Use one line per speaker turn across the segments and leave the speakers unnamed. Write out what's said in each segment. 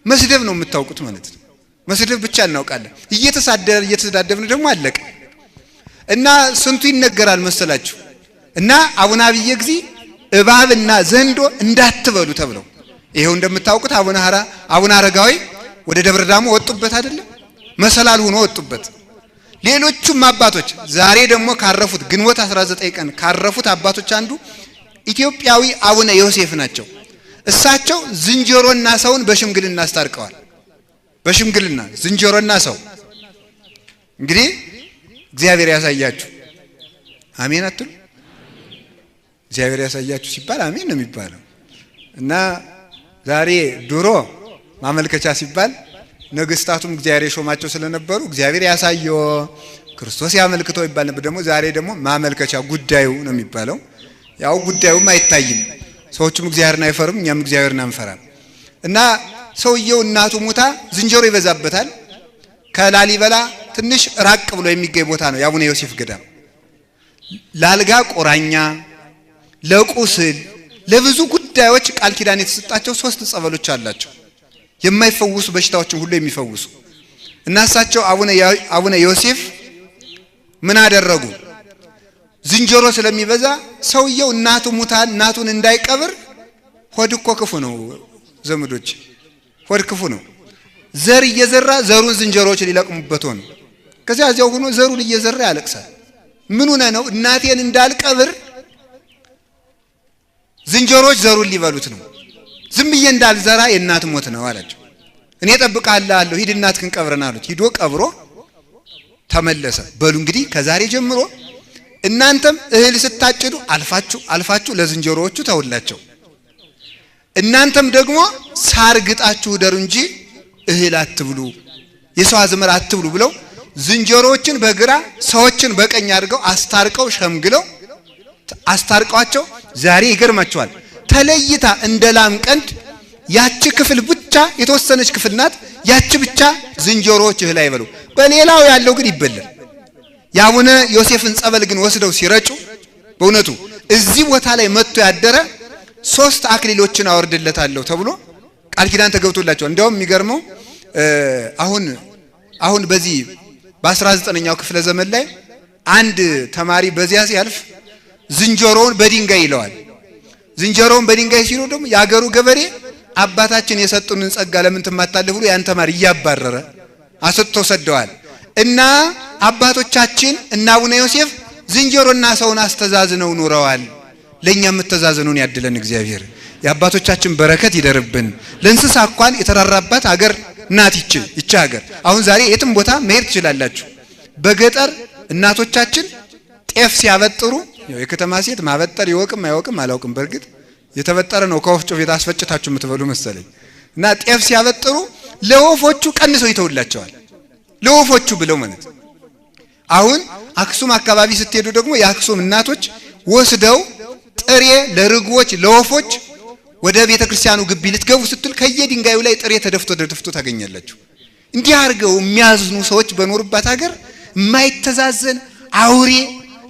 መስደብ ነው የምታውቁት ማለት ነው። መስደብ ብቻ እናውቃለን። እየተሳደብን ደግሞ አለቀ እና ስንቱ ይነገራል መሰላችሁ። እና አቡነ አብየ እግዚእ እባብና ዘንዶ እንዳትበሉ ተብለው ይሄው እንደምታውቁት አቡነ አረጋዊ ወደ ደብረ ዳሞ ወጡበት አይደለም? መሰላል ሆኖ ወጡበት። ሌሎቹም አባቶች ዛሬ ደግሞ ካረፉት ግንቦት 19 ቀን ካረፉት አባቶች አንዱ ኢትዮጵያዊ አቡነ ዮሴፍ ናቸው። እሳቸው ዝንጀሮና ሰውን በሽምግልና አስታርቀዋል። በሽምግልና ዝንጀሮና ሰው እንግዲህ እግዚአብሔር ያሳያችሁ። አሜን አትሉ? እግዚአብሔር ያሳያችሁ ሲባል አሜን ነው የሚባለው። እና ዛሬ ድሮ ማመልከቻ ሲባል ነገስታቱም እግዚአብሔር የሾማቸው ስለነበሩ እግዚአብሔር ያሳየው ክርስቶስ ያመልክተው ይባል ነበር። ደግሞ ዛሬ ደግሞ ማመልከቻ ጉዳዩ ነው የሚባለው። ያው ጉዳዩም አይታይም። ሰዎችም እግዚአብሔርን አይፈሩም፣ እኛም እግዚአብሔርን አንፈራም። እና ሰውየው እናቱ ሙታ ዝንጀሮ ይበዛበታል። ከላሊበላ ትንሽ ራቅ ብሎ የሚገኝ ቦታ ነው የአቡነ ዮሴፍ ገዳም። ላልጋ ቁራኛ፣ ለቁስል፣ ለብዙ ጉዳዮች ቃል ኪዳን የተሰጣቸው 3 ጸበሎች አላቸው የማይፈውሱ በሽታዎችን ሁሉ የሚፈውሱ። እና እሳቸው አቡነ ዮሴፍ ምን አደረጉ? ዝንጀሮ ስለሚበዛ ሰውየው እናቱ ሙታ እናቱን እንዳይቀብር ሆድ እኮ ክፉ ነው ዘመዶች፣ ሆድ ክፉ ነው። ዘር እየዘራ ዘሩን ዝንጀሮዎች ሊለቅሙበት ሆነ። ከዚያ እዚያው ሆኖ ዘሩን እየዘራ ያለቅሳል። ምን ሆነ ነው? እናቴን እንዳልቀብር ዝንጀሮዎች ዘሩን ሊበሉት ነው። ዝም ብዬ እንዳልዘራ የእናት ሞት ነው አላቸው። እኔ እጠብቅሃለሁ ሂድ እናትህን ቀብረን አሉት። ሂዶ ቀብሮ ተመለሰ። በሉ እንግዲህ ከዛሬ ጀምሮ እናንተም እህል ስታጭዱ አልፋችሁ ለዝንጀሮዎቹ ተውላቸው። እናንተም ደግሞ ሳር ግጣችሁ ደሩ እንጂ እህል አትብሉ፣ የሰው አዝመራ አትብሉ ብለው ዝንጀሮዎችን በግራ ሰዎችን በቀኝ አድርገው አስታርቀው ሸምግለው አስታርቀዋቸው ዛሬ ይገርማቸዋል። ተለይታ እንደ ላም ቀንድ ያቺ ክፍል ብቻ የተወሰነች ክፍል ናት። ያቺ ብቻ ዝንጀሮዎች እህል አይበሉ፣ በሌላው ያለው ግን ይበላል። የአቡነ ዮሴፍን ጸበል ግን ወስደው ሲረጩ በእውነቱ እዚህ ቦታ ላይ መጥቶ ያደረ 3 አክሊሎችን አወርድለታለሁ ተብሎ ቃል ኪዳን ተገብቶላቸው። እንዲያውም የሚገርመው አሁን በዚህ በ19ኛው ክፍለ ዘመን ላይ አንድ ተማሪ በዚያ ሲያልፍ ዝንጀሮውን በድንጋይ ይለዋል። ዝንጀሮውን በድንጋይ ሲሉ ደግሞ ያገሩ ገበሬ አባታችን የሰጡንን ጸጋ ለምን ትማታለህ ብሎ ያን ተማሪ እያባረረ አሰጥተው ሰደዋል። እና አባቶቻችን እና አቡነ ዮሴፍ ዝንጀሮና ሰውን አስተዛዝነው ኑረዋል። ለኛ መተዛዘኑን ያድለን እግዚአብሔር። የአባቶቻችን በረከት ይደርብን። ለእንስሳ እንኳን የተራራባት ሀገር ናት ይቺ ሀገር። አሁን ዛሬ የትም ቦታ መሄድ ትችላላችሁ። በገጠር እናቶቻችን ጤፍ ሲያበጥሩ የከተማ ሴት ማበጠር ይወቅም አይወቅም አላውቅም። በርግጥ የተበጠረ ነው ከወፍጮ ቤት አስፈጭታችሁ የምትበሉ መሰለኝ። እና ጤፍ ሲያበጥሩ ለወፎቹ ቀንሰው ይተውላቸዋል። ለወፎቹ ብለው ማለት። አሁን አክሱም አካባቢ ስትሄዱ ደግሞ የአክሱም እናቶች ወስደው ጥሬ ለርግቦች ለወፎች ወደ ቤተክርስቲያኑ ግቢ ልትገቡ ስትል ከየድንጋዩ ላይ ጥሬ ተደፍቶ ታገኛላችሁ። እንዲህ አድርገው የሚያዝኑ ሰዎች በኖርባት ሀገር የማይተዛዘን አውሬ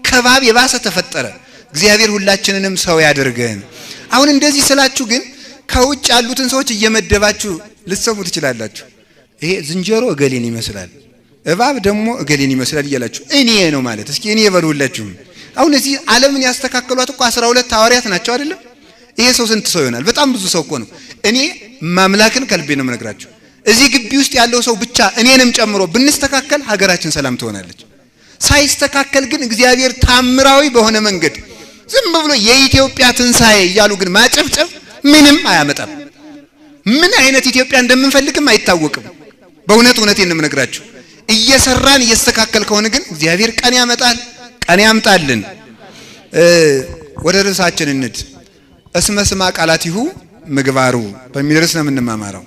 ከባብ የባሰ ተፈጠረ። እግዚአብሔር ሁላችንንም ሰው ያድርገን። አሁን እንደዚህ ስላችሁ ግን ከውጭ ያሉትን ሰዎች እየመደባችሁ ልትሰሙ ትችላላችሁ። ይሄ ዝንጀሮ እገሌን ይመስላል፣ እባብ ደግሞ እገሌን ይመስላል እያላችሁ እኔ ነው ማለት እስኪ እኔ በሉላችሁ። አሁን እዚህ ዓለምን ያስተካከሏት እኮ 12 ሐዋርያት ናቸው አይደለም? ይሄ ሰው ስንት ሰው ይሆናል? በጣም ብዙ ሰው እኮ ነው። እኔ ማምላክን ከልቤ ነው የምነግራችሁ። እዚህ ግቢ ውስጥ ያለው ሰው ብቻ እኔንም ጨምሮ ብንስተካከል ሀገራችን ሰላም ትሆናለች። ሳይስተካከል ግን እግዚአብሔር ታምራዊ በሆነ መንገድ ዝም ብሎ የኢትዮጵያ ትንሳኤ እያሉ ግን ማጨብጨብ ምንም አያመጣም። ምን አይነት ኢትዮጵያ እንደምንፈልግም አይታወቅም። በእውነት እውነቴን ነው የምነግራችሁ። እየሰራን እየስተካከል ከሆነ ግን እግዚአብሔር ቀን ያመጣል፣ ቀን ያምጣልን። ወደ ርዕሳችን እንድ እስመ ስማ ቃላቲሁ ምግባሩ በሚል ርዕስ ነው የምንማማረው።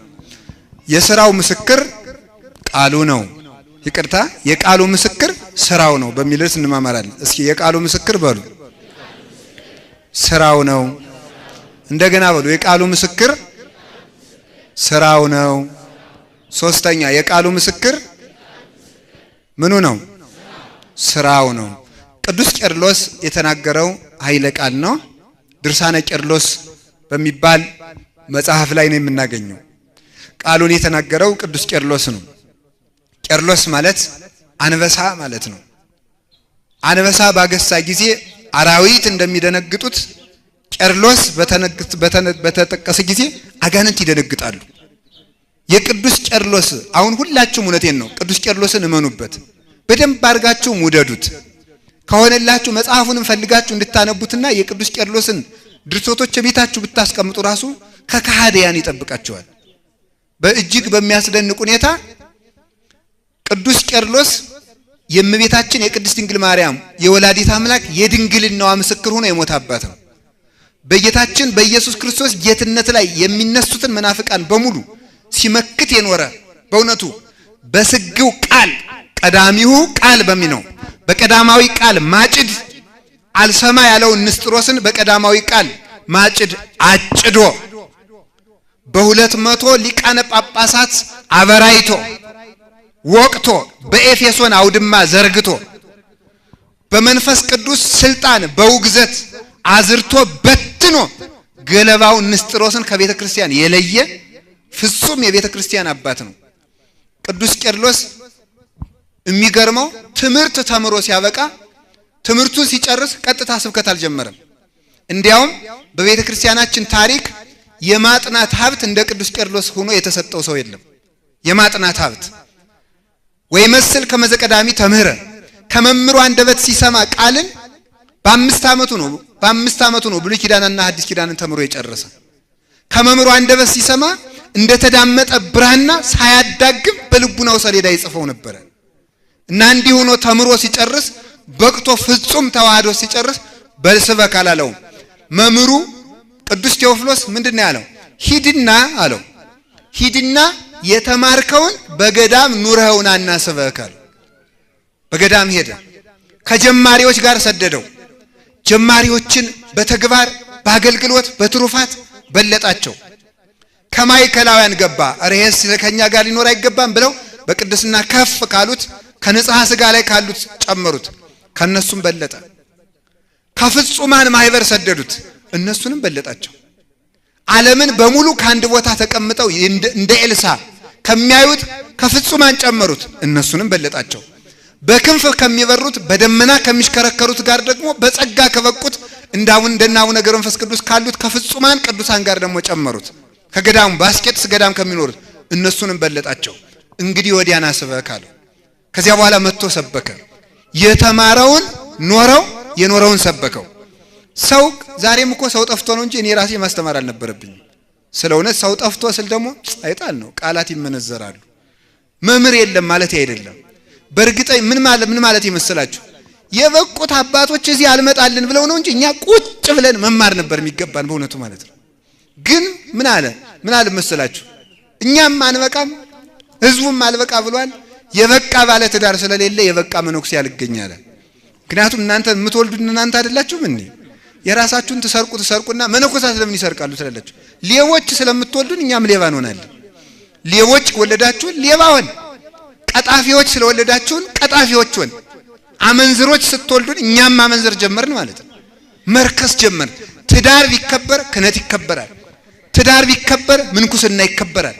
የሥራው ምስክር ቃሉ ነው። ይቅርታ፣ የቃሉ ምስክር ስራው ነው በሚል ርዕስ እንማማራለን። እስኪ የቃሉ ምስክር በሉ ስራው ነው። እንደገና በሉ የቃሉ ምስክር ስራው ነው። ሶስተኛ የቃሉ ምስክር ምኑ ነው? ስራው ነው። ቅዱስ ቄርሎስ የተናገረው ኃይለ ቃል ነው። ድርሳነ ቄርሎስ በሚባል መጽሐፍ ላይ ነው የምናገኘው። ቃሉን የተናገረው ቅዱስ ቄርሎስ ነው። ቄርሎስ ማለት አንበሳ ማለት ነው። አንበሳ ባገሳ ጊዜ አራዊት እንደሚደነግጡት ቄርሎስ በተጠቀሰ ጊዜ አጋንንት ይደነግጣሉ። የቅዱስ ቄርሎስ አሁን ሁላችሁም እውነቴን ነው ቅዱስ ቄርሎስን እመኑበት፣ በደንብ አድርጋችሁ ውደዱት። ከሆነላችሁ መጽሐፉንም ፈልጋችሁ እንድታነቡትና የቅዱስ ቄርሎስን ድርሰቶች ቤታችሁ ብታስቀምጡ ራሱ ከካህዲያን ይጠብቃቸዋል። በእጅግ በሚያስደንቅ ሁኔታ ቅዱስ ቄርሎስ የእመቤታችን የቅድስት ድንግል ማርያም የወላዲት አምላክ የድንግልናዋ ምስክር ሆኖ የሞተ አባት ነው። በጌታችን በኢየሱስ ክርስቶስ ጌትነት ላይ የሚነሱትን መናፍቃን በሙሉ ሲመክት የኖረ በእውነቱ በስግው ቃል ቀዳሚው ቃል በሚነው በቀዳማዊ ቃል ማጭድ አልሰማ ያለው ንስጥሮስን በቀዳማዊ ቃል ማጭድ አጭዶ በ200 ሊቃነ ጳጳሳት አበራይቶ ወቅቶ በኤፌሶን አውድማ ዘርግቶ በመንፈስ ቅዱስ ስልጣን በውግዘት አዝርቶ በትኖ ገለባው ንስጥሮስን ከቤተ ክርስቲያን የለየ ፍጹም የቤተ ክርስቲያን አባት ነው። ቅዱስ ቄርሎስ የሚገርመው ትምህርት ተምሮ ሲያበቃ ትምህርቱን ሲጨርስ ቀጥታ ስብከት አልጀመረም። እንዲያውም በቤተ ክርስቲያናችን ታሪክ የማጥናት ሀብት እንደ ቅዱስ ቄርሎስ ሆኖ የተሰጠው ሰው የለም። የማጥናት ሀብት ወይ መስል ከመዘቀዳሚ ተምህረ ከመምሩ አንደበት ሲሰማ ቃልን በ5 ዓመቱ ነው ብሉይ ኪዳንና ሐዲስ ኪዳንን ተምሮ የጨረሰ። ከመምሩ አንደበት ሲሰማ እንደተዳመጠ ብራና ሳያዳግም በልቡናው ሰሌዳ ይጽፈው ነበር እና እንዲህ ሆኖ ተምሮ ሲጨርስ በቅቶ ፍጹም ተዋህዶ ሲጨርስ በልስበክ አላለውም። መምሩ ቅዱስ ቴዎፍሎስ ምንድነው ያለው? ሂድና አለው። ሂድና የተማርከውን በገዳም ኑረውና እናስበካል። በገዳም ሄደ። ከጀማሪዎች ጋር ሰደደው። ጀማሪዎችን በተግባር በአገልግሎት በትሩፋት በለጣቸው። ከማይከላውያን ገባ። አረሄስ ከኛ ጋር ሊኖር አይገባም ብለው በቅድስና ከፍ ካሉት ከንጽሐ ሥጋ ላይ ካሉት ጨመሩት። ከነሱም በለጠ። ከፍጹማን ማህበር ሰደዱት። እነሱንም በለጣቸው። ዓለምን በሙሉ ከአንድ ቦታ ተቀምጠው እንደ ኤልሳ ከሚያዩት ከፍጹማን ጨመሩት። እነሱንም በለጣቸው። በክንፍ ከሚበሩት በደመና ከሚሽከረከሩት ጋር ደግሞ በጸጋ ከበቁት እንደና አቡነ ገብረ መንፈስ ቅዱስ ካሉት ከፍጹማን ቅዱሳን ጋር ደግሞ ጨመሩት። ከገዳሙ ባስኬትስ ገዳም ከሚኖሩት እነሱንም በለጣቸው። እንግዲህ ወዲያና ስበክ አለው። ከዚያ በኋላ መጥቶ ሰበከ። የተማረውን ኖረው የኖረውን ሰበከው። ሰው ዛሬም እኮ ሰው ጠፍቶ ነው እንጂ እኔ ራሴ ማስተማር አልነበረብኝ። ስለሆነ ሰው ጠፍቶ ስል ደግሞ አይጣል ነው፣ ቃላት ይመነዘራሉ። መምህር የለም ማለት አይደለም። በእርግጠኝ ምን ማለት ይመስላችሁ? የበቁት አባቶች እዚህ አልመጣልን ብለው ነው እንጂ እኛ ቁጭ ብለን መማር ነበር የሚገባን በእውነቱ ማለት ነው። ግን ምን አለ መሰላችሁ? እኛም አንበቃም ህዝቡም አልበቃ ብሏል። የበቃ ባለ ትዳር ስለሌለ የበቃ መነኩሴ ያልገኛል። ምክንያቱም እናንተ የምትወልዱት እናንተ አይደላችሁም እንዴ? የራሳችሁን ትሰርቁና መነኮሳት ለምን ይሰርቃሉ ትላላችሁ? ሌቦች ስለምትወልዱን እኛም ሌባ እንሆናለን። ሌቦች ወለዳችሁን ሌባ ሆን፣ ቀጣፊዎች ስለወለዳችሁን ቀጣፊዎች ሆን፣ አመንዝሮች ስትወልዱን እኛም አመንዝር ጀመርን ማለት ነው። መርከስ ጀመርን። ትዳር ቢከበር ክህነት ይከበራል። ትዳር ቢከበር ምንኩስና ይከበራል።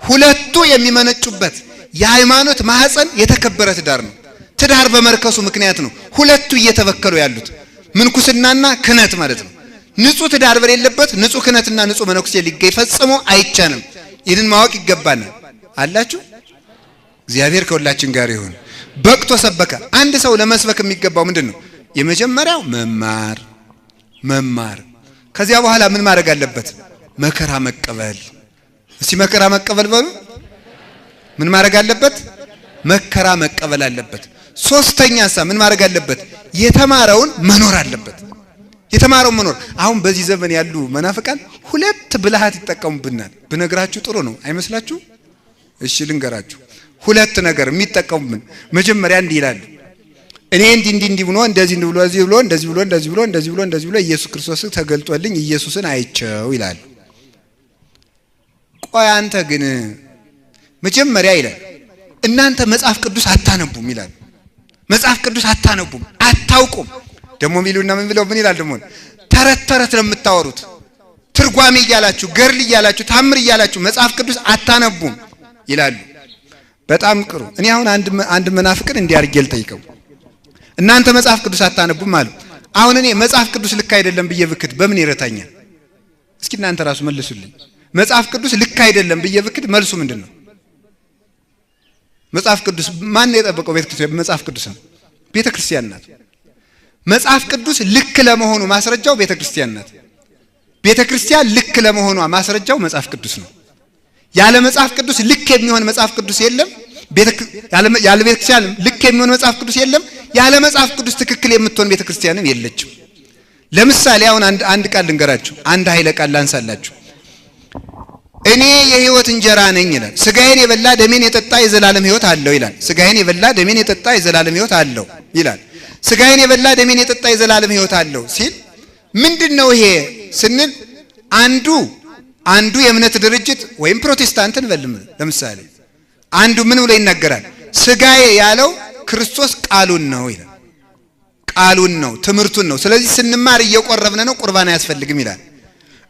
ሁለቱ የሚመነጩበት የሃይማኖት ማህፀን የተከበረ ትዳር ነው። ትዳር በመርከሱ ምክንያት ነው ሁለቱ እየተበከሉ ያሉት ምንኩስናና ክህነት ማለት ነው። ንጹህ ትዳር በሌለበት ንጹህ ክህነትና ንጹህ መነኩሴ ሊገኝ ፈጽሞ አይቻልም። ይህንን ማወቅ ይገባናል። አላችሁ? እግዚአብሔር ከሁላችን ጋር ይሁን። በቅቶ ሰበከ። አንድ ሰው ለመስበክ የሚገባው ምንድነው? የመጀመሪያው መማር። ከዚያ በኋላ ምን ማድረግ አለበት? መከራ መቀበል። እስቲ መከራ መቀበል በሉ። ምን ማድረግ አለበት? መከራ መቀበል አለበት። ሶስተኛ ምን ማድረግ አለበት? የተማረውን መኖር አለበት። የተማረውን መኖር። አሁን በዚህ ዘመን ያሉ መናፍቃን ሁለት ብልሃት ይጠቀሙብናል። ብነግራችሁ ጥሩ ነው አይመስላችሁ? እሺ ልንገራችሁ። ሁለት ነገር የሚጠቀሙብን። መጀመሪያ እንዲህ ይላሉ፣ እኔ እንዲህ ብሎ እንደዚህ ብሎ ኢየሱስ ክርስቶስ ተገልጦልኝ ኢየሱስን አይቼው ይላሉ። ቆይ አንተ ግን መጀመሪያ ይላል እናንተ መጽሐፍ ቅዱስ አታነቡም ይላል። መጽሐፍ ቅዱስ አታውቁም። ደሞ ሚሉና ምን ብለው ምን ይላል? ደሞ ተረት ነው የምታወሩት። ትርጓሜ እያላችሁ ገርል እያላችሁ ታምር እያላችሁ መጽሐፍ ቅዱስ አታነቡም ይላሉ። በጣም ቅሩ። እኔ አሁን አንድ መናፍቅን እንዲያርጌ ልጠይቀው፣ እናንተ መጽሐፍ ቅዱስ አታነቡም አሉ። አሁን እኔ መጽሐፍ ቅዱስ ልክ አይደለም ብዬ ብክድ በምን ይረታኛል? እስኪ እናንተ ራሱ መልሱልኝ። መጽሐፍ ቅዱስ ልክ አይደለም ብዬ ብክድ መልሱ ምንድነው? መጽሐፍ ቅዱስ ማን ነው የጠበቀው? ቤተክርስቲያን መጽሐፍ ቅዱስ ነው፣ ቤተክርስቲያን ናት። መጽሐፍ ቅዱስ ልክ ለመሆኑ ማስረጃው ቤተክርስቲያን ናት። ቤተክርስቲያን ልክ ለመሆኗ ማስረጃው መጽሐፍ ቅዱስ ነው። ያለ መጽሐፍ ቅዱስ ልክ የሚሆን መጽሐፍ ቅዱስ የለም። ያለ ቤተክርስቲያን ልክ የሚሆን መጽሐፍ ቅዱስ የለም። ያለ መጽሐፍ ቅዱስ ትክክል የምትሆን ቤተክርስቲያንም የለችም። ለምሳሌ አሁን አንድ ቃል ልንገራችሁ፣ አንድ ኃይለ ቃል ላንሳላችሁ። እኔ የሕይወት እንጀራ ነኝ ይላል። ስጋዬን የበላ ደሜን የጠጣ የዘላለም ሕይወት አለው ይላል። ስጋዬን የበላ ደሜን የጠጣ የዘላለም ሕይወት አለው ይላል። ስጋዬን የበላ ደሜን የጠጣ የዘላለም ሕይወት አለው ሲል ምንድነው ይሄ ስንል አንዱ የእምነት ድርጅት ወይም ፕሮቴስታንትን በልም ለምሳሌ አንዱ ምን ብሎ ይናገራል? ስጋዬ ያለው ክርስቶስ ቃሉን ነው ይላል። ቃሉን ነው፣ ትምህርቱን ነው። ስለዚህ ስንማር እየቆረብን ነው፣ ቁርባን አያስፈልግም ይላል።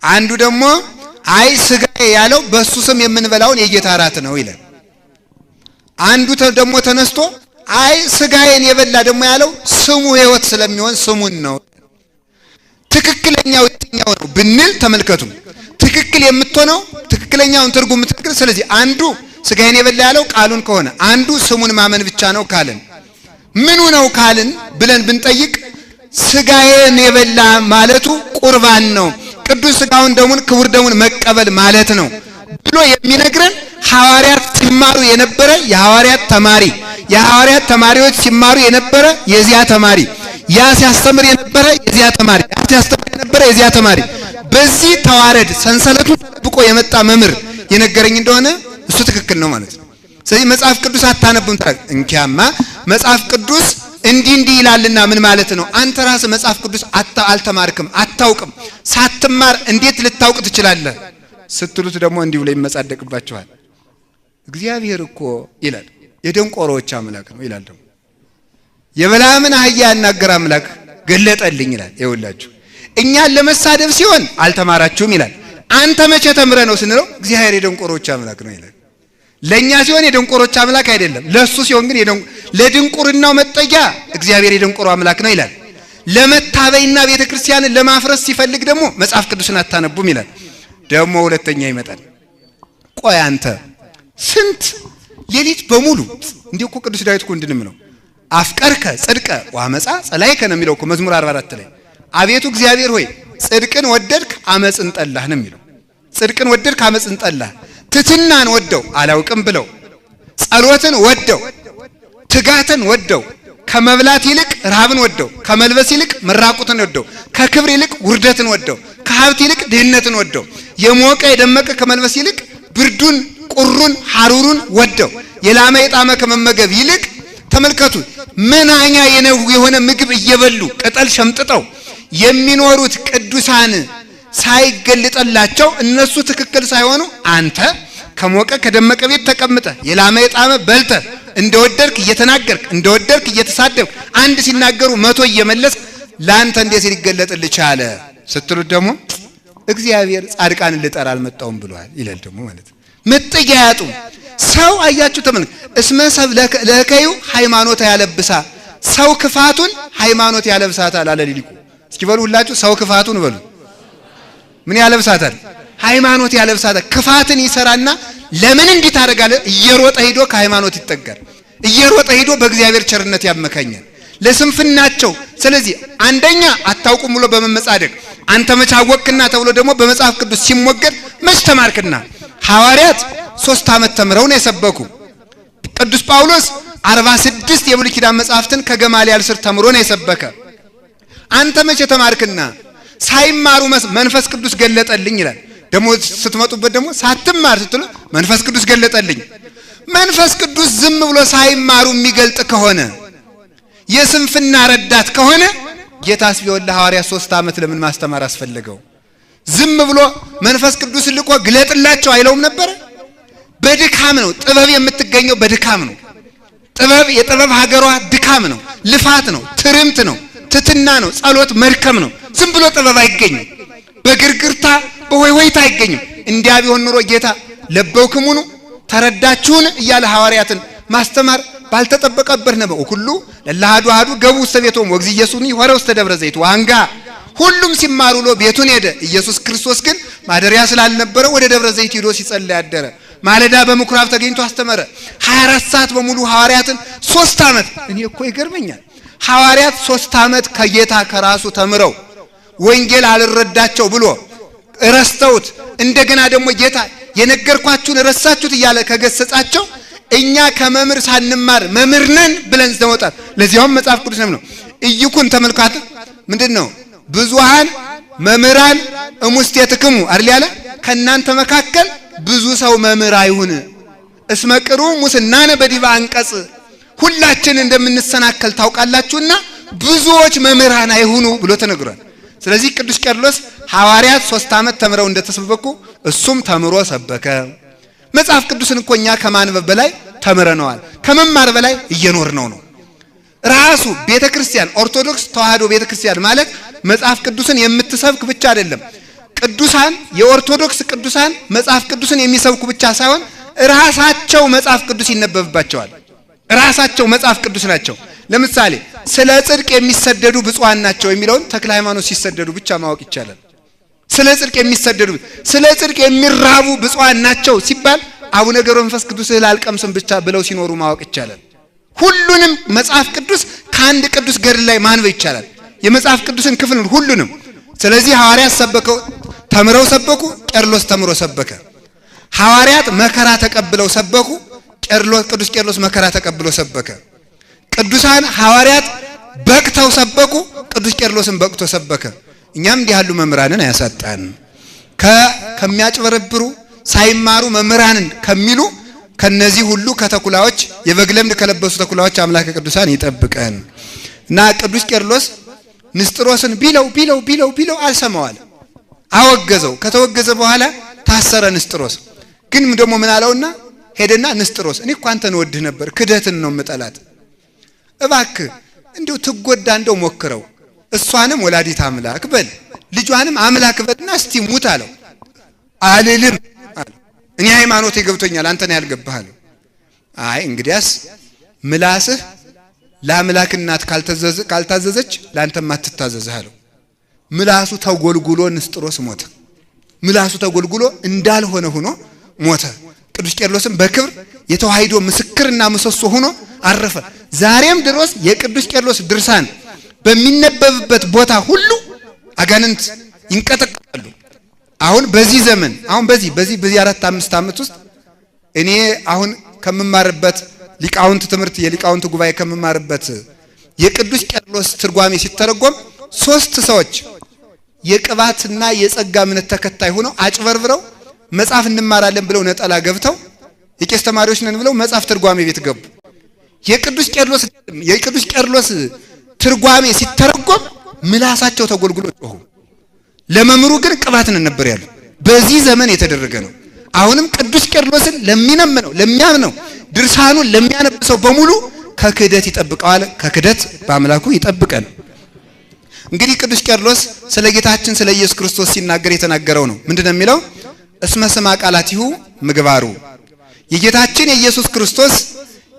አንዱ ደግሞ አይ ስጋዬ ያለው በሱ ስም የምንበላውን የጌታ እራት ነው ይላል። አንዱ ደግሞ ተነስቶ አይ ስጋዬን የበላ ደግሞ ያለው ስሙ ሕይወት ስለሚሆን ስሙን ነው። ትክክለኛው የትኛው ነው ብንል ተመልከቱ። ትክክል የምትሆነው ትክክለኛውን ትርጉም ትክክል። ስለዚህ አንዱ ስጋዬን የበላ ያለው ቃሉን ከሆነ አንዱ ስሙን ማመን ብቻ ነው ካልን ምኑ ነው ካልን ብለን ብንጠይቅ ስጋዬን የበላ ማለቱ ቁርባን ነው፣ ቅዱስ ስጋውን ደሙን ክቡር ደሙን መቀበል ማለት ነው ብሎ የሚነግረን ሐዋርያት ሲማሩ የነበረ የሐዋርያት ተማሪ፣ የሐዋርያት ተማሪዎች ሲማሩ የነበረ የዚያ ተማሪ፣ ያ ሲያስተምር የነበረ የዚያ ተማሪ፣ ያ ሲያስተምር የነበረ የዚያ ተማሪ፣ በዚህ ተዋረድ ሰንሰለቱን ጠብቆ የመጣ መምህር የነገረኝ እንደሆነ እሱ ትክክል ነው ማለት ነው። ስለዚህ መጽሐፍ ቅዱስ አታነቡም ታዲያ? እንኪያማ መጽሐፍ ቅዱስ እንዲህ ይላልና ምን ማለት ነው? አንተ ራስህ መጽሐፍ ቅዱስ አልተማርክም፣ አታውቅም። ሳትማር እንዴት ልታውቅ ትችላለህ ስትሉት ደግሞ እንዲህ ብሎ ይመጻደቅባችኋል። እግዚአብሔር እኮ ይላል የደንቆሮዎች አምላክ ነው ይላል። ደግሞ የበለዓምን አህያ ያናገረ አምላክ ገለጠልኝ ይላል። ይኸውላችሁ እኛን ለመሳደብ ሲሆን አልተማራችሁም ይላል። አንተ መቼ ተምረህ ነው ስንለው እግዚአብሔር የደንቆሮዎች አምላክ ነው ይላል። ለኛ ሲሆን የደንቆሮች አምላክ አይደለም፣ ለሱ ሲሆን ግን ለድንቁርናው መጠጊያ እግዚአብሔር የደንቆሮ አምላክ ነው ይላል። ለመታበይና ቤተክርስቲያንን ለማፍረስ ሲፈልግ ደግሞ መጽሐፍ ቅዱስን አታነቡም ይላል። ደግሞ ሁለተኛ ይመጣል። ቆይ አንተ ስንት ሌሊት በሙሉ እንዲሁ እኮ ቅዱስ ዳዊት እኮ እንድንም ነው አፍቀርከ ጽድቀ ወአመፃ ጸላይከ ነው የሚለው እኮ መዝሙር 44 ላይ አቤቱ እግዚአብሔር ሆይ ጽድቅን ወደድክ አመፅን ጠላህ ነው የሚለው። ጽድቅን ወደድክ አመፅን ጠላህ። ትሕትናን ወደው አላውቅም ብለው፣ ጸሎትን ወደው ትጋትን ወደው፣ ከመብላት ይልቅ ረሃብን ወደው፣ ከመልበስ ይልቅ መራቁትን ወደው፣ ከክብር ይልቅ ውርደትን ወደው፣ ከሀብት ይልቅ ድህነትን ወደው፣ የሞቀ የደመቀ ከመልበስ ይልቅ ብርዱን ቁሩን ሐሩሩን ወደው፣ የላመ የጣመ ከመመገብ ይልቅ ተመልከቱ መናኛ የሆነ ምግብ እየበሉ ቅጠል ሸምጥጠው የሚኖሩት ቅዱሳን ሳይገልጠላቸው እነሱ ትክክል ሳይሆኑ አንተ ከሞቀ ከደመቀ ቤት ተቀምጠ የላመ የጣመ በልተ እንደወደድክ እየተናገርክ እንደወደድክ እየተሳደብክ አንድ ሲናገሩ 100 እየመለስ ላንተ እንዴት ሊገለጥልህ ቻለ ስትሉት ደግሞ እግዚአብሔር ጻድቃንን ልጠራ አልመጣውም ብሏል ይላል። ደግሞ ማለት መጠጊያ ያጡ ሰው አያችሁ ተመልከቱ። እስመ ሰብ ለከዩ ሃይማኖት ያለብሳ ሰው ክፋቱን ሃይማኖት ያለብሳታል አለ ሊቁ። እስኪ በሉ ሁላችሁ ሰው ክፋቱን በሉ ምን ያለብሳታል? ሃይማኖት ያለብሳታል። ክፋትን ይሰራና ለምን እንዲህ ታደርጋለህ? እየሮጠ ሄዶ ከሃይማኖት ይጠጋል። እየሮጠ ሄዶ በእግዚአብሔር ቸርነት ያመካኛል ለስንፍናቸው። ስለዚህ አንደኛ አታውቁም ብሎ በመመጻደቅ አንተ መቻወቅና ተብሎ ደግሞ በመጽሐፍ ቅዱስ ሲሞገድ መች ተማርክና? ሐዋርያት 3 ዓመት ተምረው ነው የሰበኩ። ቅዱስ ጳውሎስ 46 የብሉይ ኪዳን መጽሐፍትን ከገማልያል ስር ተምሮ ነው የሰበከ። አንተ መቼ ተማርክና? ሳይማሩ መንፈስ ቅዱስ ገለጠልኝ ይላል። ደግሞ ስትመጡበት ደግሞ ሳትማር ስትሉ መንፈስ ቅዱስ ገለጠልኝ። መንፈስ ቅዱስ ዝም ብሎ ሳይማሩ የሚገልጥ ከሆነ የስንፍና ረዳት ከሆነ ጌታስ ቢሆን ለሐዋርያት 3 ዓመት ለምን ማስተማር አስፈለገው? ዝም ብሎ መንፈስ ቅዱስ ልቆ ግለጥላቸው አይለውም ነበር? በድካም ነው ጥበብ የምትገኘው፣ በድካም ነው። ጥበብ የጥበብ ሀገሯ ድካም ነው፣ ልፋት ነው፣ ትርምት ነው፣ ትሕትና ነው፣ ጸሎት መድከም ነው። ዝም ብሎ ጥበብ አይገኝም። በግርግርታ በሆይሆይታ አይገኝም። እንዲያ ቢሆን ኑሮ ጌታ ለበውክሙኑ ተረዳችሁን እያለ ሐዋርያትን ማስተማር ባልተጠበቀበት ነበር። ሁሉ ለላሃዱ አሐዱ ገቡ ውስተ ቤቶሙ ወእግዚእየሱኒ ሆረ ውስተ ደብረ ዘይት ዋንጋ። ሁሉም ሲማሩ ሎ ቤቱን ሄደ። ኢየሱስ ክርስቶስ ግን ማደሪያ ስላልነበረ ወደ ደብረ ዘይት ሄዶ ሲጸልይ አደረ። ማለዳ በምኩራብ ተገኝቶ አስተማረ። 24 ሰዓት በሙሉ ሐዋርያትን 3 ዓመት እኔ እኮ ይገርመኛል። ሐዋርያት 3 ዓመት ከጌታ ከራሱ ተምረው ወንጌል አልረዳቸው ብሎ ረስተውት እንደገና ደግሞ ጌታ የነገርኳችሁን ረሳችሁት እያለ ከገሰጻቸው እኛ ከመምህር ሳንማር መምህር ነን ብለን ዘመጣት ለዚያውም መጽሐፍ ቅዱስ ነው እይኩን ተመልካት ምንድነው ብዙሃን መምህራን እሙስቴትክሙ አይደል ያለ ከናንተ መካከል ብዙ ሰው መምህር አይሁን እስመቅሩ ሙስናነ በዲባ አንቀጽ ሁላችን እንደምንሰናከል ታውቃላችሁና ብዙዎች መምህራን አይሁኑ ብሎ ተነግሯል። ስለዚህ ቅዱስ ቄርሎስ ሐዋርያት 3 ዓመት ተምረው እንደተሰበኩ እሱም ተምሮ ሰበከ። መጽሐፍ ቅዱስን እኮ እኛ ከማንበብ በላይ ተምረነዋል። ከመማር በላይ እየኖርነው ነው። ራሱ ቤተክርስቲያን ኦርቶዶክስ ተዋህዶ ቤተክርስቲያን ማለት መጽሐፍ ቅዱስን የምትሰብክ ብቻ አይደለም። ቅዱሳን የኦርቶዶክስ ቅዱሳን መጽሐፍ ቅዱስን የሚሰብኩ ብቻ ሳይሆን ራሳቸው መጽሐፍ ቅዱስ ይነበብባቸዋል። ራሳቸው መጽሐፍ ቅዱስ ናቸው። ለምሳሌ ስለ ጽድቅ የሚሰደዱ ብፁዓን ናቸው የሚለውን ተክለ ሃይማኖት ሲሰደዱ ብቻ ማወቅ ይቻላል። ስለ ጽድቅ የሚሰደዱ ስለ ጽድቅ የሚራቡ ብፁዓን ናቸው ሲባል አቡነ ገብረ መንፈስ ቅዱስ አልቀምስም ብቻ ብለው ሲኖሩ ማወቅ ይቻላል። ሁሉንም መጽሐፍ ቅዱስ ከአንድ ቅዱስ ገድል ላይ ማንበብ ይቻላል። የመጽሐፍ ቅዱስን ክፍል ሁሉንም። ስለዚህ ሐዋርያት ሰበከው ተምረው ሰበኩ። ቄርሎስ ተምሮ ሰበከ። ሐዋርያት መከራ ተቀብለው ሰበኩ። ቅዱስ ቄርሎስ መከራ ተቀብሎ ሰበከ። ቅዱሳን ሐዋርያት በቅተው ሰበኩ። ቅዱስ ቄርሎስን በቅቶ ሰበከ። እኛም እንዲህ ያሉ መምህራንን አያሳጣን። ከሚያጭበረብሩ ሳይማሩ መምህራንን ከሚሉ ከነዚህ ሁሉ ከተኩላዎች የበግ ለምድ ከለበሱ ተኩላዎች አምላከ ቅዱሳን ይጠብቀን። እና ቅዱስ ቄርሎስ ንስጥሮስን ቢለው አልሰማዋል። አወገዘው። ከተወገዘ በኋላ ታሰረ። ንስጥሮስ ግን ደግሞ ምን አለውና ሄደና ንስጥሮስ እኔ እኮ አንተን ወድህ ነበር፣ ክደትን ነው የምጠላት፣ እባክህ እንዴው ትጎዳ እንደው ሞክረው፣ እሷንም ወላዲት አምላክ በል ልጇንም አምላክ በልና እስቲ ሙት አለው። አልልም አለ። እኔ ሃይማኖቴ ገብቶኛል፣ አንተን ያልገባህ። አይ እንግዲያስ ምላስህ ለአምላክ እናት ካልታዘዘች ላንተም አትታዘዝህ አለው። ምላሱ ተጎልጉሎ ንስጥሮስ ሞተ። ምላሱ ተጎልጉሎ እንዳልሆነ ሆኖ ሞተ። ቅዱስ ቄርሎስም በክብር የተዋሂዶ ምስክርና ምሰሶ ሆኖ አረፈ። ዛሬም ድረስ የቅዱስ ቄርሎስ ድርሳን በሚነበብበት ቦታ ሁሉ አጋንንት ይንቀጠቀጣሉ። አሁን በዚህ ዘመን በዚህ 4-5 ዓመት ውስጥ እኔ አሁን ከመማርበት ሊቃውንት ትምህርት የሊቃውንት ጉባኤ ከመማርበት የቅዱስ ቄርሎስ ትርጓሜ ሲተረጎም 3 ሰዎች የቅባትና የጸጋ እምነት ተከታይ ሆነው አጭበርብረው መጽሐፍ እንማራለን ብለው ነጠላ ገብተው የቄስ ተማሪዎች ነን ብለው መጽሐፍ ትርጓሜ ቤት ገቡ። የቅዱስ ቄርሎስ ትርጓሜ ሲተረጎም ምላሳቸው ተጎልጉሎ ጮሁ። ለመምሩ ግን ቅባትን ነበር ያሉ። በዚህ ዘመን የተደረገ ነው። አሁንም ቅዱስ ቄርሎስን ለሚነምነው ለሚያምነው ድርሳኑን ለሚያነብሰው በሙሉ ከክህደት ይጠብቀዋል። ከክህደት በአምላኩ ይጠብቀን። እንግዲህ ቅዱስ ቄርሎስ ስለ ጌታችን ስለ ኢየሱስ ክርስቶስ ሲናገር የተናገረው ነው። ምንድነው የሚለው? እስመ ስማ ቃላቲሁ ምግባሩ። የጌታችን የኢየሱስ ክርስቶስ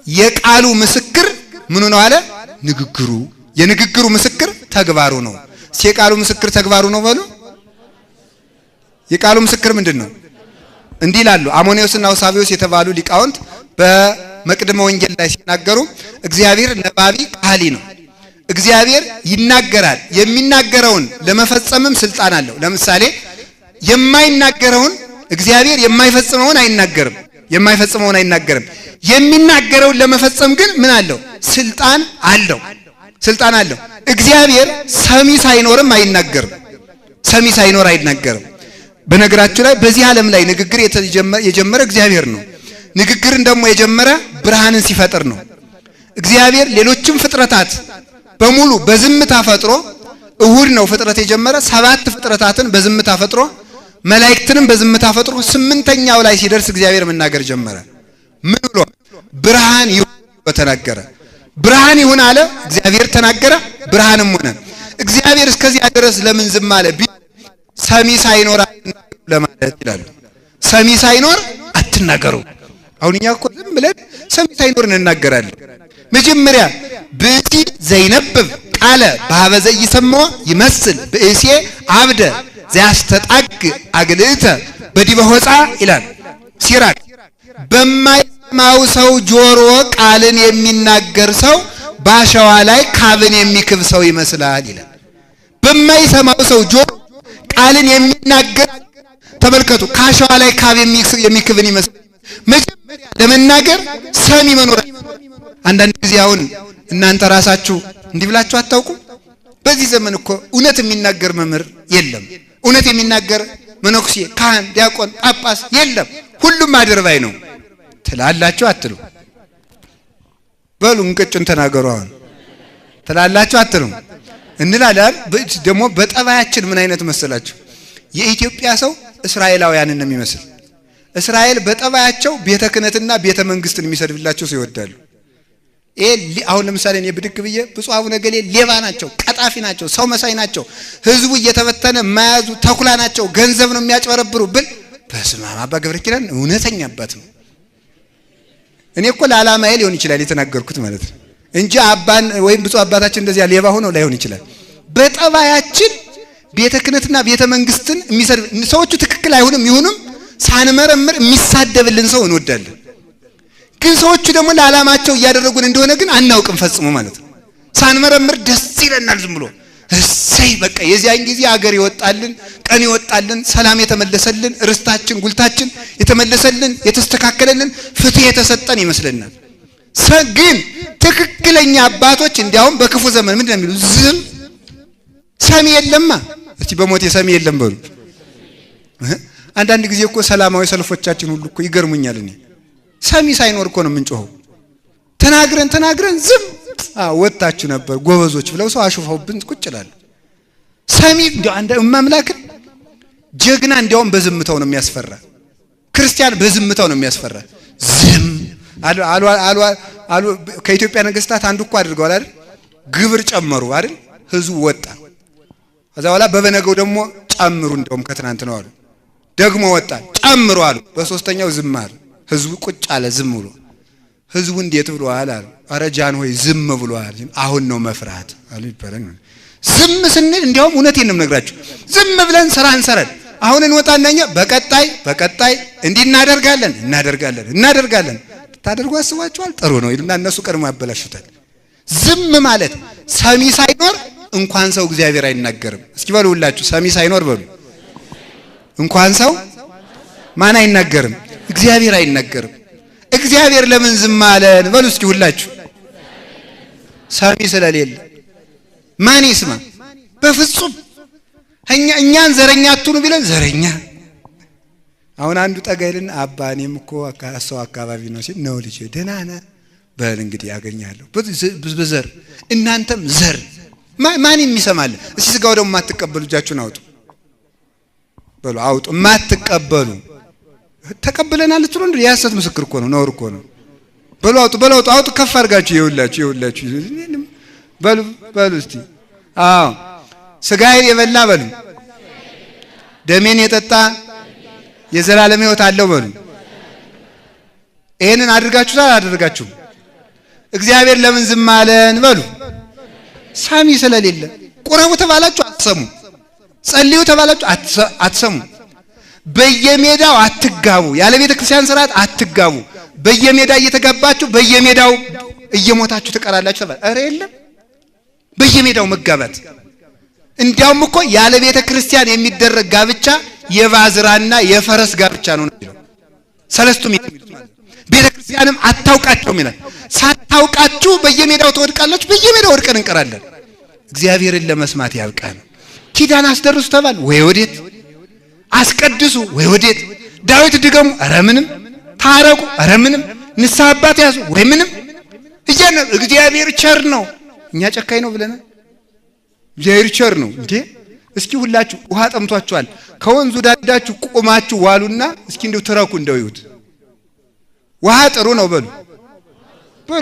የቃሉ ምስክር ምኑ ነው አለ? ንግግሩ። የንግግሩ ምስክር ተግባሩ ነው። የቃሉ ምስክር ተግባሩ ነው በሉ። የቃሉ ምስክር ምንድነው? እንዲህ ይላሉ አሞኒዮስና ውሳቢዮስ የተባሉ ሊቃውንት በመቅደመ ወንጌል ላይ ሲናገሩ እግዚአብሔር ነባቢ ቃሊ ነው። እግዚአብሔር ይናገራል። የሚናገረውን ለመፈጸምም ስልጣን አለው። ለምሳሌ የማይናገረውን እግዚአብሔር የማይፈጽመውን አይናገርም። የሚናገረውን ለመፈጸም ግን ምን አለው? ስልጣን አለው። እግዚአብሔር ሰሚ ሳይኖርም አይናገርም። በነገራችሁ ላይ በዚህ ዓለም ላይ ንግግር የጀመረ እግዚአብሔር ነው። ንግግርን ደግሞ የጀመረ ብርሃንን ሲፈጥር ነው። እግዚአብሔር ሌሎችም ፍጥረታት በሙሉ በዝምታ ፈጥሮ እሁድ ነው ፍጥረት የጀመረ 7 ፍጥረታትን በዝምታ ፈጥሮ መላእክትንም በዝምታ ፈጥሮ 8ኛው ላይ ሲደርስ እግዚአብሔር መናገር ጀመረ። ምን ብሎ? ብርሃን ይሁን ተናገረ። ብርሃን ይሁን አለ። እግዚአብሔር ተናገረ፣ ብርሃንም ሆነ። እግዚአብሔር እስከዚህ ድረስ ለምን ዝም አለ? ሰሚ ሳይኖር ለማለት ይላሉ። ሰሚ ሳይኖር አትናገሩ። አሁን እኛ እኮ ዝም ብለን ሰሚ ሳይኖር እንናገራለን። መጀመሪያ ብእሲ ዘይነብብ ቃለ በኀበ ዘኢሰምዖ ይመስል ብእሴ አብደ ዘያስተጣግ አግልእተ በዲበ ሆፃ ይላል ሲራክ። በማይሰማው ሰው ጆሮ ቃልን የሚናገር ሰው ባሸዋ ላይ ካብን የሚክብ ሰው ይመስላል ይላል። በማይሰማው ሰው ጆሮ ቃልን የሚናገር ተመልከቱ፣ ካሸዋ ላይ ካብ የሚክብን ይመስላል። መጀመሪያ ለመናገር ሰሚ መኖር። አንዳንድ ጊዜ አሁን እናንተ ራሳችሁ እንዲህ ብላችሁ አታውቁ? በዚህ ዘመን እኮ እውነት የሚናገር መምህር የለም። እውነት የሚናገር መነኩሴ፣ ካህን፣ ዲያቆን፣ ጳጳስ የለም። ሁሉም አድርባይ ነው ትላላችሁ አትሉ? በሉ እንቅጩን ተናገሩ። አሁን ትላላችሁ አትሉ? እንላለን። ደግሞ በጠባያችን ምን አይነት መሰላችሁ? የኢትዮጵያ ሰው እስራኤላውያንን ነው የሚመስል። እስራኤል በጠባያቸው ቤተ ክህነትና ቤተ መንግስትን የሚሰድብላቸው ሰው ይወዳሉ። አሁን ለምሳሌ እኔ ብድግ ብዬ ብፁዕ አቡነ ገሌ ሌባ ናቸው፣ ቀጣፊ ናቸው፣ ሰው መሳይ ናቸው፣ ህዝቡ እየተበተነ የማያዙ ተኩላ ናቸው፣ ገንዘብ ነው የሚያጭበረብሩ ብል በስመ አብ አባ ገብረ ኪዳን እውነተኛ አባት ነው። እኔ እኮ ለዓላማዬ ሊሆን ይችላል የተናገርኩት ማለት ነው እንጂ አባን ወይም ብፁዕ አባታችን እንደዚያ ሌባ ሆነው ላይሆን ይችላል። በጠባያችን ቤተ ክህነትና ቤተ መንግስትን የሚሰድብ ሰዎቹ ትክክል አይሆንም ይሁንም ሳንመረምር የሚሳደብልን ሰው እንወዳለን። ግን ሰዎቹ ደግሞ ለዓላማቸው እያደረጉን እንደሆነ ግን አናውቅም ፈጽሞ ማለት ነው። ሳንመረምር ደስ ይለናል ዝም ብሎ እሰይ በቃ የዚያን ጊዜ አገር ይወጣልን፣ ቀን ይወጣልን፣ ሰላም የተመለሰልን፣ ርስታችን ጉልታችን የተመለሰልን፣ የተስተካከለልን፣ ፍትህ የተሰጠን ይመስለናል። ግን ትክክለኛ አባቶች እንዲያውም በክፉ ዘመን ምንድን ነው የሚሉ? ዝም ሰሚ የለማ። እስቲ በሞቴ ሰሚ የለም በሉ። አንዳንድ ጊዜ እኮ ሰላማዊ ሰልፎቻችን ሁሉ እኮ ይገርሙኛል። እኔ ሰሚ ሳይኖር እኮ ነው የምንጮኸው። ተናግረን ዝም ወጣችሁ ነበር ጎበዞች ብለው ሰው አሽፈውብን ቁጭ ይላል። ሰሚ እንዲያው አንደ እማምላክን ጀግና እንዲያውም በዝምታው ነው የሚያስፈራ። ክርስቲያን በዝምታው ነው የሚያስፈራ። ዝም አሉ ከኢትዮጵያ ነገስታት አንዱ እኮ አድርገዋል አይደል? ግብር ጨመሩ አይደል? ህዝቡ ወጣ። ከዛ በኋላ በበነገው ደግሞ ጨምሩ እንደውም ከትናንት ነው አሉ። ደግሞ ወጣ ጨምሩ አሉ። በሶስተኛው ዝም አሉ። ህዝቡ ቁጭ አለ ዝም ብሎ። ህዝቡ እንዴት ብሏል አሉ። ኧረ ጃን ሆይ ዝም ብሏል፣ አሁን ነው መፍራት አሉ ይባላል። ዝም ስንል እንዲያውም እውነቴን ነው የምነግራችሁ፣ ዝም ብለን ስራ እንሰራለን። አሁን እንወጣና እኛ በቀጣይ እንዲህ እናደርጋለን ታደርጉ አስባችኋል? ጥሩ ነው ይሉና እነሱ ቀድሞ ያበላሹታል። ዝም ማለት ሰሚ ሳይኖር እንኳን ሰው እግዚአብሔር አይናገርም። እስኪ በሉ ሁላችሁ ሰሚ ሳይኖር በሉ። እንኳን ሰው ማን አይናገርም? እግዚአብሔር አይናገርም። እግዚአብሔር ለምን ዝም አለን በሉ እስኪ ሁላችሁ። ሰሚ ስለሌለ ማን ይስማ? በፍጹም እኛን ዘረኛ አትሁኑ ቢለን ዘረኛ። አሁን አንዱ ጠጋይልን አባ እኔም እኮ ሰው አካባቢ ነው ሲል ነው ልጅ ደህና ነህ በል እንግዲህ ያገኛለሁ በዘር እናንተም ዘር ማን የሚሰማል? እስኪ ስጋው ደግሞ የማትቀበሉ እጃችሁን አውጡ በሉ። አውጡ የማትቀበሉ ተቀበለናል ትሉ እንዴ? የሐሰት ምስክር እኮ ነው፣ ነውር እኮ ነው። በሉ አውጡ ከፍ አድርጋችሁ ይውላችሁ በሉ እስቲ። አዎ ስጋዬን የበላ በሉ ደሜን የጠጣ የዘላለም ሕይወት አለው በሉ። ይሄንን አድርጋችሁታል አላደረጋችሁም? እግዚአብሔር ለምን ዝም አለን በሉ። ሰሚ ስለሌለ። ቁረቡ ተባላችሁ አትሰሙ፣ ጸልዩ ተባላችሁ አትሰሙ። በየሜዳው አትጋቡ፣ ያለ ቤተ ክርስቲያን ሥርዓት አትጋቡ። በየሜዳ እየተጋባችሁ በየሜዳው እየሞታችሁ ትቀራላችሁ ተባለ። ኧረ የለም በየሜዳው መጋባት። እንዲያውም እኮ ያለ ቤተ ክርስቲያን የሚደረግ ጋብቻ የባዝራና የፈረስ ጋብቻ ነው ነው ሰለስቱ የሚሉት ማለት። ቤተ ክርስቲያንም አታውቃቸውም ይላል። ሳታውቃችሁ በየሜዳው ትወድቃላችሁ፣ በየሜዳው ወድቀን እንቀራለን። እግዚአብሔርን ለመስማት ያብቃን። ኪዳን አስደርሱ ተባል ወይ ወዴት? አስቀድሱ ወይ ወዴት? ዳዊት ድገሙ ኧረ ምንም፣ ታረቁ ኧረ ምንም፣ ንስሐ አባት ያዙ ወይ ምንም። እግዚአብሔር ቸር ነው፣ እኛ ጨካኝ ነው ብለናል። እግዚአብሔር ቸር ነው እንዴ? እስኪ ሁላችሁ ውሃ ጠምቷችኋል፣ ከወንዙ ዳዳችሁ ቆማችሁ ዋሉና እስኪ እንደው ትረኩ እንደው ይሁት። ውሃ ጥሩ ነው በሉ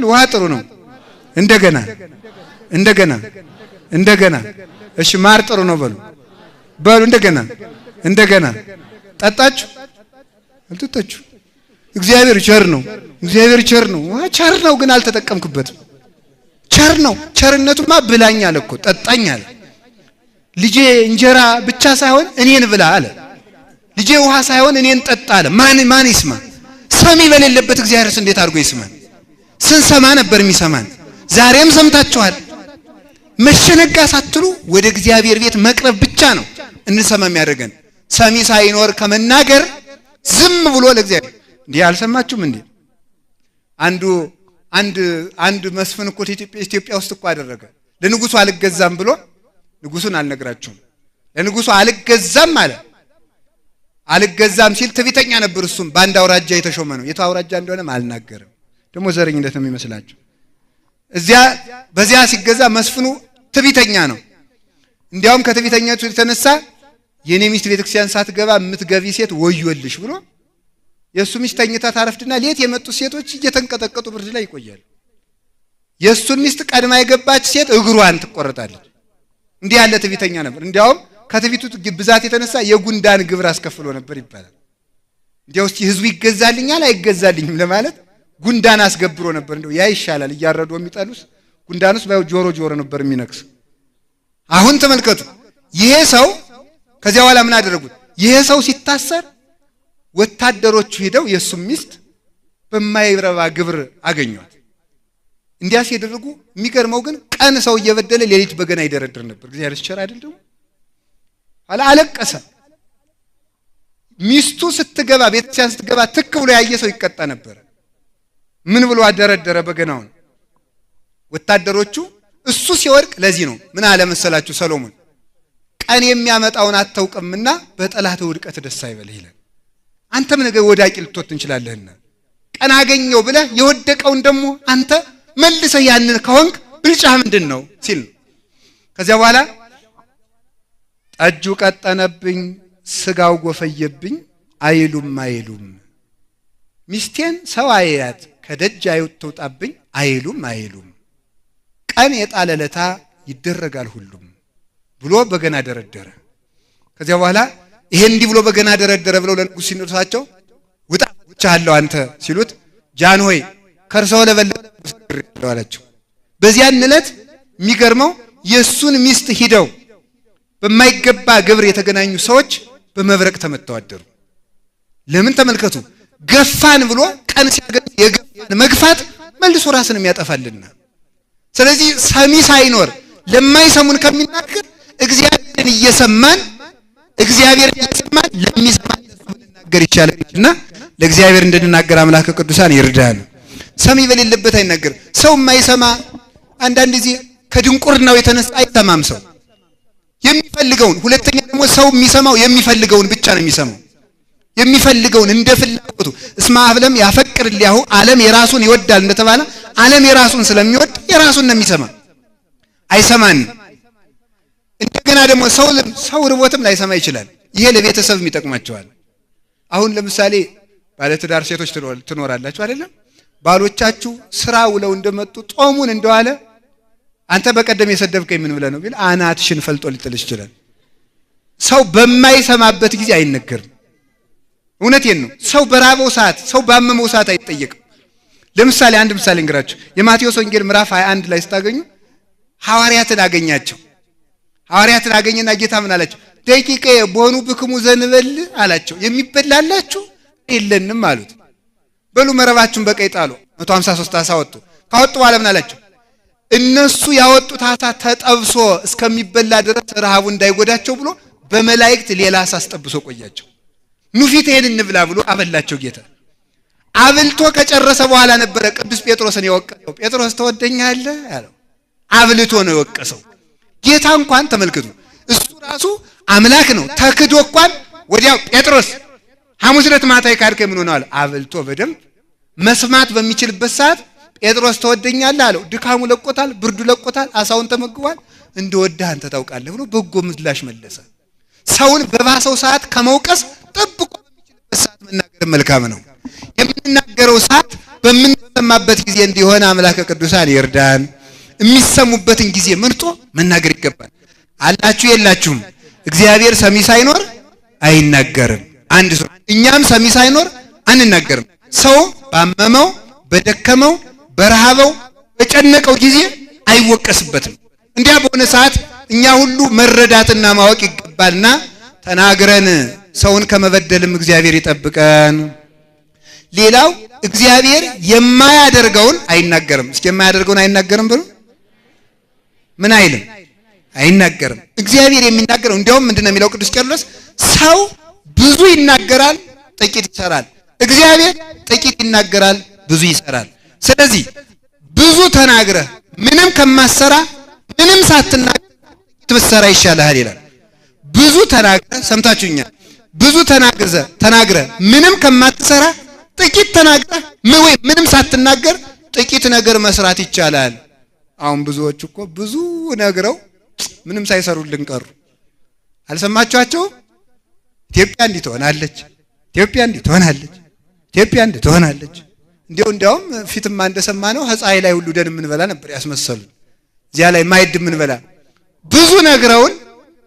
ውሃ ጥሩ ነው። እንደገና እሺ ማር ጥሩ ነው በሉ እንደገና ጠጣችሁ አልጠጣችሁ? እግዚአብሔር ቸር ነው። እግዚአብሔር ቸር ነው። ቸር ነው ግን አልተጠቀምክበትም። ቸር ነው። ቸርነቱማ ብላኝ አለ እኮ ጠጣኝ አለ። ልጄ እንጀራ ብቻ ሳይሆን እኔን ብላ አለ። ልጄ ውሃ ሳይሆን እኔን ጠጣ አለ። ማን ይስማ? ሰሚ በሌለበት እግዚአብሔርስ እንዴት አድርጎ ይስማን? ስንሰማ ነበር የሚሰማን። ዛሬም ሰምታችኋል። መሸነጋ ሳትሉ ወደ እግዚአብሔር ቤት መቅረብ ብቻ ነው እንሰማ የሚያደርገን። ሰሚ ሳይኖር ከመናገር ዝም ብሎ ለእግዚአብሔር እንዴ አልሰማችሁም እንዴ? አንድ መስፍን እኮ ኢትዮጵያ ውስጥ እኮ አደረገ። ለንጉሱ አልገዛም ብሎ ንጉሱን አልነግራችሁም። ለንጉሱ አልገዛም አለ። አልገዛም ሲል ትዕቢተኛ ነበር። እሱም በአንድ አውራጃ የተሾመ ነው። የቱ አውራጃ እንደሆነም አልናገርም። ደግሞ ዘረኝነት ነው የሚመስላችሁ። በዚያ ሲገዛ መስፍኑ ትዕቢተኛ ነው። እንዲያውም ከትዕቢተኛቱ የተነሳ የኔ ሚስት ቤተክርስቲያን ሳትገባ የምትገቢ ሴት ወዮልሽ ብሎ የሱ ሚስት ተኝታ ታረፍድና ሌት የመጡ ሴቶች እየተንቀጠቀጡ ብርድ ላይ ይቆያሉ። የሱን ሚስት ቀድማ የገባች ሴት እግሯን ትቆረጣለች። እንዲህ ያለ ትዕቢተኛ ነበር። እንዲያውም ከትዕቢቱ ብዛት የተነሳ የጉንዳን ግብር አስከፍሎ ነበር ይባላል። እንዲያው እስቲ ህዝቡ ይገዛልኛል አይገዛልኝም ለማለት ጉንዳን አስገብሮ ነበር። እንደው ያ ይሻላል እያረዱ የሚጠሉስ ጉንዳኑስ ባዩ ጆሮ ነበር የሚነክስ። አሁን ተመልከቱ። ይሄ ሰው ከዚያ በኋላ ምን አደረጉት? ይሄ ሰው ሲታሰር ወታደሮቹ ሄደው የሱ ሚስት በማይረባ ግብር አገኙት። እንዲያ ሲያደርጉ የሚገርመው ግን ቀን ሰው እየበደለ ሌሊት በገና ይደረድር ነበር። እግዚአብሔር ቸር አይደለም? ኋላ አለቀሰ። ሚስቱ ስትገባ ቤተክርስቲያን ስትገባ ትክ ብሎ ያየ ሰው ይቀጣ ነበር። ምን ብሎ አደረደረ በገናውን? ወታደሮቹ እሱ ሲወድቅ ለዚህ ነው ምን አለ መሰላችሁ ሰሎሞን ቀን የሚያመጣውን አታውቅምና በጠላት ውድቀት ደስ አይበልህ ይላል። አንተም ነገ ወዳቂ ልትወጥ እንችላለህና ቀን አገኘው ብለህ የወደቀውን ደግሞ አንተ መልሰህ ያንን ከሆንክ ብልጫህ ምንድነው ሲል ነው። ከዚያ በኋላ ጠጁ ቀጠነብኝ ስጋው ጎፈየብኝ አይሉም ሚስቴን ሰው አያት ከደጅ አይውጣብኝ አይሉም ቀን የጣለለታ ይደረጋል ሁሉም ብሎ በገና ደረደረ። ከዚያ በኋላ ይሄ እንዲህ ብሎ በገና ደረደረ ብለው ለንጉስ ሲነሳቸው ውጣቻለሁ አንተ ሲሉት ጃን ሆይ ከርሰው ለበለጠው አላቸው። በዚያን ዕለት የሚገርመው የሱን ሚስት ሂደው በማይገባ ግብር የተገናኙ ሰዎች በመብረቅ ተመተው አደሩ። ለምን ተመልከቱ። ገፋን ብሎ ቀን ሲያገኝ የገፋን መግፋት መልሶ ራስን የሚያጠፋልና። ስለዚህ ሰሚ ሳይኖር ለማይሰሙን ከሚናገር እግዚአብሔርን እየሰማን ለሚሰማን ልናገር ይቻላልና ለእግዚአብሔር እንድንናገር አምላከ ቅዱሳን ይርዳን። ሰሚ በሌለበት አይናገር። ሰው የማይሰማ አንዳንድ ጊዜ ከድንቁርናው የተነሳ አይሰማም ሰው የሚፈልገውን። ሁለተኛ ደግሞ ሰው የሚሰማው የሚፈልገውን ብቻ ነው የሚሰማው። የሚፈልገውን እንደ ፍላጎቱ እስማ ዓለም ያፈቅር ሊያሁ ዓለም የራሱን ይወዳል እንደተባለ ዓለም የራሱን ስለሚወድ የራሱን ነው የሚሰማ አይሰማን። እንደገና ደግሞ ሰው ርቦትም ላይሰማ ይችላል። ይሄ ለቤተሰብ የሚጠቅማቸዋል። አሁን ለምሳሌ ባለትዳር ሴቶች ትኖራላችሁ አይደለም? ባሎቻችሁ ስራ ውለው እንደመጡ ጾሙን እንደዋለ አንተ በቀደም የሰደብከኝ ምን ብለህ ነው ቢል አናትሽን ፈልጦ ሊጥልሽ ይችላል። ሰው በማይሰማበት ጊዜ አይነገርም። እውነቴን ነው። ሰው በራበው ሰዓት ሰው ባመመው ሰዓት አይጠየቅም። ለምሳሌ አንድ ምሳሌ እንግራችሁ። የማቴዎስ ወንጌል ምዕራፍ 21 ላይ ስታገኙ ሐዋርያትን አገኛቸው። ሐዋርያትን አገኘና ጌታ ምን አላቸው? ደቂቄ በሆኑ ብክሙ ዘንበል አላቸው። የሚበላላችሁ የለንም አሉት። በሉ መረባችሁን በቀይ ጣሉ። 153 ዓሣ ወጡ። ካወጡ በኋላ ምን አላቸው? እነሱ ያወጡት ዓሣ ተጠብሶ እስከሚበላ ድረስ ረሃቡ እንዳይጎዳቸው ብሎ በመላእክት ሌላ ዓሣ አስጠብሶ ቆያቸው። ኑፊት ይሄን እንብላ ብሎ አበላቸው ጌታ። አብልቶ ከጨረሰ በኋላ ነበረ ቅዱስ ጴጥሮስን የወቀሰው። ጴጥሮስ ተወደኛለህ አለው። አብልቶ ነው የወቀሰው። ጌታ እንኳን ተመልክቱ፣ እሱ ራሱ አምላክ ነው። ተክዶ እንኳን ወዲያው ጴጥሮስ ሐሙስ ዕለት ማታ ይካድከኝ ምን ሆነዋል? አብልቶ በደንብ መስማት በሚችልበት ሰዓት ጴጥሮስ ተወደኛለህ አለው። ድካሙ ለቆታል፣ ብርዱ ለቆታል፣ ዓሣውን ተመግቧል። እንደወደህ አንተ ታውቃለህ ብሎ በጎ ምላሽ መለሰ። ሰውን በባሰው ሰዓት ከመውቀስ ጠብቆ በሚችልበት ሰዓት መናገር መልካም ነው። የምንናገረው ሰዓት በምንሰማበት ጊዜ እንዲሆን አምላከ ቅዱሳን ይርዳን። የሚሰሙበትን ጊዜ መርጦ መናገር ይገባል። አላችሁ የላችሁም? እግዚአብሔር ሰሚ ሳይኖር አይናገርም። አንድ ሰው እኛም ሰሚ ሳይኖር አንናገርም። ሰው ባመመው በደከመው በረሃበው በጨነቀው ጊዜ አይወቀስበትም። እንዲያ በሆነ ሰዓት እኛ ሁሉ መረዳትና ማወቅ ይገባልና ተናግረን ሰውን ከመበደልም እግዚአብሔር ይጠብቀን። ሌላው እግዚአብሔር የማያደርገውን አይናገርም። እስኪ የማያደርገውን አይናገርም ብሎ ምን አይልም? አይናገርም። እግዚአብሔር የሚናገረው እንዲያውም ምንድነው የሚለው ቅዱስ ቄርሎስ? ሰው ብዙ ይናገራል፣ ጥቂት ይሰራል። እግዚአብሔር ጥቂት ይናገራል፣ ብዙ ይሰራል። ስለዚህ ብዙ ተናግረህ ምንም ከማሰራ ምንም ሳትናገር ጥቂት ብትሰራ ይሻልሃል ይላል። ብዙ ተናግረህ ሰምታችሁኛል። ብዙ ተናግረህ ምንም ከማትሰራ ጥቂት ተናግረህ ምንም ሳትናገር ጥቂት ነገር መስራት ይቻላል። አሁን ብዙዎች እኮ ብዙ ነግረው ምንም ሳይሰሩልን ቀሩ። አልሰማችኋቸው? ኢትዮጵያ እንዲህ ትሆናለች፣ ኢትዮጵያ እንዲህ ትሆናለች፣ ኢትዮጵያ እንዲህ ትሆናለች። እንዲያውም ፊትማ እንደሰማነው ፀሐይ ላይ ሁሉ ደን የምንበላ ነበር ያስመሰሉን። እዚያ ላይ ማይድ የምንበላ ብዙ ነግረውን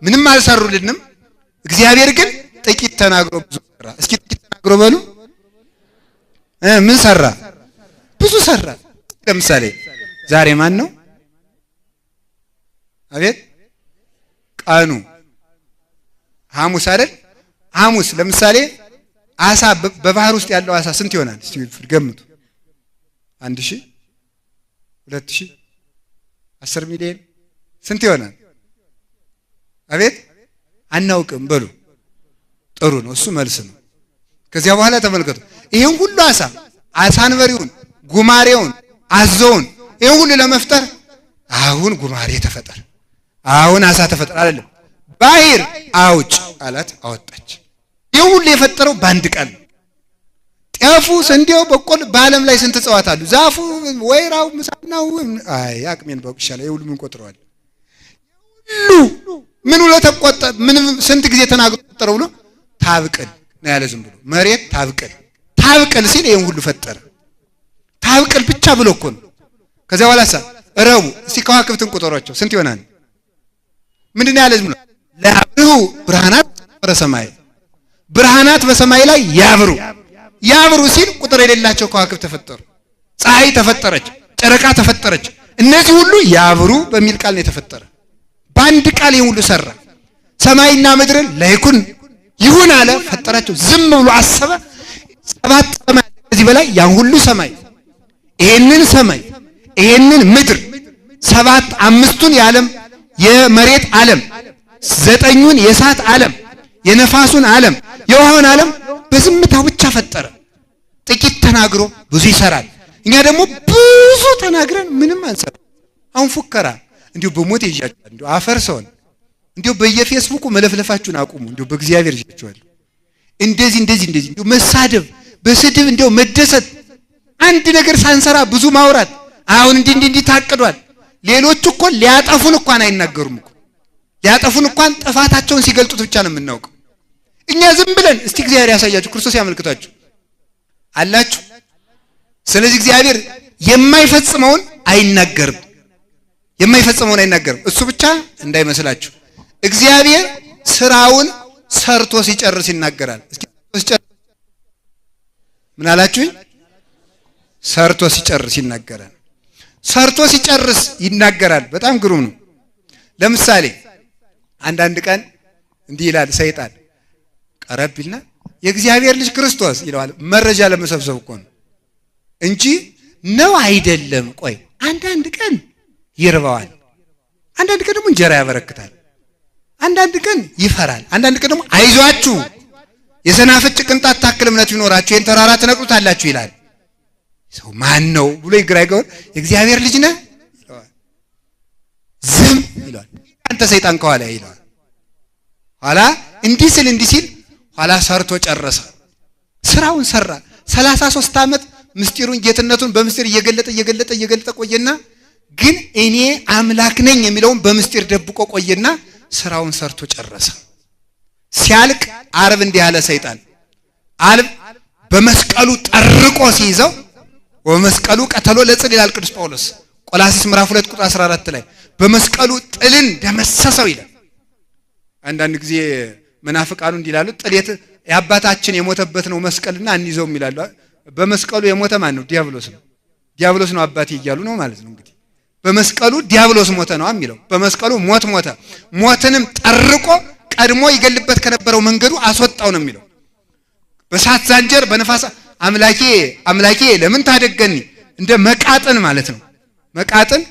ምንም አልሰሩልንም። እግዚአብሔር ግን ጥቂት ተናግሮ ብዙ ሰራ። እስኪ ጥቂት ተናግሮ በሉ ምን ሰራ? ብዙ ሰራ። ለምሳሌ ዛሬ ማን ነው? አቤት ቀኑ ሐሙስ አይደል? ሐሙስ ለምሳሌ አሳ በባህር ውስጥ ያለው አሳ ስንት ይሆናል? እስቲ ገምቱ። 1000 2000 10 ሚሊዮን ስንት ይሆናል? አቤት አናውቅም በሉ። ጥሩ ነው፣ እሱ መልስ ነው። ከዚያ በኋላ ተመልከቱ፣ ይሄን ሁሉ አሳንበሪውን፣ ጉማሬውን፣ አዞውን ይሄን ሁሉ ለመፍጠር አሁን ጉማሬ ተፈጠረ፣ አሁን አሳ ተፈጠረ አይደለም። ባህር አውጭ አላት፣ አወጣች። ይሄን ሁሉ የፈጠረው በአንድ ቀን። ጤፉ፣ ስንዴው፣ በቆሎ በዓለም ላይ ስንት እጽዋት አሉ? ዛፉ፣ ወይራው፣ ምሳናው አቅሜን ባውቅ ይሻላል። ይሄ ሁሉ ምን ቆጥረዋል? ሁሉ ምን ብሎ ተቆጠ? ምን ስንት ጊዜ ተናግሮ ቆጠረው ብሎ ታብቅል ነው ያለ። ዝም ብሎ መሬት ታብቅል ሲል ይሄን ሁሉ ፈጠረ። ታብቅል ብቻ ብሎ እኮ ነው። ከዚያ በኋላ ረቡ እስቲ ከዋክብትን ቁጠሯቸው ስንት ይሆናል? ምንድነው ያለ? ዝም ብሎ ለአብሩ ብርሃናት በሰማይ፣ ብርሃናት በሰማይ ላይ ያብሩ ሲል ቁጥር የሌላቸው ከዋክብት ተፈጠሩ። ፀሐይ ተፈጠረች፣ ጨረቃ ተፈጠረች። እነዚህ ሁሉ ያብሩ በሚል ቃል ነው የተፈጠረ። በአንድ ቃል ይሄን ሁሉ ሰራ። ሰማይና ምድርን ለይኩን ይሁን አለ፣ ፈጠራቸው። ዝም ብሎ አሰበ። 7 ሰማይ ከዚህ በላይ ያን ሁሉ ሰማይ፣ ይሄንን ሰማይ፣ ይሄንን ምድር፣ 7 5ቱን የዓለም የመሬት ዓለም፣ 9ኙን የእሳት ዓለም፣ የነፋሱን ዓለም፣ የውሃውን ዓለም በዝምታው ብቻ ፈጠረ። ጥቂት ተናግሮ ብዙ ይሰራል። እኛ ደግሞ ብዙ ተናግረን ምንም አንሰራ። አሁን ፉከራ እንዲሁ በሞት ይያጫል። እንዲሁ አፈርሰውን እንዲሁ በየፌስቡኩ መለፍለፋችሁን አቁሙ። እንዲሁ በእግዚአብሔር ይያጫዋል። እንደዚህ እንዲሁ መሳደብ፣ በስድብ እንዲሁ መደሰት፣ አንድ ነገር ሳንሰራ ብዙ ማውራት። አሁን እንዲህ ታቅዷል። ሌሎች እኮ ሊያጠፉን እንኳን አይናገሩም እኮ። ሊያጠፉን እንኳን ጥፋታቸውን ሲገልጡት ብቻ ነው የምናውቀው። እኛ ዝም ብለን እስቲ እግዚአብሔር ያሳያችሁ፣ ክርስቶስ ያመልክታችሁ አላችሁ። ስለዚህ እግዚአብሔር የማይፈጽመውን አይናገርም። እሱ ብቻ እንዳይመስላችሁ። እግዚአብሔር ስራውን ሰርቶ ሲጨርስ ይናገራል። እስኪ ምን አላችሁኝ? ሰርቶ ሲጨርስ ይናገራል። ሰርቶ ሲጨርስ ይናገራል። በጣም ግሩም ነው። ለምሳሌ አንዳንድ ቀን እንዲህ ይላል ሰይጣን፣ ቀረብልና የእግዚአብሔር ልጅ ክርስቶስ ይለዋል። መረጃ ለመሰብሰብ እኮ ነው እንጂ ነው አይደለም። ቆይ አንዳንድ ቀን ይርባዋል፣ አንዳንድ ቀን ደግሞ እንጀራ ያበረክታል፣ አንዳንድ ቀን ይፈራል፣ አንዳንድ ቀን ደግሞ አይዟችሁ የሰናፍጭ ቅንጣት ታክል እምነት ቢኖራችሁ ይሄን ተራራ ትነቅሉታላችሁ ይላል። ሰው ማን ነው ብሎ ይግራይገው የእግዚአብሔር ልጅ ነህ ይለዋል። ዝም ይለዋል። አንተ ሰይጣን ከኋላ ይለዋል። ኋላ እንዲህ ሲል ኋላ ሰርቶ ጨረሰ። ስራውን ሰራ። 33 ዓመት ምስጢሩን ጌትነቱን በምስጢር እየገለጠ ቆየና ግን እኔ አምላክ ነኝ የሚለውን በምስጢር ደብቆ ቆየና ስራውን ሰርቶ ጨረሰ። ሲያልቅ ዓርብ እንዲህ ያለ ሰይጣን ዓርብ በመስቀሉ ጠርቆ ሲይዘው ወመስቀሉ ቀተሎ ለጽል ይላል ቅዱስ ጳውሎስ ቆላስይስ ምዕራፍ 2 ቁጥር 14 ላይ በመስቀሉ ጥልን ደመሰሰው ይላል። አንዳንድ ጊዜ መናፍቃኑ እንዲላሉ ጥሌት የአባታችን የሞተበት ነው መስቀልና አንይዘውም ይላሉ። በመስቀሉ የሞተ ማን ነው? ዲያብሎስ ነው። ዲያብሎስ ነው አባቴ እያሉ ነው ማለት ነው። እንግዲህ በመስቀሉ ዲያብሎስ ሞተ ነው የሚለው። በመስቀሉ ሞት ሞተ፣ ሞትንም ጠርቆ ቀድሞ ይገልበት ከነበረው መንገዱ አስወጣው ነው የሚለው። በሳት ዛንጀር በነፋስ አምላኬ አምላኬ ለምን ታደገኒ እንደ መቃጥን ማለት ነው። መቃጥን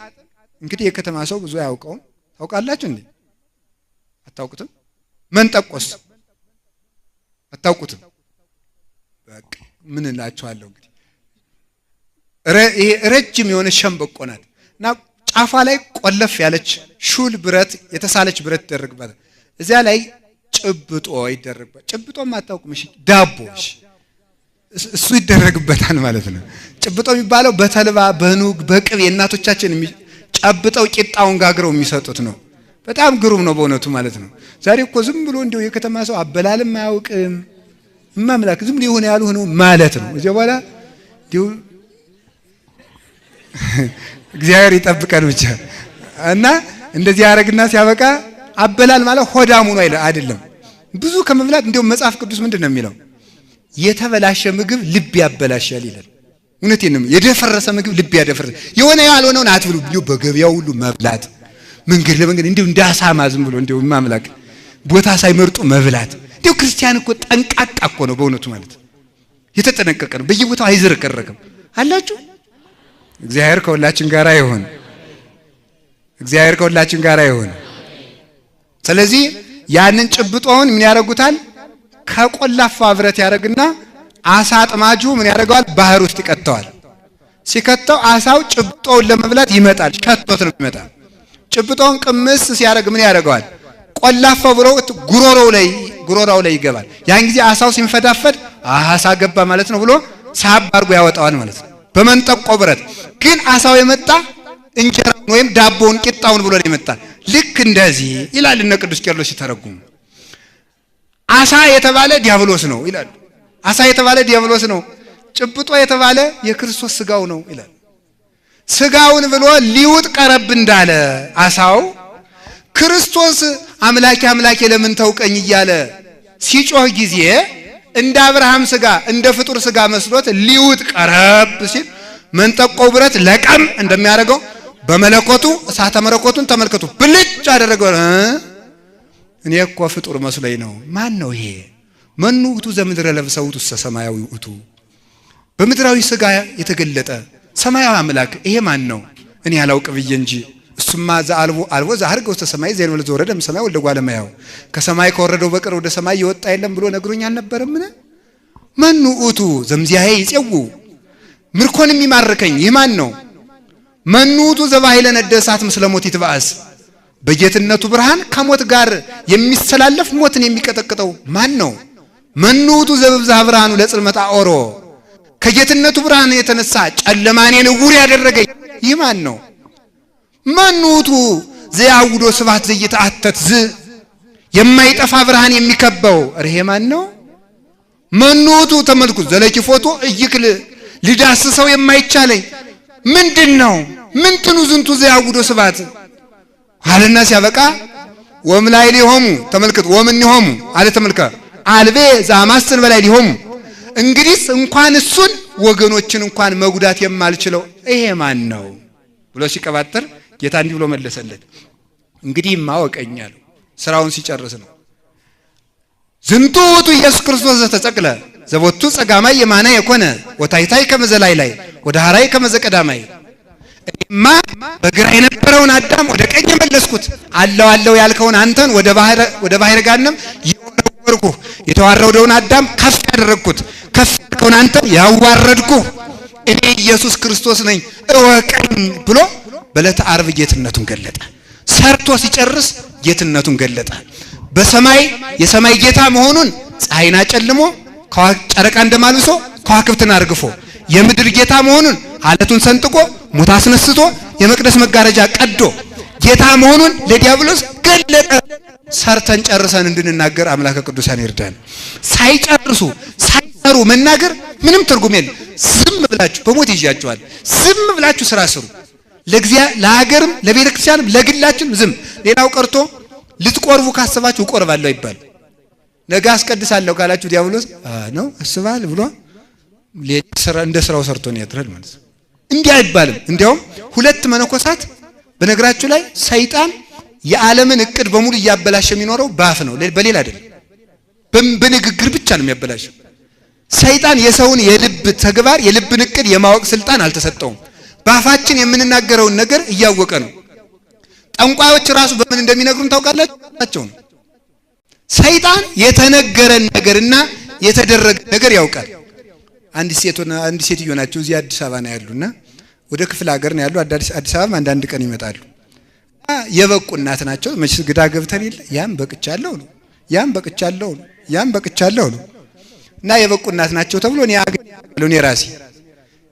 እንግዲህ የከተማ ሰው ብዙ አያውቀውም። ታውቃላችሁ እንዴ? አታውቁትም? መንጠቆስ አታውቁትም? በቃ ምን እላችኋለሁ እንግዲህ ይሄ ረጅም የሆነ ሸምበቆ ናት እና ጫፏ ላይ ቆለፍ ያለች ሹል ብረት የተሳለች ብረት ይደረግባታል። እዚያ ላይ ጭብጦ ይደረግባታል። ጭብጦም አታውቁም? እሺ ዳቦ እሱ ይደረግበታል ማለት ነው። ጭብጦ የሚባለው በተልባ በኑግ በቅቤ እናቶቻችን ጨብጠው ቂጣውን ጋግረው የሚሰጡት ነው። በጣም ግሩም ነው በእውነቱ ማለት ነው። ዛሬ እኮ ዝም ብሎ እንደው የከተማ ሰው አበላልም አያውቅም። ማምላክ ዝም ብሎ ይሆነ ያልሆነው ማለት ነው። እዚያ በኋላ እንደው እግዚአብሔር ይጠብቀን ብቻ እና እንደዚህ ያረግና ሲያበቃ አበላል ማለት ሆዳሙ ነው አይደለም። ብዙ ከመብላት እንደው መጽሐፍ ቅዱስ ምንድነው የሚለው? የተበላሸ ምግብ ልብ ያበላሻል ይላል። እውነቴን ነው። የደፈረሰ ምግብ ልብ ያደፈረሰ የሆነ ያልሆነውን አትብሉ። እንደው በገበያው ሁሉ መብላት መንገድ ለመንገድ እንደው እንዳሳማ ዝም ብሎ እንደው ማምላክ ቦታ ሳይመርጡ መብላት። እንደው ክርስቲያን እኮ ጠንቃቃ እኮ ነው በእውነቱ ማለት የተጠነቀቀ ነው። በየቦታው አይዝረከረክም አላችሁ። እግዚአብሔር ከሁላችን ጋር ይሁን። እግዚአብሔር ከሁላችን ጋር ይሁን። ስለዚህ ያንን ጭብጦውን ምን ያደርጉታል? ከቆላፋ ብረት ያደርግና አሳ አጥማጁ ምን ያደርገዋል? ባህር ውስጥ ይከተዋል። ሲከተው አሳው ጭብጦውን ለመብላት ይመጣል። ሸቶት ነው ይመጣል። ጭብጦውን ቅምስ ሲያደርግ ምን ያደርገዋል? ቆላፋው ብረት ጉሮሮው ላይ ይገባል። ያን ጊዜ አሳው ሲንፈዳፈድ አሳ ገባ ማለት ነው ብሎ ሳብ አድርጎ ያወጣዋል ማለት ነው በመንጠቆ ብረት። ግን አሳው የመጣ እንጀራውን ወይም ዳቦውን ቂጣውን ብሎ የመጣ ልክ እንደዚህ ይላል እነ ቅዱስ ቄርሎስ ሲተረጉሙ። አሳ የተባለ ዲያብሎስ ነው ይላል። አሳ የተባለ ዲያብሎስ ነው። ጭብጦ የተባለ የክርስቶስ ስጋው ነው ይላል። ስጋውን ብሎ ሊውጥ ቀረብ እንዳለ አሳው ክርስቶስ አምላኬ አምላኬ ለምን ተውቀኝ እያለ ሲጮህ ጊዜ እንደ አብርሃም ስጋ እንደ ፍጡር ስጋ መስሎት ሊውጥ ቀረብ ሲል መንጠቆው ብረት ለቀም እንደሚያደርገው በመለኮቱ እሳተ መለኮቱን ተመልከቱ ብልጭ አደረገው። እኔ እኮ ፍጡር መስሎኝ ነው። ማን ነው ይሄ? መኑ ውእቱ ዘምድረ ለብሰ ውእቱ ሰማያዊ ውእቱ፣ በምድራዊ ስጋ የተገለጠ ሰማያዊ አምላክ ይሄ ማን ነው? እኔ አላውቅ ብዬ እንጂ እሱማ ዘአልቦ ዘዐርገ ውስተ ሰማይ ዘእንበለ ዘወረደ እምሰማይ ወልደ እጓለ እመሕያው፣ ከሰማይ ከወረደው በቀር ወደ ሰማይ የወጣ የለም ብሎ ነግሮኝ አልነበረምን? መኑ ውእቱ ዘእምዚአየ ይጼውዕ፣ ምርኮን የሚማርከኝ ይህ ማን ነው? መኑ ውእቱ ዘባሕይለ ነደ እሳት ምስለ ሞት ይትበአስ፣ በጌትነቱ ብርሃን ከሞት ጋር የሚሰላለፍ ሞትን የሚቀጠቅጠው ማን ነው? መኑ ውእቱ ዘበብዝሃ ብርሃኑ ለጽልመት አኦሮ፣ ከጌትነቱ ብርሃን የተነሳ ጨለማኔን ዕውር ያደረገኝ ይህ ማን ነው? መኑ ውእቱ ዘያውዶ ስብሐት ዘይተአተት የማይጠፋ ብርሃን የሚከበው ይሄ ማን ነው? መኑ ውእቱ ተመልኩ ዘለኪፎቶ እይክል ልዳስሰው የማይቻለኝ ምንድነው? ምንትኑ ዝንቱ ዘያውዶ ስብሐት አለና ሲያበቃ ወምላይሊ ሆሙ ተመልከቱ ወምንሆሙ አለ ተመልከ አልቤ ዛማስን በላይ ሊሆሙ እንግዲህ እንኳን እሱን ወገኖችን እንኳን መጉዳት የማልችለው ይሄ ማን ነው ብሎ ሲቀባጥር ጌታ እንዲህ ብሎ መለሰለት። እንግዲህ ማወቀኛል ስራውን ሲጨርስ ነው። ዝንቱ ውእቱ ኢየሱስ ክርስቶስ ዘተጸቅለ ዘቦቱ ጸጋማይ የማነ የኮነ ወታይታይ ከመዘላይ ላይ ወደ ሐራይ ከመዘቀዳማይ፣ እማ በግራ የነበረውን አዳም ወደ ቀኝ መለስኩት፣ አለው ያልከውን አንተን ወደ ባህር ገሃነም የወረወርኩ፣ የተዋረደውን አዳም ከፍ ያደረግኩት፣ ከፍ ያልከውን አንተን ያዋረድኩ እኔ ኢየሱስ ክርስቶስ ነኝ እወቀኝ ብሎ በዕለተ ዓርብ ጌትነቱን ገለጠ። ሰርቶ ሲጨርስ ጌትነቱን ገለጠ። በሰማይ የሰማይ ጌታ መሆኑን ፀሐይን አጨልሞ ጨረቃ እንደማልብሶ ከዋክብትን አርግፎ፣ የምድር ጌታ መሆኑን አለቱን ሰንጥቆ ሙት አስነስቶ የመቅደስ መጋረጃ ቀዶ ጌታ መሆኑን ለዲያብሎስ ገለጠ። ሰርተን ጨርሰን እንድንናገር አምላከ ቅዱሳን ይርዳን። ሳይጨርሱ ሳይሰሩ መናገር ምንም ትርጉም የለም። ዝም ብላችሁ በሞት ይያችኋል። ዝም ብላችሁ ስራ ስሩ። ለሀገርም ለቤተ ክርስቲያንም ለግላችን ዝም። ሌላው ቀርቶ ልትቆርቡ ካሰባችሁ እቆርባለሁ ይባል። ነገ አስቀድሳለሁ ካላችሁ ዲያብሎስ ነው አስባል ብሎ እንደ ስራው ሰርቶ ነው ያድራል ማለት ነው። እንዲህ አይባልም። እንዲያውም ሁለት መነኮሳት በነገራችሁ ላይ ሰይጣን የዓለምን እቅድ በሙሉ እያበላሸ የሚኖረው ባፍ ነው፣ በሌላ አይደለም። በንግግር ብቻ ነው የሚያበላሸው። ሰይጣን የሰውን የልብ ተግባር የልብን እቅድ የማወቅ ስልጣን አልተሰጠውም። ባፋችን የምንናገረውን ነገር እያወቀ ነው። ጠንቋዮች ራሱ በምን እንደሚነግሩን ታውቃላችሁ? ሰይጣን የተነገረን ነገርና የተደረገ ነገር ያውቃል። አንድ ሴትዮ ናቸው እዚህ አዲስ አበባ ነው ያሉና ወደ ክፍለ ሀገር ነው ያሉ። አዲስ አበባ አንዳንድ ቀን ይመጣሉ። የበቁ እናት ናቸው። መቼስ ግዳ ገብተን የለ ያም በቅቻለሁ ነው ያም በቅቻለሁ ነው ያም በቅቻለሁ ነው እና የበቁ እናት ናቸው ተብሎ እኔ ራሴ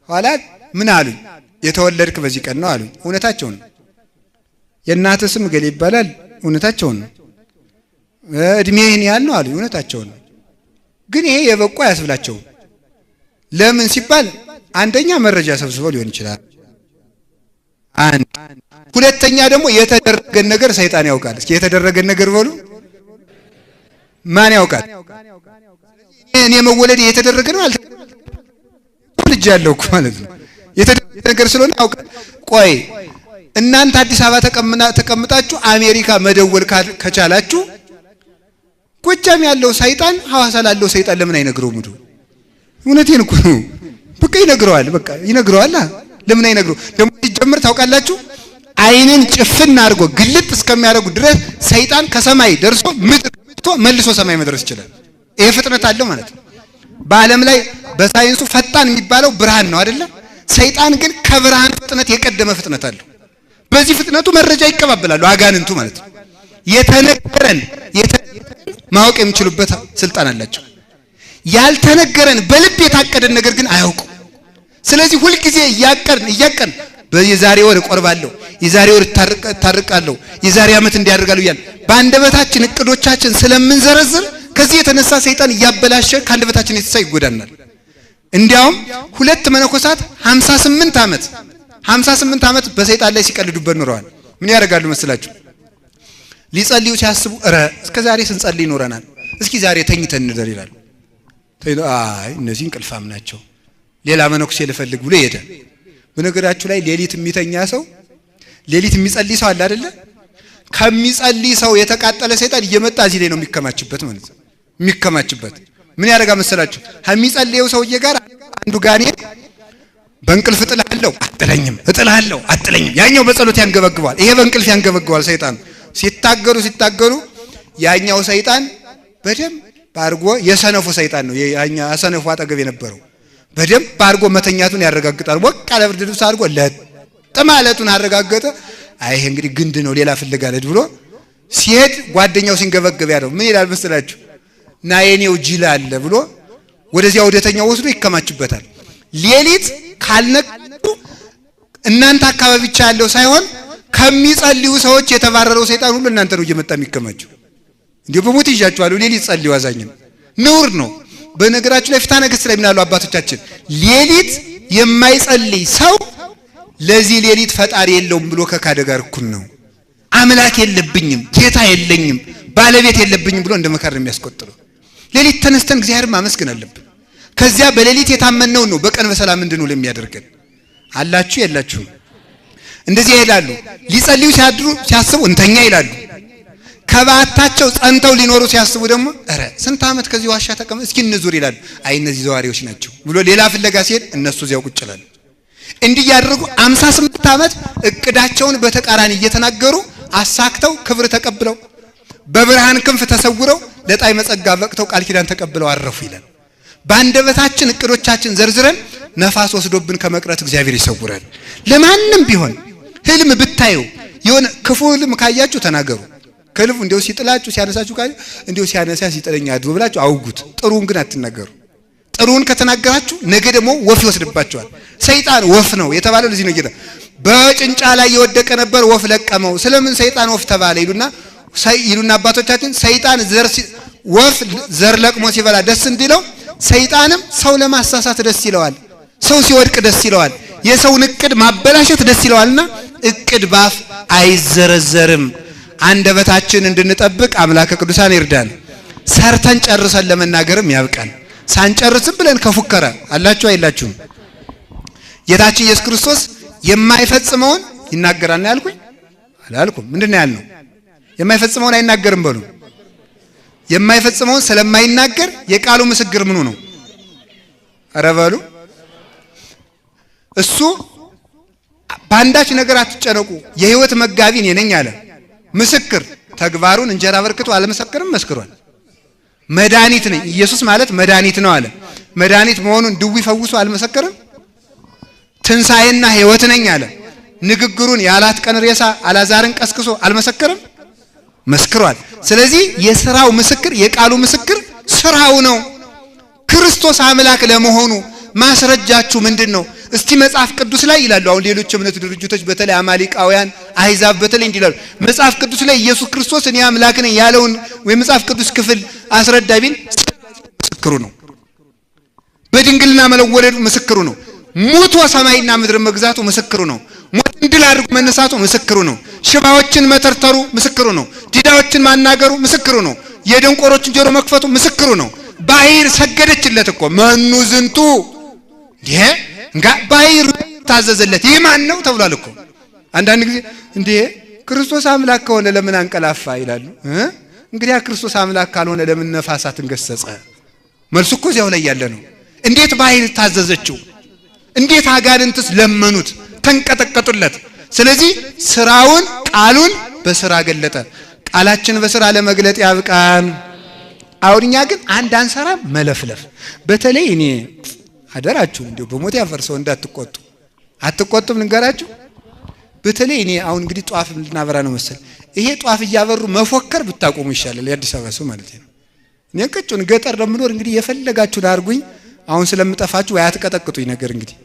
ኋላ ምን አሉኝ? የተወለድክ በዚህ ቀን ነው አሉኝ። እውነታቸው ነው። የእናትህ ስም ገሌ ይባላል። እውነታቸው ነው። እድሜህን ያህል ነው አሉኝ። እውነታቸው ነው። ግን ይሄ የበቁ አያስብላቸውም። ለምን ሲባል አንደኛ መረጃ ሰብስበው ሊሆን ይችላል። ሁለተኛ ደግሞ የተደረገን ነገር ሰይጣን ያውቃል። እስኪ የተደረገን ነገር በሉ ማን ያውቃል? እኔ መወለድ የተደረገ ነው ልጅ ያለው እኮ ማለት ነው። የተደረገ ነገር ስለሆነ ያውቃል። ቆይ እናንተ አዲስ አበባ ተቀምጣችሁ አሜሪካ መደወል ከቻላችሁ ጎጃም ያለው ሰይጣን ሐዋሳ ላለው ሰይጣን ለምን አይነግረውም? እውነቴን እኮ ነው። በቃ ይነግረዋል። በቃ ይነግረዋል። ለምን አይነግረው? ደግሞ ሲጀምር ታውቃላችሁ አይንን ጭፍን አድርጎ ግልጥ እስከሚያደርጉ ድረስ ሰይጣን ከሰማይ ደርሶ ምድር መልሶ ሰማይ መድረስ ይችላል። ይሄ ፍጥነት አለው ማለት ነው። በዓለም ላይ በሳይንሱ ፈጣን የሚባለው ብርሃን ነው አይደለ? ሰይጣን ግን ከብርሃን ፍጥነት የቀደመ ፍጥነት አለው። በዚህ ፍጥነቱ መረጃ ይቀባበላሉ አጋንንቱ ማለት ነው። የተነገረን ማወቅ የሚችሉበት ስልጣን አላቸው። ያልተነገረን በልብ የታቀደን ነገር ግን አያውቁም። ስለዚህ ሁልጊዜ እያቀርን በየዛሬ ወር እቆርባለሁ፣ የዛሬ ወር እታርቃለሁ፣ የዛሬ ዓመት እንዲያደርጋለሁ እያልን በአንደበታችን እቅዶቻችን ስለምንዘረዝር ከዚህ የተነሳ ሰይጣን እያበላሸ ከአንደበታችን የተነሳ ይጎዳናል። እንዲያውም ሁለት መነኮሳት 58 ዓመት በሰይጣን ላይ ሲቀልዱበት ኖረዋል። ምን ያደርጋሉ መስላችሁ? ሊጸልዩ ሲያስቡ እስከ ዛሬ ስንጸልይ ይኖረናል፣ እስኪ ዛሬ ተኝተን እንደር ይላሉ። አይ እነዚህ እንቅልፋም ናቸው፣ ሌላ መነኩሴ ልፈልግ ብሎ ይሄዳል። በነገራችሁ ላይ ሌሊት የሚተኛ ሰው ሌሊት የሚጸልይ ሰው አለ አይደለ? ከሚጸልይ ሰው የተቃጠለ ሰይጣን እየመጣ እዚህ ላይ ነው የሚከማችበት ማለት ነው። የሚከማችበት ምን ያደርጋ መሰላችሁ? ከሚጸልየው ሰውዬ ጋር አንዱ ጋኔ በእንቅልፍ እጥልሃለሁ አጥለኝም፣ ያኛው በጸሎት ያንገበግባል፣ ይሄ በእንቅልፍ ያንገበግባል። ሰይጣን ሲታገሉ ያኛው ሰይጣን በደንብ አድርጎ የሰነፉ ሰይጣን ነው ያኛ ሰነፉ አጠገብ የነበረው በደንብ አድርጎ መተኛቱን ያረጋግጣል። ወቃ ለብርድ ልብስ አድርጎ ለጥማለቱን አረጋገጠ። አይ እንግዲህ ግንድ ነው ሌላ ፍልጋለድ ብሎ ሲሄድ ጓደኛው ሲንገበገብ ያለው ምን ይላል መስላችሁ? ና የኔው ጅል አለ ብሎ ወደዚያ ወደተኛው ወስዶ ይከማችበታል። ሌሊት ካልነቁ እናንተ አካባቢ ብቻ ያለው ሳይሆን ከሚጸልዩ ሰዎች የተባረረው ሰይጣን ሁሉ እናንተ ነው እየመጣ የሚከማቸው። እንዲሁ በሞት ይዣችኋለሁ ሌሊት ጸልዩ አዛኝም ነውር ነው። በነገራችሁ ላይ ፍትሐ ነገሥት ላይ ምናሉ አባቶቻችን ሌሊት የማይጸልይ ሰው ለዚህ ሌሊት ፈጣሪ የለውም ብሎ ከካደ ጋር እኩል ነው። አምላክ የለብኝም፣ ጌታ የለኝም፣ ባለቤት የለብኝም ብሎ እንደመካር የሚያስቆጥረው። ሌሊት ተነስተን እግዚአብሔር ማመስገን አለብን። ከዚያ በሌሊት የታመነው ነው በቀን በሰላም እንድንውል የሚያደርገን። አላችሁ የላችሁም? እንደዚህ ይላሉ። ሊጸልዩ ሲያስቡ እንተኛ ይላሉ። ከባታቸው ጸንተው ሊኖሩ ሲያስቡ ደግሞ ስንት ዓመት ከዚህ ዋሻ ተቀመጥ እስኪ እንዙር ይላሉ። አይ እነዚህ ዘዋሪዎች ናቸው ብሎ ሌላ ፍለጋ ሲሄድ እነሱ እዚያው ቁጭ ይላሉ። እንዲህ ያደረጉ 58 ዓመት እቅዳቸውን በተቃራኒ እየተናገሩ አሳክተው ክብር ተቀብለው በብርሃን ክንፍ ተሰውረው ለጣዕመ ጸጋ በቅተው ቃል ኪዳን ተቀብለው አረፉ ይላል። በአንደበታችን እቅዶቻችን ዘርዝረን ነፋስ ወስዶብን ከመቅረት እግዚአብሔር ይሰውራል። ለማንም ቢሆን ህልም ብታዩ የሆነ ክፉ ህልም ካያችሁ ተናገሩ። ከልቡ እንዲው ሲጥላችሁ ሲያነሳችሁ ካለ እንዲው ሲያነሳ ሲጥለኛ አድሮ ብላችሁ አውጉት። ጥሩን ግን አትናገሩ። ጥሩን ከተናገራችሁ ነገ ደግሞ ወፍ ይወስድባችኋል። ሰይጣን ወፍ ነው የተባለው ለዚህ ነው። ጌታ በጭንጫ ላይ የወደቀ ነበር ወፍ ለቀመው። ስለምን ሰይጣን ወፍ ተባለ ይሉና አባቶቻችን ሰይጣን ወፍ ዘር ለቅሞ ሲበላ ደስ እንዲለው ሰይጣንም ሰው ለማሳሳት ደስ ይለዋል። ሰው ሲወድቅ ደስ ይለዋል። የሰውን እቅድ ማበላሸት ደስ ይለዋልና እቅድ ባፍ አይዘረዘርም። አንደበታችን እንድንጠብቅ አምላከ ቅዱሳን ይርዳን። ሰርተን ጨርሰን ለመናገርም ያብቃን። ሳንጨርስም ብለን ከፉከረ አላችሁ አይላችሁም? ጌታችን ኢየሱስ ክርስቶስ የማይፈጽመውን ይናገራል ነው ያልኩኝ? አላልኩም። ምንድነው ያልነው? የማይፈጽመውን አይናገርም በሉ። የማይፈጽመውን ስለማይናገር የቃሉ ምስክር ምኑ ነው? ኧረ በሉ። እሱ ባንዳች ነገር አትጨነቁ የህይወት መጋቢ እኔ ነኝ አለ። ምስክር ተግባሩን እንጀራ በርክቶ አልመሰከረም? መስክሯል። መድኃኒት ነኝ ኢየሱስ ማለት መድኃኒት ነው አለ። መድኃኒት መሆኑን ድዊ ፈውሶ አልመሰከረም? ትንሣኤና ህይወት ነኝ አለ። ንግግሩን ያላት ቀን ሬሳ አላዛርን ቀስቅሶ አልመሰከረም? መስክሯል። ስለዚህ የሥራው ምስክር የቃሉ ምስክር ስራው ነው። ክርስቶስ አምላክ ለመሆኑ ማስረጃችሁ ምንድነው? እስቲ መጽሐፍ ቅዱስ ላይ ይላሉ። አሁን ሌሎች እምነት ድርጅቶች በተለይ አማሊቃውያን አሕዛብ በተለይ እንዲላሉ መጽሐፍ ቅዱስ ላይ ኢየሱስ ክርስቶስ እኔ አምላክ ነኝ ያለውን ወይ መጽሐፍ ቅዱስ ክፍል አስረዳ ቢል ምስክሩ ነው። በድንግልና መለወለዱ ምስክሩ ነው። ሞቶ ሰማይና ምድር መግዛቱ ምስክሩ ነው። ሞትን ድል አድርጎ መነሳቱ ምስክሩ ነው። ሽባዎችን መተርተሩ ምስክሩ ነው። ዲዳዎችን ማናገሩ ምስክሩ ነው። የደንቆሮችን ጆሮ መክፈቱ ምስክሩ ነው። ባሕር ሰገደችለት እኮ መኑ ዝንቱ ይሄ ባሕር ታዘዘለት ይህ ማን ነው ተብሏል እኮ። አንዳንድ ጊዜ እንዴ ክርስቶስ አምላክ ከሆነ ለምን አንቀላፋ ይላሉ። እንግዲህ ክርስቶስ አምላክ ካልሆነ ለምን ነፋሳትን ገሰጸ? መልሱ እኮ እዚያው ላይ ያለ ነው። እንዴት ባሕር ታዘዘችው? እንዴት አጋንንትስ ለመኑት ተንቀጠቀጡለት? ስለዚህ ስራውን ቃሉን በስራ ገለጠ። ቃላችን በስራ ለመግለጥ ያብቃን። አውርኛ ግን አንድ አንሰራ መለፍለፍ። በተለይ እኔ አደራችሁ እንደው በሞት ያፈርሰው እንዳትቆጡ አትቆጡም ልንገራችሁ። በተለይ እኔ አሁን እንግዲህ ጧፍ ልናበራ ነው መሰል ይሄ ጧፍ እያበሩ መፎከር ብታቆሙ ይሻላል። የአዲስ አበባ ሰው ማለት ነው። እኔ ቅጩን ገጠር ለምኖር እንግዲህ የፈለጋችሁን አድርጉኝ። አሁን ስለምጠፋችሁ ወይ አትቀጠቅጡኝ ነገር እንግዲህ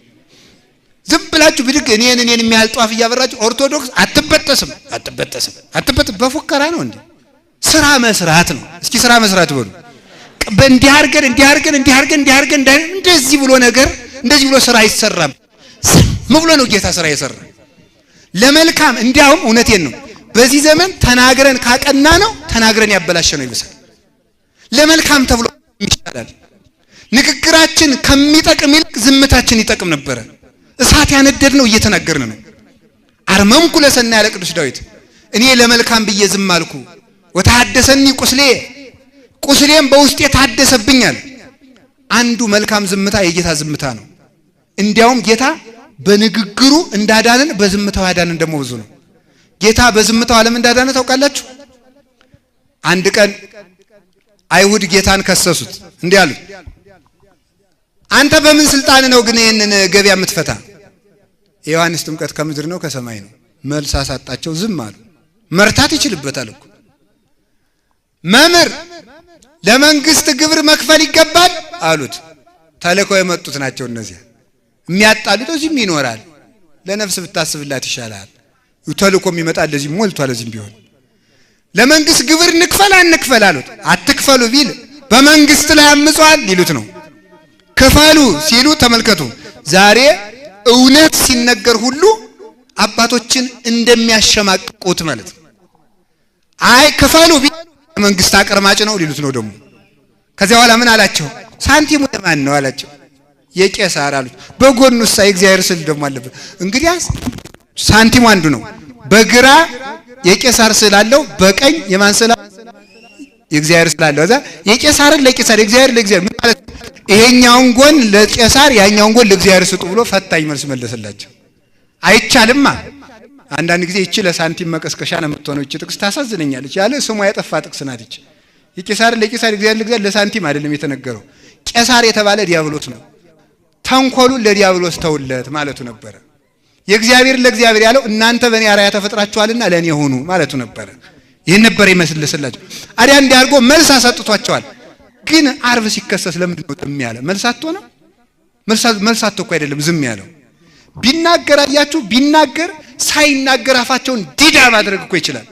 ዝም ብላችሁ ብድግ እኔን የሚያህል ጧፍ እያበራችሁ ኦርቶዶክስ አትበጠስም በፉከራ ነው እንዴ? ስራ መስራት ነው። እስኪ ስራ መስራት በሉ። በእንዲህ አድርገን እንደዚህ ብሎ ነገር እንደዚህ ብሎ ስራ አይሰራም። ዝም ብሎ ነው ጌታ ስራ የሰራ ለመልካም። እንዲያውም እውነቴን ነው በዚህ ዘመን ተናግረን ካቀና ነው ተናግረን ያበላሸ ነው ይብሳል። ለመልካም ተብሎ ይቻላል። ንግግራችን ከሚጠቅም ይልቅ ዝምታችን ይጠቅም ነበረ። እሳት ያነደድ ነው እየተናገርን ነው። አርመምኩ ለሰናይ ያለ ቅዱስ ዳዊት እኔ ለመልካም ብዬ ዝም አልኩ ወታደሰኒ ቁስሌም በውስጤ ታደሰብኛል። አንዱ መልካም ዝምታ የጌታ ዝምታ ነው። እንዲያውም ጌታ በንግግሩ እንዳዳነን በዝምታው ያዳነን ደግሞ ብዙ ነው። ጌታ በዝምታው ዓለም እንዳዳነ ታውቃላችሁ። አንድ ቀን አይሁድ ጌታን ከሰሱት። እንዲህ አሉት፣ አንተ በምን ስልጣን ነው ግን ይሄንን ገበያ የምትፈታ? የዮሐንስ ጥምቀት ከምድር ነው ከሰማይ ነው? መልስ አሳጣቸው። ዝም አሉ። መርታት ይችልበታል እኮ መምህር ለመንግስት ግብር መክፈል ይገባል አሉት። ተልከው የመጡት ናቸው እነዚያ። የሚያጣሉት እዚህም ይኖራል። ለነፍስ ብታስብላት ይሻላል። ተልኮም ይመጣል ለዚህ ሞልቷል። ለዚህም ቢሆን ለመንግስት ግብር እንክፈል አንክፈል አሉት። አትክፈሉ ቢል በመንግስት ላይ አምጿል ይሉት ነው። ክፈሉ ሲሉ ተመልከቱ። ዛሬ እውነት ሲነገር ሁሉ አባቶችን እንደሚያሸማቅቁት ማለት ነው። አይ ክፈሉ ቢል መንግስት አቀርማጭ ነው ሊሉት ነው ደግሞ። ከዚያ በኋላ ምን አላቸው? ሳንቲሙ ለማን ነው አላቸው። የቄሳር አሉት። በጎኑሳ የእግዚአብሔር ስዕል ደግሞ አለበት። እንግዲያስ ሳንቲሙ አንዱ ነው። በግራ የቄሳር ስዕል አለው፣ በቀኝ የማን ስዕል? የእግዚአብሔር ስዕል አለው። እዛ የቄሳርን ለቄሳር የእግዚአብሔር ለእግዚአብሔር ምን ማለት? ይሄኛውን ጎን ለቄሳር ያኛውን ጎን ለእግዚአብሔር ስጡ ብሎ ፈታኝ መልስ መለሰላቸው። አይቻልማ። አንዳንድ ጊዜ እቺ ለሳንቲም መቀስቀሻ ነው የምትሆነው። እቺ ጥቅስ ታሳዝነኛለች። ያለ ስሟ የጠፋ ጥቅስ ናት። እቺ የቄሳር ለቄሳር እግዚአብሔር ለእግዚአብሔር ለሳንቲም አይደለም የተነገረው። ቄሳር የተባለ ዲያብሎስ ነው። ተንኮሉን ለዲያብሎስ ተውለት ማለቱ ነበረ። የእግዚአብሔር ለእግዚአብሔር ያለው እናንተ በእኔ አርአያ ተፈጥራችኋልና ለእኔ ሁኑ ማለቱ ነበረ። ይህን ነበር ይመስልስላቸው። አዲያ እንዲያርጎ መልስ አሰጥቷቸዋል። ግን አርብ ሲከሰስ ለምንድን ነው ዝም ያለ? መልሳቶ ነው? መልሳቶ እኮ አይደለም ዝም ያለው። ቢናገር አያችሁ፣ ቢናገር ሳይናገር አፋቸውን ዲዳ ማድረግ እኮ ይችላል።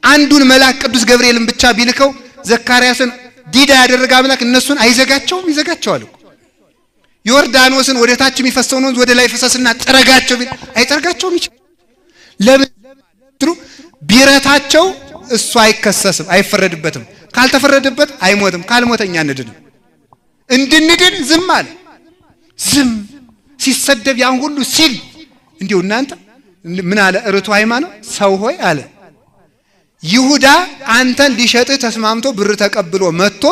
አንዱን መልአክ ቅዱስ ገብርኤልን ብቻ ቢልከው ዘካርያስን ዲዳ ያደረገ አምላክ እነሱን አይዘጋቸውም? ይዘጋቸዋል እኮ። ዮርዳኖስን ወደ ታች የሚፈሰውን ወንዝ ወደ ላይ ፈሰስና ጠረጋቸው ቢል አይጠርጋቸውም? ይችላል። ለምን ቢረታቸው እሱ አይከሰስም፣ አይፈረድበትም። ካልተፈረደበት አይሞትም ካልሞተኛ እንድንም እንድንድን ዝም አለ ዝም ሲሰደብ ያን ሁሉ ሲል እንዲው እናንተ ምን አለ እርቱ ሃይማኖት ሰው ሆይ አለ ይሁዳ አንተን ሊሸጥህ ተስማምቶ ብር ተቀብሎ መጥቶ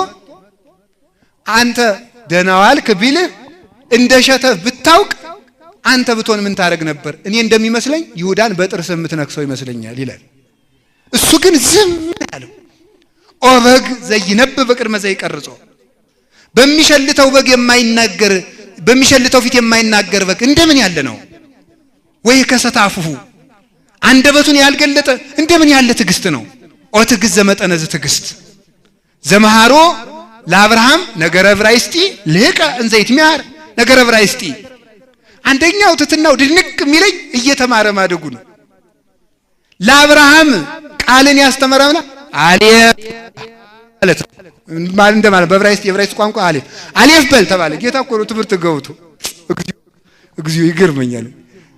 አንተ ደናዋልክ ቢልህ እንደሸተ ብታውቅ አንተ ብትሆን ምን ታረግ ነበር እኔ እንደሚመስለኝ ይሁዳን በጥርስ የምትነክሰው ይመስለኛል ይላል እሱ ግን ዝም አለ ኦበግ ዘይነብ በቅድመ ዘይቀርጾ በሚሸልተው በግ የማይናገር በሚሸልተው ፊት የማይናገር በግ እንደምን ያለ ነው ወይ ከሰታፉሁ አንደበቱን ያልገለጠ እንደምን ያለ ትግስት ነው ኦ ትግስት ዘመጠነዝ ትግስት ዘመሃሮ ለአብርሃም ነገረ ዕብራይስጢ ልቀ እንዘይት ሚያር ነገረ ዕብራይስጢ አንደኛው ትትናው ድንቅ የሚለኝ እየተማረ ማደጉ ነው ለአብርሃም ቃልን ያስተምረውና አሌፍ ማለት ማን እንደማለት በዕብራይስጥ የዕብራይስጥ ቋንቋ አሌፍ በል ተባለ ጌታ እኮ ነው ትምህርት ገብቶ እግዚኦ ይገርመኛል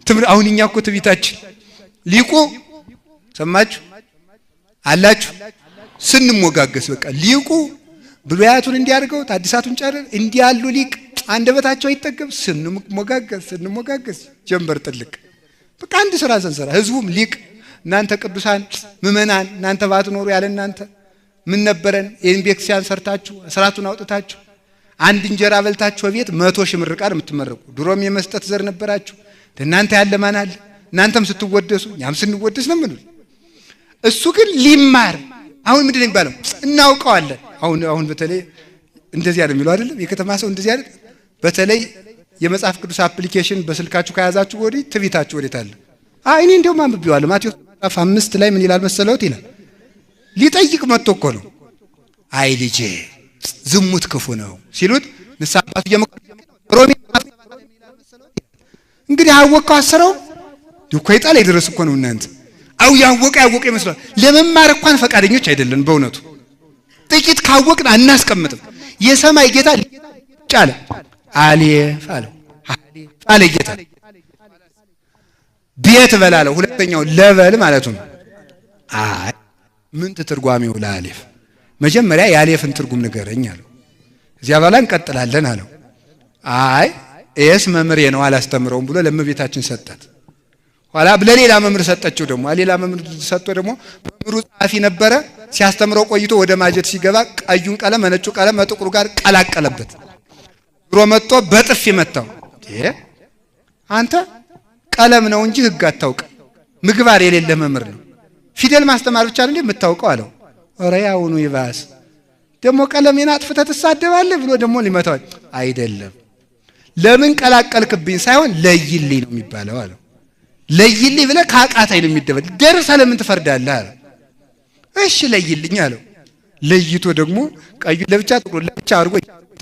ትምህርት አሁን እኛ እኮ ትቢታችን ሊቁ ሰማችሁ አላችሁ ስንሞጋገስ በቃ ሊቁ ብሉያቱን እንዲያርገው ታዲሳቱን ጨረር እንዲያሉ ሊቅ አንደበታቸው አይጠገብ ስንሞጋገስ ጀንበር ጥልቅ በቃ አንድ ስራ ሰንሰራ ህዝቡም ሊቅ እናንተ ቅዱሳን ምእመናን እናንተ ባትኖሩ ያለ እናንተ ምን ነበረን የቤተክርስቲያን ሰርታችሁ ስራቱን አውጥታችሁ አንድ እንጀራ በልታችሁ ቤት 100 ሺህ ምርቃር የምትመረቁ ድሮም የመስጠት ዘር ነበራችሁ እናንተ ያለ ማን አለ እናንተም ስትወደሱ ያም ስንወደስ ነው ምንል እሱ ግን ሊማር አሁን ምንድነው የሚባለው እናውቀዋለን አሁን በተለይ እንደዚህ አይደል የሚለው አይደለም የከተማ ሰው እንደዚህ አይደል በተለይ የመጽሐፍ ቅዱስ አፕሊኬሽን በስልካችሁ ከያዛችሁ ወዲህ ትቢታችሁ ወዴት አለ እኔ እንደውም አንብቤዋለሁ ማቴዎስ 5 ላይ ምን ይላል መሰለውት ይላል ሊጠይቅ መጥቶ እኮ ነው አይ ልጄ ዝሙት ክፉ ነው ሲሉት ንሳባቱ ሮሜ እንግዲህ አወቀው አሰረው ዱኮ ይጣል ይድረስ እኮ ነው እናንተ አው ያወቀ ይመስላል ለመማር እንኳን ፈቃደኞች አይደለን በእውነቱ ጥቂት ካወቅን አናስቀምጥም የሰማይ ጌታ ጫለ አሌፍ አለ ጌታ ቤት በላለው ሁለተኛው ለበል ማለቱ ነው አይ ምን ትርጓሜው ለአሌፍ መጀመሪያ የአሌፍን ትርጉም ንገረኝ አለው እዚያ በኋላ እንቀጥላለን አለው አይ ኤስ መምሬ ነው አላስተምረውም ብሎ ለእመቤታችን ሰጣት ኋላ ለሌላ መምር ሰጠችው ደግሞ ሌላ መምር ሰጥቶ ደግሞ መምሩ ጻፊ ነበረ ሲያስተምረው ቆይቶ ወደ ማጀት ሲገባ ቀዩን ቀለም ነጩ ቀለም ጥቁሩ ጋር ቀላቀለበት ድሮ መጥቶ በጥፍ ይመታው አንተ ቀለም ነው እንጂ ህግ አታውቅ ምግባር የሌለ መምር ነው ፊደል ማስተማር ብቻ ነው እንዴ የምታውቀው አለው ኧረ ያውኑ ይባስ ደግሞ ቀለሜን አጥፍተህ ትሳደባለህ ብሎ ደግሞ ሊመታው አይደለም ለምን ቀላቀልክብኝ ሳይሆን ለይልኝ ነው የሚባለው አለው ለይልኝ ብለህ ካቃታይ ነው የሚደበል ደርሰ ለምን ትፈርዳለህ አለው እሺ ለይልኝ አለው ለይቶ ደግሞ ቀዩ ለብቻ ጥቁሩ ለብቻ አድርጎ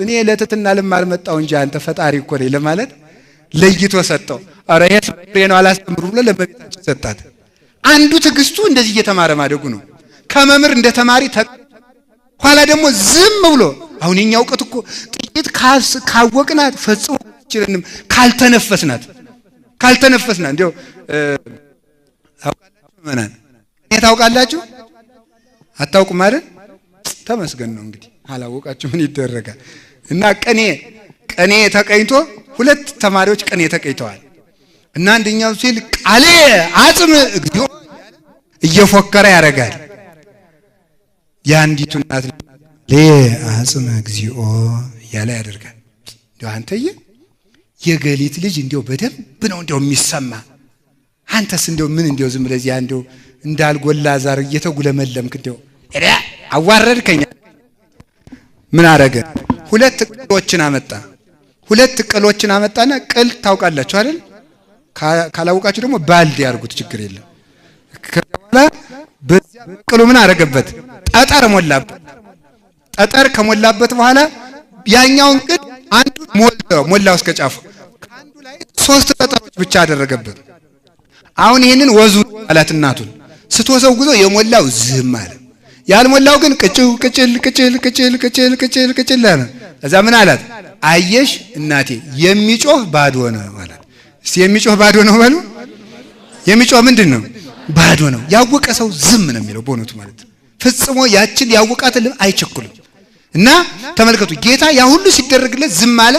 እኔ ለተትና ለማር መጣው እንጂ አንተ ፈጣሪ እኮ ነኝ ለማለት ለይቶ ሰጠው ኧረ ይሄ ነው አላስተምሩ ብሎ ለበቤታችን ሰጣት አንዱ ትግስቱ እንደዚህ እየተማረ ማደጉ ነው ከመምር እንደ ተማሪ ኋላ ደግሞ ዝም ብሎ አሁን የኛ ዕውቀት እኮ ጥቂት ካወቅናት ፈጽሞ ይችላልንም ካልተነፈስናት እንዴው ታውቃላችሁ ማናን እኔ ታውቃላችሁ አታውቁም አይደል ተመስገን ነው እንግዲህ አላወቃችሁ ምን ይደረጋል እና ቀኔ ተቀኝቶ ሁለት ተማሪዎች ቀኔ ተቀይተዋል እና አንደኛው ሲል ቃሌ አጽም እግዚኦ እየፎከረ ያረጋል ያንዲቱ እናት ለአጽም እግዚኦ ያለ ያደርጋል እንደው አንተዬ የገሊት ልጅ እንደው በደንብ ነው እንደው የሚሰማ አንተስ እንደው ምን እንደው ዝም ብለህ ያ እንደው እንዳልጎላ ዛር እየተጉለመለምክ እንደው አዋረድከኝ ምን አረገ ሁለት ቅሎችን አመጣና ቅል ታውቃላችሁ አይደል ካላውቃችሁ ደግሞ ባልዲ ያርጉት ችግር የለም ከኋላ በቅሉ ምን አረገበት ጠጠር ጠጠር ከሞላበት በኋላ ያኛውን ቅል አንዱ ሞላው እስከ ጫፉ ካንዱ ላይ 3 ጠጠሮች ብቻ አደረገበት አሁን ይሄንን ወዙ አላት እናቱን ስትወሰውጉዞ የሞላው ዝም አለ ያልሞላው ግን ቅጭል አለ እዛ ምን አላት አየሽ እናቴ የሚጮህ ባዶ ነው ማለት እስቲ የሚጮህ ባዶ ነው በሉ የሚጮህ ምንድነው ባዶ ነው ያወቀ ሰው ዝም ነው የሚለው በእውነቱ ማለት ፍጽሞ ያችን ያወቃት አይቸኩልም። እና ተመልከቱ ጌታ ያ ሁሉ ሲደረግለት ዝም አለ።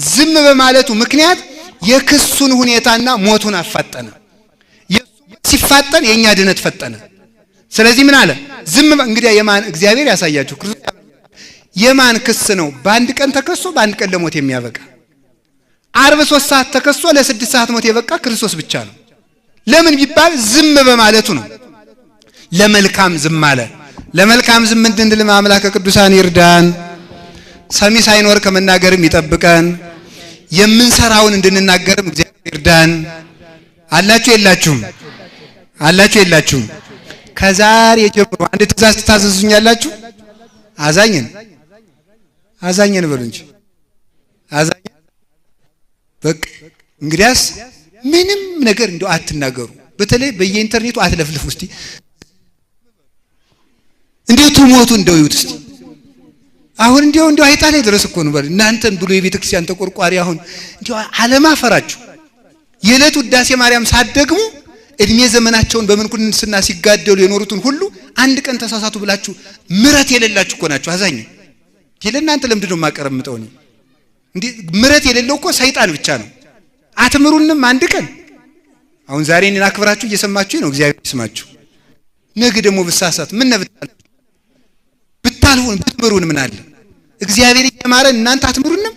ዝም በማለቱ ምክንያት የክሱን ሁኔታና ሞቱን አፋጠነ። ሲፋጠን የኛ ድነት ፈጠነ። ስለዚህ ምን አለ? ዝም እንግዲህ የማን እግዚአብሔር ያሳያችሁ ክርስቶስ የማን ክስ ነው በአንድ ቀን ተከሶ በአንድ ቀን ለሞት የሚያበቃ? ዓርብ 3 ሰዓት ተከሶ ለ6 ሰዓት ሞት የበቃ ክርስቶስ ብቻ ነው። ለምን ቢባል ዝም በማለቱ ነው። ለመልካም ዝም አለ። ለመልካም ዝም እንድንል አምላከ ቅዱሳን ይርዳን። ሰሚ ሳይኖር ከመናገርም ይጠብቀን። የምንሰራውን እንድንናገርም እግዚአብሔር ይርዳን። አላችሁ የላችሁም? አላችሁ የላችሁም? ከዛሬ ጀምሮ አንድ ትእዛዝ ትታዘዙኛላችሁ? አዛኘን በሉ እንጂ አዛኘን። በቃ እንግዲያስ ምንም ነገር እንደው አትናገሩ። በተለይ በየኢንተርኔቱ አትለፍልፉ። እስቲ እንዴት ትሞቱ እንደው ይውት እስቲ አሁን እንደው አይጣ ላይ ድረስ እኮ ነው በል እናንተን ብሎ የቤተ ክርስቲያን ተቆርቋሪ አሁን እንደው አለማፈራችሁ የዕለት ውዳሴ ማርያም ሳትደግሙ እድሜ ዘመናቸውን በምንኩስና ሲጋደሉ የኖሩትን ሁሉ አንድ ቀን ተሳሳቱ ብላችሁ ምረት የሌላችሁ እኮ ናችሁ። አዛኝ ለእናንተ ለምንድን ነው የማቀረምጠው? እንዴ ምረት የሌለው እኮ ሰይጣን ብቻ ነው። አትምሩንም አንድ ቀን። አሁን ዛሬ እኔን አክብራችሁ እየሰማችሁ ነው፣ እግዚአብሔር ይስማችሁ። ነገ ደግሞ ብሳሳት ምን ብታልፉን ብትምሩን ምን አለ? እግዚአብሔር እየማረን እናንተ አትምሩንም?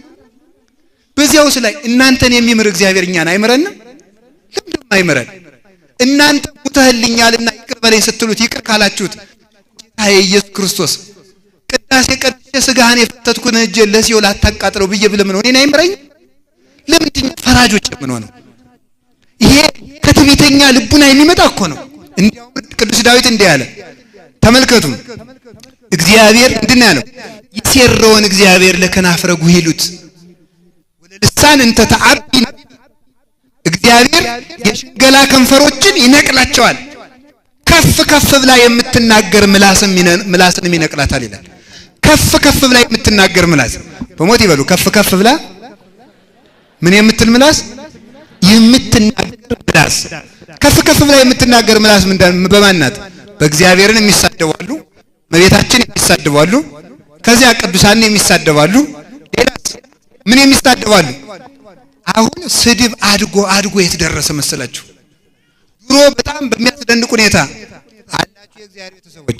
በዚያውስ ላይ እናንተን የሚምር እግዚአብሔር እኛን አይምረንም? ለምን አይምረን? እናንተ ሙተህልኛልና ይቅር በለኝ ስትሉት ይቅር ካላችሁት ጌታዬ ኢየሱስ ክርስቶስ ቅዳሴ ቀድሼ ስጋህን የፈተትኩን እጄ ለሲኦል አታቃጥለው ብዬ ብለምን ነው እኔን አይምረኝ? ለምንድን ፈራጆች ምን ሆነው? ይሄ ከትዕቢተኛ ልቡና የሚመጣ እኮ ነው። እንዲያው ቅዱስ ዳዊት እንዲህ አለ፣ ተመልከቱ። እግዚአብሔር እንድን ያለው ይሴረውን እግዚአብሔር ለከናፍረ ጉሂሉት ወለልሳን እንተ ተዓቢ እግዚአብሔር የሽንገላ ከንፈሮችን ይነቅላቸዋል። ከፍ ከፍ ብላ የምትናገር ምላስንም ይነቅላታል ይላል። ከፍ ከፍ ብላ የምትናገር ምላስ በሞት ይበሉ። ከፍ ከፍ ብላ ምን የምትል ምላስ? የምትናገር ምላስ። ከፍ ከፍ ብላ የምትናገር ምላስ በማናት? በእግዚአብሔርን የሚሳደባሉ፣ መቤታችን የሚሳደባሉ፣ ከዚያ ቅዱሳን የሚሳደባሉ። ሌላስ ምን የሚሳደባሉ? አሁን ስድብ አድጎ የተደረሰ መሰላችሁ? ድሮ በጣም በሚያስደንቅ ሁኔታ አላችሁ የእግዚአብሔር ቤተሰቦች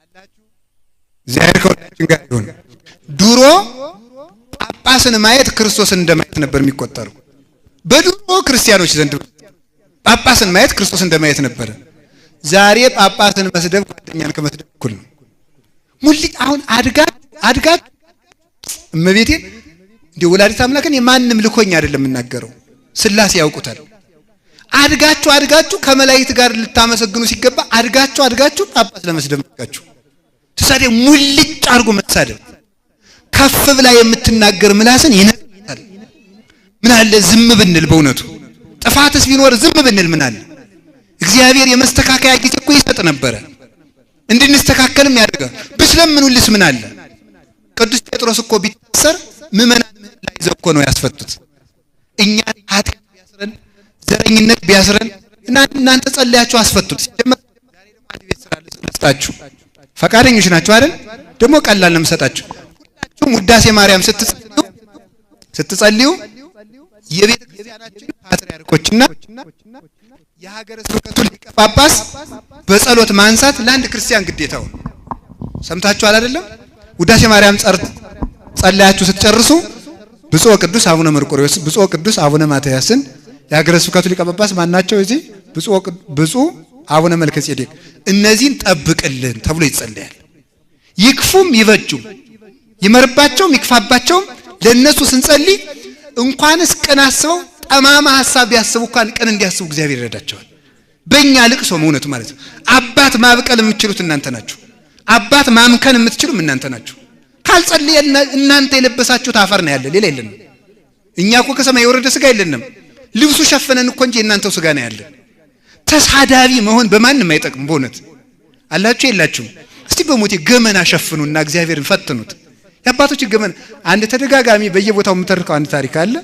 አላችሁ። እግዚአብሔር ከሁላችን ጋር ይሁን። ድሮ ጳጳስን ማየት ክርስቶስን እንደማየት ነበር የሚቆጠረው። በድሮ ክርስቲያኖች ዘንድ ጳጳስን ማየት ክርስቶስን እንደማየት ነበር። ዛሬ ጳጳስን መስደብ ጓደኛን ከመስደብ እኩል ነው። ሙልጭ አሁን አድጋ እመቤቴን እንደ ወላዲተ አምላክን የማንም ልኮኝ አይደለም የምናገረው፣ ስላሴ ያውቁታል። አድጋችሁ ከመላእክት ጋር ልታመሰግኑ ሲገባ አድጋችሁ ጳጳስ ለመስደብ መጣችሁ። ተሳደብ ሙልጭ አድርጎ መሳደብ። ከፍ ብላ የምትናገር ምላስን ይነቅላል። ምን አለ ዝም ብንል? በእውነቱ ጥፋትስ ቢኖር ዝም ብንል ምን አለ? እግዚአብሔር የመስተካከያ ጊዜ እኮ ይሰጥ ነበረ፣ እንድንስተካከልም ያደርጋል። ብትለምኑልስ ምን አለ? ቅዱስ ጴጥሮስ እኮ ቢታሰር ምእመናን ላይ ዘኮ ነው ያስፈቱት። እኛ ኃጢአት ቢያስረን ዘረኝነት ቢያስረን እናንተ ጸልያችሁ አስፈቱት። ሲጀመር ዛሬ ደግሞ አንድ ቤት ስራ ልስጣችሁ። ፈቃደኞች ናችሁ አይደል? ደግሞ ቀላል ነው የምሰጣችሁ። ሁላችሁም ውዳሴ ማርያም ስትጸልዩ የቤተ ክርስቲያናችን ፓትርያርኮችና የሀገረ ስብከቱ ሊቀ ጳጳስ በጸሎት ማንሳት ለአንድ ክርስቲያን ግዴታው። ሰምታችኋል አይደለም? ውዳሴ ማርያም ጸልያችሁ ስትጨርሱ ብፁዕ ቅዱስ አቡነ መርቆሬዎስ፣ ብፁዕ ቅዱስ አቡነ ማትያስን የሀገረ ስብከቱ ሊቀ ጳጳስ ማናቸው? እዚህ ብፁዕ አቡነ መልከጼዴቅ እነዚህን ጠብቅልን ተብሎ ይጸልያል። ይክፉም ይበጁም ይመርባቸውም ይክፋባቸውም ለነሱ ስንጸልይ እንኳንስ ቅን አስበው ጠማማ ሐሳብ ቢያስቡ እንኳን ቅን እንዲያስቡ እግዚአብሔር ይረዳቸዋል። በእኛ ልቅሶ እውነቱ ማለት ነው። አባት ማብቀል የምትችሉት እናንተ ናችሁ። አባት ማምከን የምትችሉ እናንተ ናችሁ። ካልጸለየና እናንተ የለበሳችሁት አፈር ነው ያለ፣ ሌላ የለንም። እኛ እኮ ከሰማይ የወረደ ስጋ የለንም። ልብሱ ሸፈነን እኮ እንጂ እናንተው ስጋ ነው ያለ። ተሳዳቢ መሆን በማንም አይጠቅም። በእውነት አላችሁ የላችሁም? እስቲ በሞቴ ገመና ሸፍኑና እግዚአብሔርን ፈትኑት። የአባቶች ገመና አንድ ተደጋጋሚ በየቦታው የምተርከው አንድ ታሪክ አለ።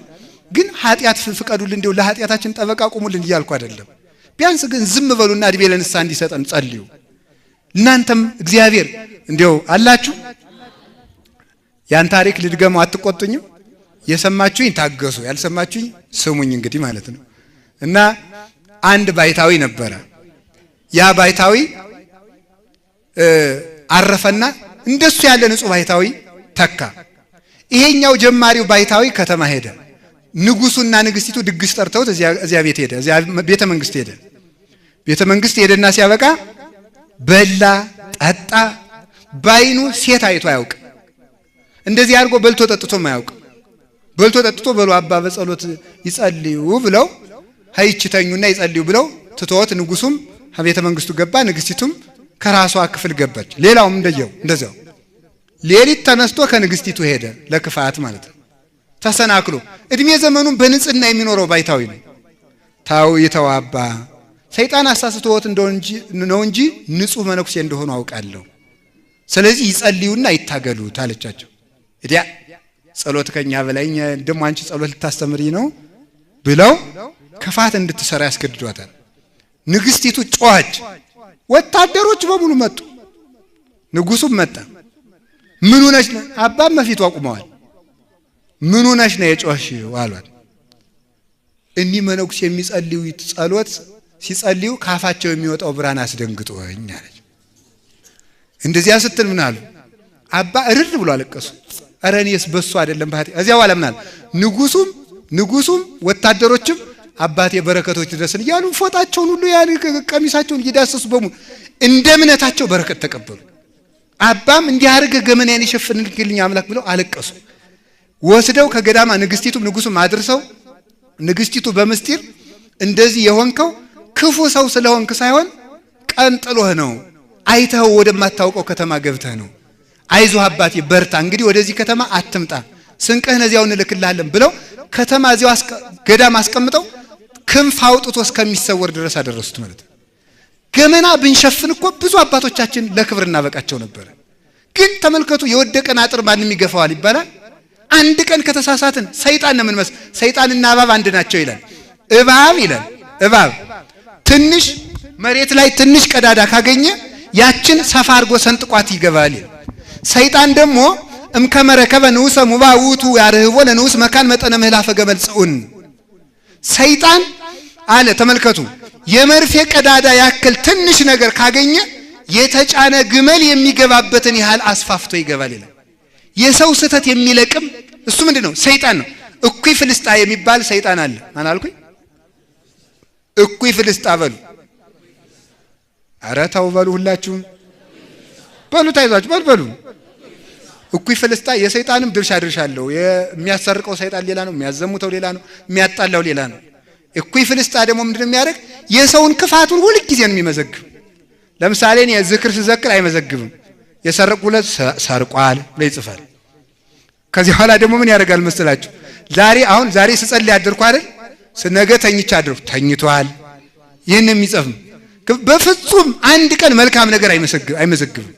ግን ኃጢአት ፍቀዱልን እንደው ለኃጢአታችን ጠበቃ ቆሙልን እያልኩ አይደለም። ቢያንስ ግን ዝም በሉና እድሜ ለንስሐ እንዲሰጠን ጸልዩ። እናንተም እግዚአብሔር እንዲያው አላችሁ። ያን ታሪክ ልድገመው አትቆጡኝም? የሰማችሁኝ ታገሱ፣ ያልሰማችሁኝ ስሙኝ እንግዲህ ማለት ነው። እና አንድ ባይታዊ ነበረ። ያ ባይታዊ አረፈና እንደሱ ያለ ንጹህ ባይታዊ ተካ። ይሄኛው ጀማሪው ባይታዊ ከተማ ሄደ። ንጉሱና ንግስቲቱ ድግስ ጠርተውት እዚያ ቤት ሄደ። እዚያ ቤተ መንግስት ሄደ። ቤተ መንግስት ሄደና ሲያበቃ በላ ጠጣ። ባይኑ ሴት አይቶ አያውቅ። እንደዚህ አድርጎ በልቶ ጠጥቶ ማያውቅ። በልቶ ጠጥቶ በሉ አባ በጸሎት ይጸልዩ ብለው ሀይችተኙና ይጸልዩ ብለው ትቶት ንጉሱም ቤተ መንግስቱ ገባ። ንግስቲቱም ከራሷ ክፍል ገባች። ሌላውም እንደዚያው ሌሊት ተነስቶ ከንግስቲቱ ሄደ። ለክፋት ማለት ነው። ተሰናክሎ እድሜ ዘመኑን በንጽህና የሚኖረው ባይታዊ ነው። ታው ይተዋባ ሰይጣን አሳስቶት ነው እንጂ ንጹህ መነኩሴ እንደሆኑ አውቃለሁ። ስለዚህ ይጸልዩና ይታገሉት አለቻቸው። እዲያ ጸሎት ከኛ በላይ ደሞ አንቺ ጸሎት ልታስተምሪ ነው ብለው ክፋት እንድትሰራ ያስገድዷታል። ንግስቲቱ ጮኸች። ወታደሮች በሙሉ መጡ። ንጉሱም መጣ። ምን ሆነሽ ነው? አባም መፊቱ አቁመዋል። ምን ሆነሽ ነው የጮህሽው አሏት። እኒህ መነኩሴ የሚጸልዩት ጸሎት ሲጸልዩ ካፋቸው የሚወጣው ብርሃን አስደንግጦኝ አለች። እንደዚያ ስትል ምን አሉ? አባ እርር ብሎ አለቀሱ። ኧረ እኔስ በሱ አይደለም ባቲ እዚያ በኋላ ምን አለ? ንጉሱም ወታደሮችም አባቴ በረከቶች ድረስን እያሉ ፎጣቸውን ሁሉ ያን ቀሚሳቸውን እየዳሰሱ በሙሉ እንደ እምነታቸው በረከት ተቀበሉ። አባም እንዲህ አድርገህ ገመናዬን ይሸፍንልኝ አምላክ ብለው አለቀሱ። ወስደው ከገዳማ ንግስቲቱም ንጉሱም አድርሰው ንግስቲቱ በምስጢር እንደዚህ የሆንከው ክፉ ሰው ስለሆንክ ሳይሆን ቀንጥሎህ ነው፣ አይተው ወደማታውቀው ከተማ ገብተህ ነው። አይዞህ አባቴ በርታ፣ እንግዲህ ወደዚህ ከተማ አትምጣ፣ ስንቅህን እዚያው እንልክልሃለን ብለው ከተማ እዚያው ገዳም አስቀምጠው ክንፍ አውጥቶ እስከሚሰወር ድረስ አደረሱት ማለት ነው። ገመና ብንሸፍን እኮ ብዙ አባቶቻችን ለክብር እናበቃቸው ነበር። ግን ተመልከቱ፣ የወደቀን አጥር ማንም ይገፋዋል ይባላል። አንድ ቀን ከተሳሳትን ሰይጣን ነው የምንመስል። ሰይጣንና እባብ አንድ ናቸው ይላል። እባብ ትንሽ መሬት ላይ ትንሽ ቀዳዳ ካገኘ ያችን ሰፋ አድርጎ ሰንጥቋት ይገባል። ሰይጣን ደግሞ እምከመረከበ ንዑሰ ሙባውቱ ያርህቦ ለንዑስ መካን መጠነ ምህላፈ ገመል ጽኡን። ሰይጣን አለ ተመልከቱ፣ የመርፌ ቀዳዳ ያክል ትንሽ ነገር ካገኘ የተጫነ ግመል የሚገባበትን ያህል አስፋፍቶ ይገባል ይላል። የሰው ስህተት የሚለቅም እሱ ምንድነው? ሰይጣን ነው። እኩይ ፍልስጣ የሚባል ሰይጣን አለ። ማን አልኩኝ? እኩይ ፍልስጣ በሉ። ኧረ ተው በሉ፣ ሁላችሁም በሉ፣ ታይዟችሁ በሉ። እኩይ ፍልስጣ የሰይጣንም ድርሻ አለው። የሚያሰርቀው ሰይጣን ሌላ ነው፣ የሚያዘሙተው ሌላ ነው፣ የሚያጣላው ሌላ ነው። እኩይ ፍልስጣ ደግሞ ምንድነው የሚያደርግ? የሰውን ክፋቱን ሁሉ ጊዜ ነው የሚመዘግብ። ለምሳሌ እኔ ዝክር ስዘክር አይመዘግብም። የሰረቁለት ሰርቋል ብሎ ይጽፋል። ከዚህ በኋላ ደግሞ ምን ያደርጋል መስላችሁ? ዛሬ ስጸልይ አድርኩ አይደል? ነገ ተኝቻ አድርኩ ተኝቷል። ይህን የሚጽፍ በፍጹም አንድ ቀን መልካም ነገር አይመዘግብም።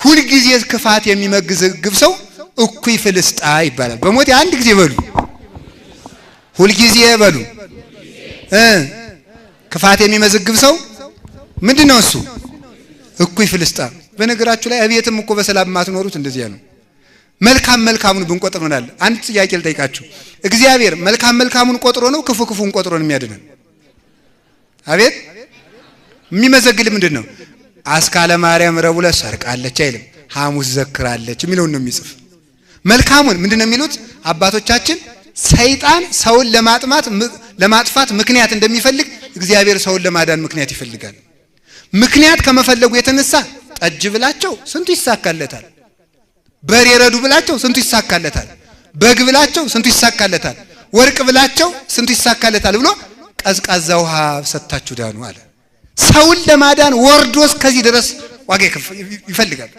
ሁልጊዜ ክፋት የሚመዘግብ ሰው እኩይ ፍልስጣ ይባላል። በሞት አንድ ጊዜ በሉ፣ ሁልጊዜ በሉ። ክፋት የሚመዘግብ ሰው ምንድነው እሱ? እኩይ ፍልስጣ። በነገራችሁ ላይ እቤትም እኮ በሰላም ማትኖሩት እንደዚያ ነው። መልካሙን ብንቆጥር ምናል? አንድ ጥያቄ ልጠይቃችሁ። እግዚአብሔር መልካሙን ቆጥሮ ነው ክፉን ቆጥሮ ነው የሚያድነን? አቤት የሚመዘግል ምንድነው? አስካለ ማርያም ረቡዕ ዕለት ሰርቃለች አይልም፣ ሐሙስ ዘክራለች የሚለውን ነው የሚጽፍ። መልካሙን ምንድነው የሚሉት አባቶቻችን? ሰይጣን ሰውን ለማጥፋት ምክንያት እንደሚፈልግ እግዚአብሔር ሰውን ለማዳን ምክንያት ይፈልጋል። ምክንያት ከመፈለጉ የተነሳ ጠጅ ብላቸው ስንቱ ይሳካለታል፣ በሬ ረዱ ብላቸው ስንቱ ይሳካለታል፣ በግ ብላቸው ስንቱ ይሳካለታል፣ ወርቅ ብላቸው ስንቱ ይሳካለታል ብሎ ቀዝቃዛ ውሃ ሰጥታችሁ ዳኑ አለ። ሰውን ለማዳን ወርዶስ ከዚህ ድረስ ዋጋ ይፈልጋል።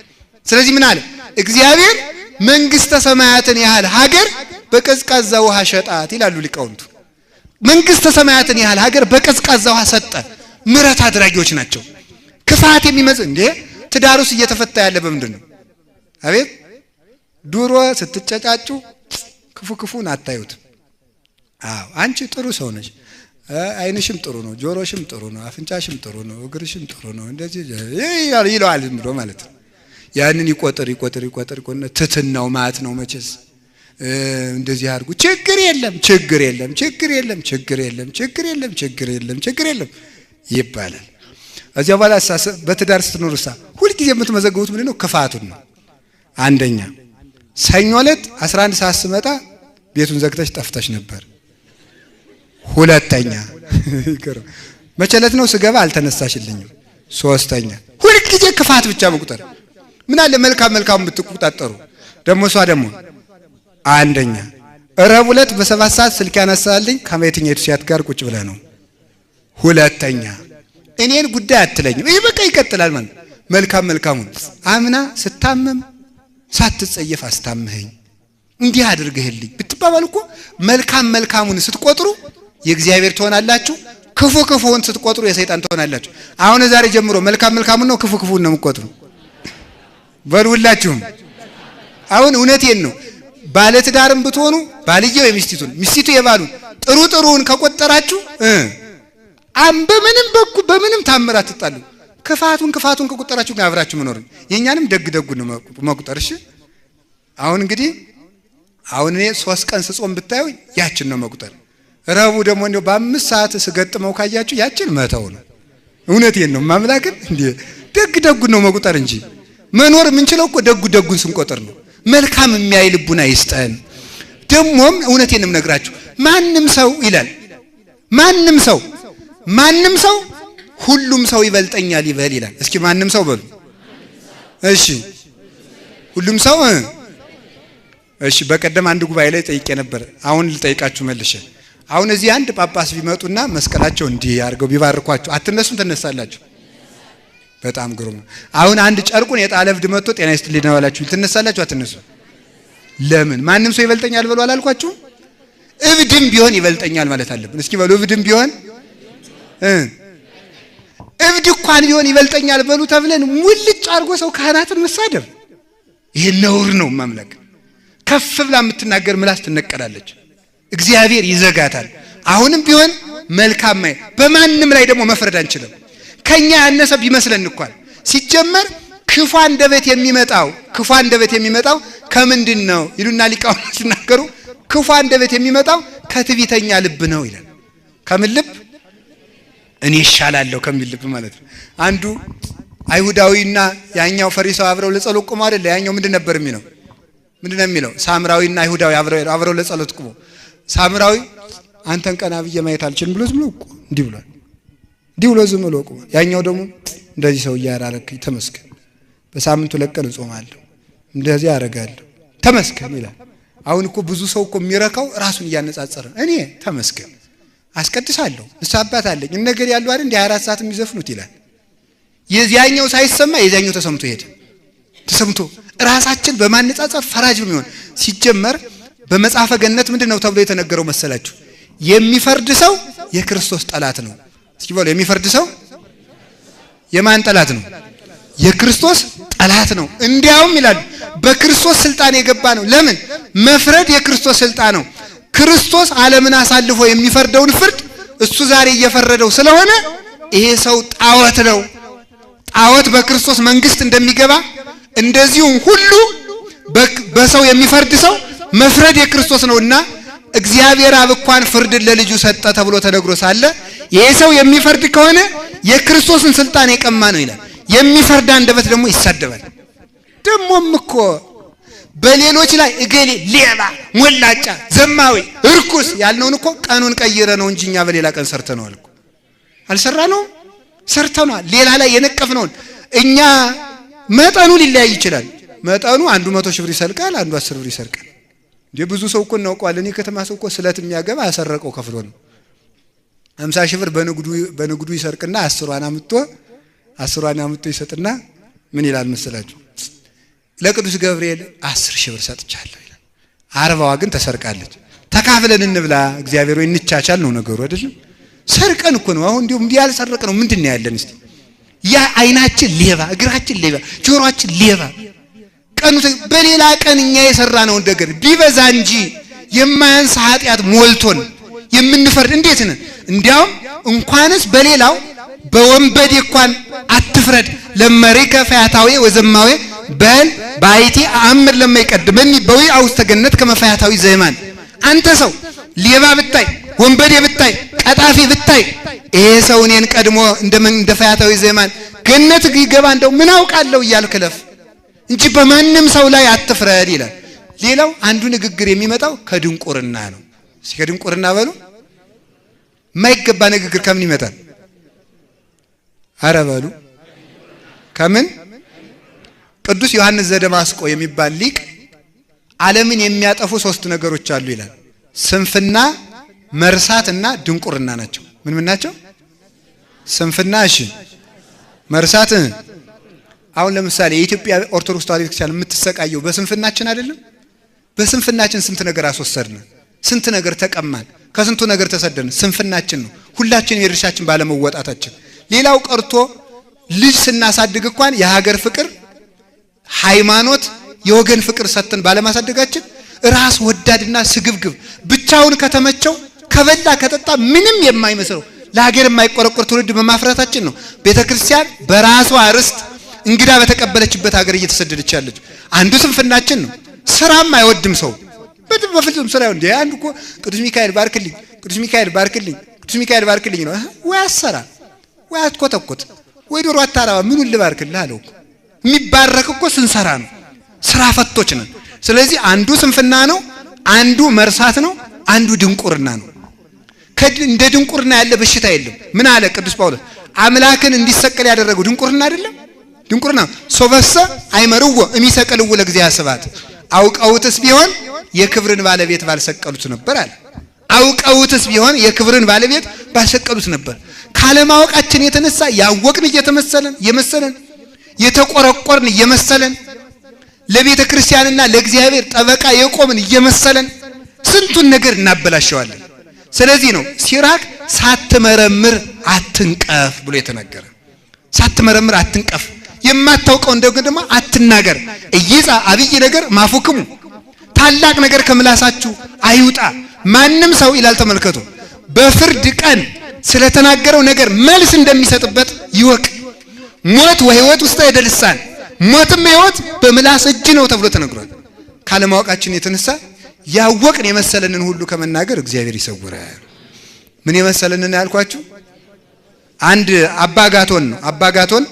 ስለዚህ ምን አለ እግዚአብሔር? መንግስተ ሰማያትን ያህል ሀገር በቀዝቃዛ ውሃ ሸጣት ይላሉ ሊቃውንቱ። መንግስተ ሰማያትን ያህል ሀገር በቀዝቃዛ ውሃ ሰጠ። ምሕረት አድራጊዎች ናቸው። ክፋት የሚመጽ እንዴ ትዳሩስ እየተፈታ ያለ በምንድን ነው? አቤት ዱሮ ስትጨጫጩ ክፉን አታዩት። አንቺ ጥሩ ሰው ነሽ፣ አይንሽም ጥሩ ነው፣ ጆሮሽም ጥሩ ነው፣ አፍንጫሽም ጥሩ ነው፣ እግርሽም ጥሩ ነው እንደዚህ ይለዋል ዝም ብሎ ማለት ነው። ያንን ይቆጥር ትትናው ማት ነው መቼስ እንደዚህ አድርጉ ችግር የለም ይባላል። እዚያ በኋላ በትዳር ስትኖርሳ ሁሉ ጊዜ የምትመዘግቡት ምንድነው? ክፋቱን ነው። አንደኛ ሰኞ ዕለት 11 ሰዓት ስመጣ ቤቱን ዘግተሽ ጠፍተሽ ነበር። ሁለተኛ መቼ ዕለት ነው ስገባ አልተነሳሽልኝም። ሶስተኛ ሁሉ ጊዜ ክፋት ብቻ መቁጠር። ምን አለ መልካም ብትቆጣጠሩ። ደግሞ እሷ ደግሞ አንደኛ ረቡዕ ዕለት በ7 ሰዓት ስልክ ያነሳልኝ ከማየትኛይቱ ሲያት ጋር ቁጭ ብለ ነው። ሁለተኛ እኔን ጉዳይ አትለኝም። ይሄ በቃ ይቀጥላል ማለት መልካሙን አምና ስታመም ሳትጸየፍ አስታመኸኝ እንዲህ አድርገህልኝ ብትባባል እኮ መልካሙን ስትቆጥሩ የእግዚአብሔር ትሆናላችሁ፣ ክፉውን ስትቆጥሩ የሰይጣን ትሆናላችሁ። አሁን ዛሬ ጀምሮ መልካሙን ነው ክፉውን ነው የምትቆጥሩ በሉላችሁም። አሁን እውነቴን ነው። ባለትዳርም ብትሆኑ ባልየው የሚስቲቱን ሚስቲቱ የባሉን ጥሩውን ከቆጠራችሁ በምንም ታምራት ትጣሉ። ክፋቱን ከቆጠራችሁ ግን አብራችሁ መኖር የኛንም ደጉን ነው መቁጠር። እሺ አሁን እንግዲህ እኔ 3 ቀን ስጾም ብታዩ ያችን ነው መቁጠር። ረቡዕ ደግሞ እንደው በ5 ሰዓት ስገጥመው ካያችሁ ያችን መተው ነው። እውነቴን ነው ማምላክን እንዴ ደጉን ነው መቁጠር እንጂ መኖር የምንችለው እኮ ደጉን ስንቆጥር ነው። መልካም የሚያይ ልቡና ይስጠን። ደሞም እውነቴን ነው ነግራችሁ ማንም ሰው ይላል ማንም ሰው ሁሉም ሰው ይበልጠኛል ይበል ይላል። እስኪ ማንም ሰው በሉ። እሺ ሁሉም ሰው እሺ። በቀደም አንድ ጉባኤ ላይ ጠይቄ ነበር። አሁን ልጠይቃችሁ መልሼ። አሁን እዚህ አንድ ጳጳስ ቢመጡና መስቀላቸው እንዲህ አድርገው ቢባርኳችሁ አትነሱም? ትነሳላችሁ? በጣም ግሩም። አሁን አንድ ጨርቁን የጣለ እብድ መጥቶ ጤና ይስጥልኝ ነው ያላችሁ፣ ትነሳላችሁ? አትነሱ? ለምን? ማንም ሰው ይበልጠኛል በሉ አላልኳችሁ? እብድም ቢሆን ይበልጠኛል ማለት አለብን። እስኪ በሉ እብድም ቢሆን እብድ እንኳን ቢሆን ይበልጠኛል በሉ ተብለን ሙልጭ አድርጎ ሰው ካህናትን መሳደብ ይሄ ነውር ነው። ማምለክ ከፍ ብላ የምትናገር ምላስ ትነቀላለች፣ እግዚአብሔር ይዘጋታል። አሁንም ቢሆን መልካም በማንም ላይ ደግሞ መፍረድ አንችልም። ከኛ ያነሰ ቢመስለን እንኳን ሲጀመር ክፉ አንደበት የሚመጣው ከምንድን ነው ይሉና ሊቃውንት ሲናገሩ ክፉ አንደበት የሚመጣው ከትዕቢተኛ ልብ ነው ይላል። ከምን ልብ? እኔ ይሻላለሁ ከሚል ልብ ማለት ነው። አንዱ አይሁዳዊና ያኛው ፈሪሳው አብረው ለጸሎት ቆመው አይደል? ያኛው ምንድነው የሚለው? ሳምራዊና አይሁዳዊ አብረው ለጸሎት ቆመው ሳምራዊ አንተን ቀና ብዬ ማየት አልችልም ብሎ ዝም ብሎ እንዲህ ብሎ ዝም ብሎ ቆመ። ያኛው ደግሞ እንደዚህ ሰው ያራረክ ተመስገን፣ በሳምንቱ ለቀን እጾማለሁ፣ እንደዚህ አደርጋለሁ ተመስገን ይላል። አሁን እኮ ብዙ ሰው እኮ የሚረካው ራሱን እያነጻጸረ እኔ ተመስገን አስቀድሳለሁ ንስሐ አለኝ ነገር ያለው አይደል እንደ 24 ሰዓት የሚዘፍኑት ይላል። የዚያኛው ሳይሰማ የዚያኛው ተሰምቶ ራሳችን በማነጻጸር ፈራጅ የሚሆን ሲጀመር በመጽሐፈ ገነት ምንድነው ተብሎ የተነገረው መሰላችሁ? የሚፈርድ ሰው የክርስቶስ ጠላት ነው። እስኪ በሉ የሚፈርድ ሰው የማን ጠላት ነው? የክርስቶስ ጠላት ነው። እንዲያውም ይላል በክርስቶስ ስልጣን የገባ ነው። ለምን? መፍረድ የክርስቶስ ስልጣን ነው። ክርስቶስ ዓለምን አሳልፎ የሚፈርደውን ፍርድ እሱ ዛሬ እየፈረደው ስለሆነ ይሄ ሰው ጣዖት ነው። ጣዖት በክርስቶስ መንግስት እንደሚገባ እንደዚሁም ሁሉ በሰው የሚፈርድ ሰው መፍረድ የክርስቶስ ነውና እግዚአብሔር አብ እንኳን ፍርድን ለልጁ ሰጠ ተብሎ ተነግሮ ሳለ ይሄ ሰው የሚፈርድ ከሆነ የክርስቶስን ስልጣን የቀማ ነው ይላል። የሚፈርድ አንደበት ደግሞ ይሳደባል። ደሞም እኮ በሌሎች ላይ እገሌ ሌባ፣ ሞላጫ፣ ዘማዊ፣ እርኩስ ያልነውን እኮ ቀኑን ቀይረ ነው እንጂ እኛ በሌላ ቀን ሰርተነዋል እኮ አልሰራነው? ሰርተነዋል። ሌላ ላይ የነቀፍነውን እኛ መጠኑ ሊለያይ ይችላል። መጠኑ አንዱ 100 ሺህ ብር ይሰርቃል፣ አንዱ 10 ብር ይሰርቃል። እንዴ ብዙ ሰው እኮ እናውቀዋለን። የከተማ ሰው እኮ ስለት የሚያገባ ያሰረቀው ከፍሎ ነው። 50 ሺህ ብር በንግዱ ይሰርቅና 10ዋን አምጥቶ ይሰጥና ምን ይላል መሰላችሁ? ለቅዱስ ገብርኤል 10 ሺህ ብር ሰጥቻለሁ ይላል። 40ዋ ግን ተሰርቃለች። ተካፍለን እንብላ እግዚአብሔር ወይ እንቻቻል ነው ነገሩ አይደለም? ሰርቀን እኮ ነው። አሁን እንዲሁም ያልሰረቀ ነው ምንድነው ያለን? እስቲ ያ አይናችን ሌባ፣ እግራችን ሌባ፣ ጆሮአችን ሌባ ቀኑ በሌላ ቀን እኛ የሰራነው ነገር ቢበዛ እንጂ የማያንስ ኃጢአት ሞልቶን የምንፈርድ እንዴት ነን? እንዲያውም እንኳንስ በሌላው በወንበዴ እንኳን አትፍረድ ለመሪከ ፈያታዊ ወዘማዊ በል ባይቲ አምር ለማይቀድመኒ በዊ አውስተ ገነት ከመፈያታዊ ዘይማን አንተ ሰው ሌባ ብታይ ወንበዴ ብታይ ቀጣፊ ብታይ ይሄ ሰው እኔን ቀድሞ እንደ ፈያታዊ ዘይማን ገነት ይገባ እንደው ምን አውቃለሁ እያልከለፍ እንጂ በማንም ሰው ላይ አትፍረድ ይላል። ሌላው አንዱ ንግግር የሚመጣው ከድንቁርና ነው። እስኪ ከድንቁርና በሉ የማይገባ ንግግር ከምን ይመጣል? አረ በሉ ከምን? ቅዱስ ዮሐንስ ዘደማስቆ የሚባል ሊቅ ዓለምን የሚያጠፉ 3 ነገሮች አሉ ይላል። ስንፍና፣ መርሳትና ድንቁርና ናቸው። ምን ናቸው? ስንፍና፣ እሺ፣ መርሳት። አሁን ለምሳሌ የኢትዮጵያ ኦርቶዶክስ ተዋሕዶ ቤተክርስቲያን የምትሰቃየው በስንፍናችን አይደለም? በስንፍናችን ስንት ነገር አስወሰድን፣ ስንት ነገር ተቀማን፣ ከስንቱ ነገር ተሰደን። ስንፍናችን ነው። ሁላችንም የድርሻችን ባለመወጣታችን። ሌላው ቀርቶ ልጅ ስናሳድግ እንኳን የሀገር ፍቅር፣ ሃይማኖት፣ የወገን ፍቅር ሰጥተን ባለማሳደጋችን ራስ ወዳድና ስግብግብ ብቻውን ከተመቸው ከበላ ከጠጣ ምንም የማይመስለው ለሀገር የማይቆረቆር ትውልድ በማፍራታችን ነው ቤተክርስቲያን በራሷ ርስት እንግዳ በተቀበለችበት ሀገር እየተሰደደች ያለች። አንዱ ስንፍናችን ነው። ስራም አይወድም ሰው በፍጹም ስራ እንደ አንዱ እኮ ቅዱስ ሚካኤል ባርክልኝ፣ ቅዱስ ሚካኤል ባርክልኝ፣ ቅዱስ ሚካኤል ባርክልኝ ነው። ወይ አሰራ ወይ አትኮተኮት ወይ ዶሮ አታራባ ምኑን ልባርክልህ አለው እኮ። የሚባረክ እኮ ስንሰራ ነው። ስራ ፈቶች ነን። ስለዚህ አንዱ ስንፍና ነው፣ አንዱ መርሳት ነው፣ አንዱ ድንቁርና ነው። እንደ ድንቁርና ያለ በሽታ የለም። ምን አለ ቅዱስ ጳውሎስ? አምላክን እንዲሰቀል ያደረገው ድንቁርና አይደለም? ድንቁርና ሶበሰ አይመርዎ እሚሰቀልዎ ለእግዚአብሔር ስብሐት አውቀውትስ ቢሆን የክብርን ባለቤት ባልሰቀሉት ነበር አለ። አውቀውትስ ቢሆን የክብርን ባለቤት ባልሰቀሉት ነበር። ካለማወቃችን የተነሳ ያወቅን እየመሰለን የተቆረቆርን እየመሰለን ለቤተ ክርስቲያንና ለእግዚአብሔር ጠበቃ የቆምን እየመሰለን ስንቱን ነገር እናበላሸዋለን። ስለዚህ ነው ሲራክ ሳትመረምር አትንቀፍ ብሎ የተናገረ። ሳትመረምር አትንቀፍ፣ የማታውቀው ደግሞ አትናገር። እይጻ አብይ ነገር ማፉክሙ፣ ታላቅ ነገር ከምላሳችሁ አይውጣ። ማንም ሰው ይላል ተመልከቱ፣ በፍርድ ቀን ስለተናገረው ነገር መልስ እንደሚሰጥበት ይወቅ። ሞት ወህይወት ውስጥ አይደልሳን፣ ሞትም ህይወት በምላስ እጅ ነው ተብሎ ተነግሯል። ካለማወቃችን የተነሳ ያወቅን የመሰለንን ሁሉ ከመናገር እግዚአብሔር ይሰውራል። ምን የመሰለንን ያልኳችሁ አንድ አባጋቶን ነው። አባጋቶን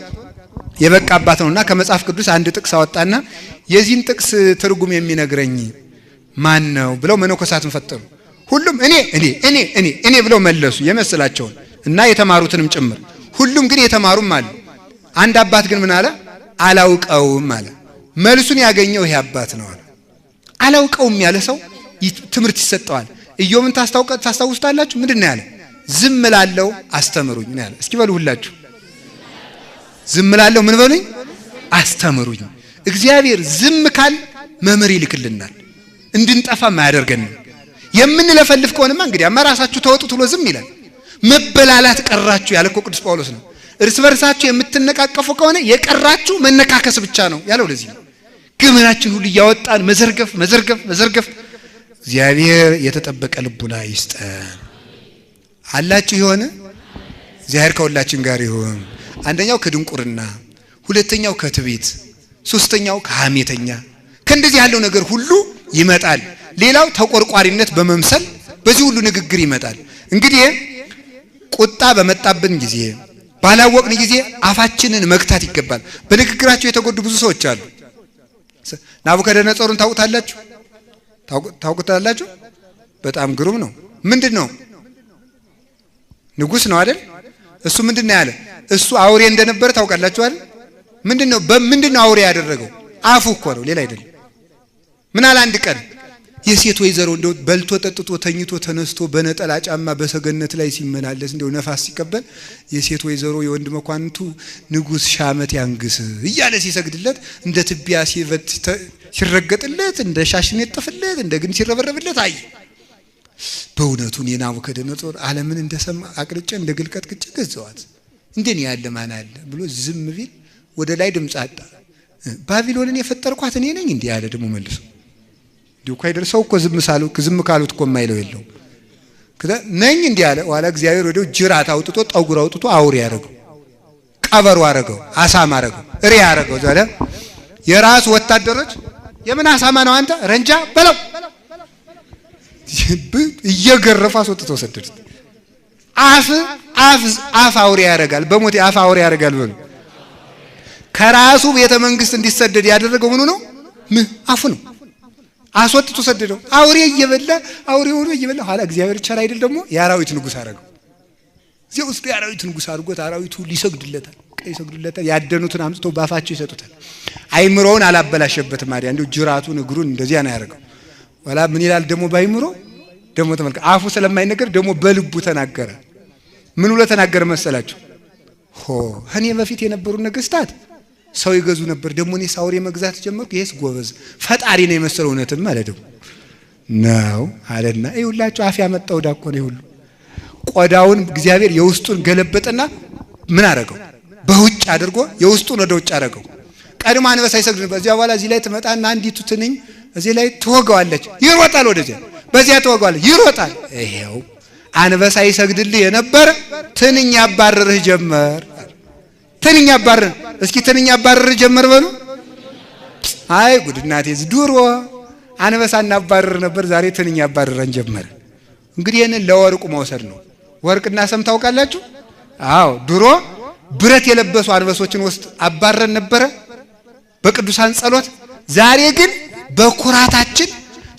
የበቃ አባት ነውና ከመጽሐፍ ቅዱስ አንድ ጥቅስ አወጣና የዚህን ጥቅስ ትርጉም የሚነግረኝ ማን ነው ብለው መነኮሳትን ፈጠሩ። ሁሉም እኔ ብለው መለሱ የመሰላቸውን እና የተማሩትንም ጭምር። ሁሉም ግን የተማሩም አሉ። አንድ አባት ግን ምን አለ? አላውቀውም አለ። መልሱን ያገኘው ይሄ አባት ነው አለ። አላውቀውም ያለ ሰው ትምህርት ይሰጠዋል። ኢዮብን ታስታውሱታላችሁ? ምንድነው ያለ? ዝም እላለሁ አስተምሩኝ ነው ያለ። እስኪ በሉ ሁላችሁ ዝም እላለሁ ምን በሉኝ? አስተምሩኝ። እግዚአብሔር ዝም ካል መምህር ይልክልናል፣ እንድንጠፋም አያደርገንም። የምንለፈልፍ ከሆነማ እንግዲህ አማራሳችሁ ተወጡት ብሎ ዝም ይላል። መበላላት ቀራችሁ ያለ እኮ ቅዱስ ጳውሎስ ነው። እርስ በርሳችሁ የምትነቃቀፉ ከሆነ የቀራችሁ መነካከስ ብቻ ነው ያለው። ለዚህ ነው ገመናችን ሁሉ እያወጣን መዘርገፍ። እግዚአብሔር የተጠበቀ ልቡና ይስጠን። አላችሁ የሆነ እግዚአብሔር ከሁላችን ጋር ይሁን። አንደኛው ከድንቁርና፣ ሁለተኛው ከትዕቢት፣ ሶስተኛው ከሐሜተኛ ከእንደዚህ ያለው ነገር ሁሉ ይመጣል። ሌላው ተቆርቋሪነት በመምሰል በዚህ ሁሉ ንግግር ይመጣል። እንግዲህ ቁጣ በመጣብን ጊዜ ባላወቅን ጊዜ አፋችንን መግታት ይገባል። በንግግራቸው የተጎዱ ብዙ ሰዎች አሉ። ናቡከደነጾርን ታውቁታላችሁ? በጣም ግሩም ነው። ምንድነው? ንጉስ ነው አይደል? እሱ ምንድነው ያለ? እሱ አውሬ እንደነበረ ታውቃላችሁ አይደል? ምንድነው አውሬ ያደረገው? አፉ እኮ ነው፣ ሌላ አይደለም። ምን አለ? አንድ ቀን የሴት ወይዘሮ እንደው በልቶ ጠጥቶ ተኝቶ ተነስቶ በነጠላ ጫማ በሰገነት ላይ ሲመላለስ እንደው ነፋስ ሲቀበል የሴት ወይዘሮ የወንድ መኳንንቱ ንጉስ ሻመት ያንግስ እያለ ሲሰግድለት እንደ ትቢያ ሲረገጥለት እንደ ሻሽን ይጥፍለት እንደ ግን ሲረበረብለት አይ በእውነቱ የናቡከደነጾር ዓለምን እንደሰማ አቅርጬ እንደ ግልቀጥቅጬ ገዘዋት እንደኔ ያለ ማን አለ ብሎ ዝም ቢል ወደ ላይ ድምጽ አጣ። ባቢሎንን የፈጠርኳት እኔ ነኝ እንዴ ያለ ደግሞ መልሶ ዲው ካይደር ሰው እኮ ዝም ካሉት እኮ የማይለው የለው። ነኝ እንዲህ አለ። ኋላ እግዚአብሔር ወዲያው ጅራት አውጥቶ ጠጉር አውጥቶ አውሬ ያደረገው፣ ቀበሮ አደረገው፣ አሳማ አደረገው፣ እሬ አደረገው። ዘለ የራሱ ወታደሮች የምን አሳማ ነው አንተ ረንጃ በለው እየገረፋ አስወጥቶ ሰደዱት። አፍ አውሬ ያደርጋል፣ በሞት አፍ አውሬ ያደርጋል ብሎ ከራሱ ቤተ መንግስት እንዲሰደድ ያደረገው ምኑ ነው? አፉ ነው። አስወጥቶ ሰደደው። አውሬ እየበላ አውሬ ሆኖ እየበላ ኋላ እግዚአብሔር ቸር አይደል ደግሞ የአራዊት ንጉስ አደረገው። እዚህ ውስጥ የአራዊት ንጉስ አድርጎት አራዊቱ ሊሰግዱለታል፣ ይሰግዱለታል። ያደኑትን አምጥቶ ባፋቸው ይሰጡታል። አይምሮውን አላበላሸበትም። አይደል እንደው ጅራቱን እግሩን እንደዚያ ነው ያደረገው። ወላ ምን ይላል ደግሞ ባይምሮ ደግሞ ተመልከ አፉ ስለማይነገር ደግሞ በልቡ ተናገረ። ምን ብሎ ተናገረ መሰላችሁ? እኔ በፊት የነበሩ ነገስታት ሰው ይገዙ ነበር፣ ደግሞ እኔ ሳውሬ መግዛት ጀመርኩ። ይሄስ ጎበዝ ፈጣሪ ነው የመሰለው እውነትም ማለት ነው አለና ይሁላችሁ አፍ ያመጣው ዳኮ ነው ሁሉ ቆዳውን እግዚአብሔር የውስጡን ገለበጠና ምን አረገው? በውጭ አድርጎ የውስጡን ወደ ውጭ አረገው። ቀድሞ አንበሳ ይሰግድ ነበር። እዚያ በኋላ እዚህ ላይ ትመጣና አንዲቱ ትንኝ እዚህ ላይ ትወጋዋለች፣ ይሮጣል። ወደዚያ በዚያ ትወጋዋለች፣ ይሮጣል። ይሄው አንበሳ ይሰግድልህ የነበረ ትንኝ ያባረርህ ጀመር። ትንኝ ያባረር እስኪ ትንኝ ያባረርህ ጀመር በሉ። አይ ጉድ እናቴ! ድሮ አንበሳ እናባረር ነበር፣ ዛሬ ትንኝ ያባረረን ጀመረ። እንግዲህ ይሄንን ለወርቁ መውሰድ ነው። ወርቅና ሰም ታውቃላችሁ? አዎ ድሮ ብረት የለበሱ አንበሶችን ውስጥ አባረን ነበረ በቅዱሳን ጸሎት። ዛሬ ግን በኩራታችን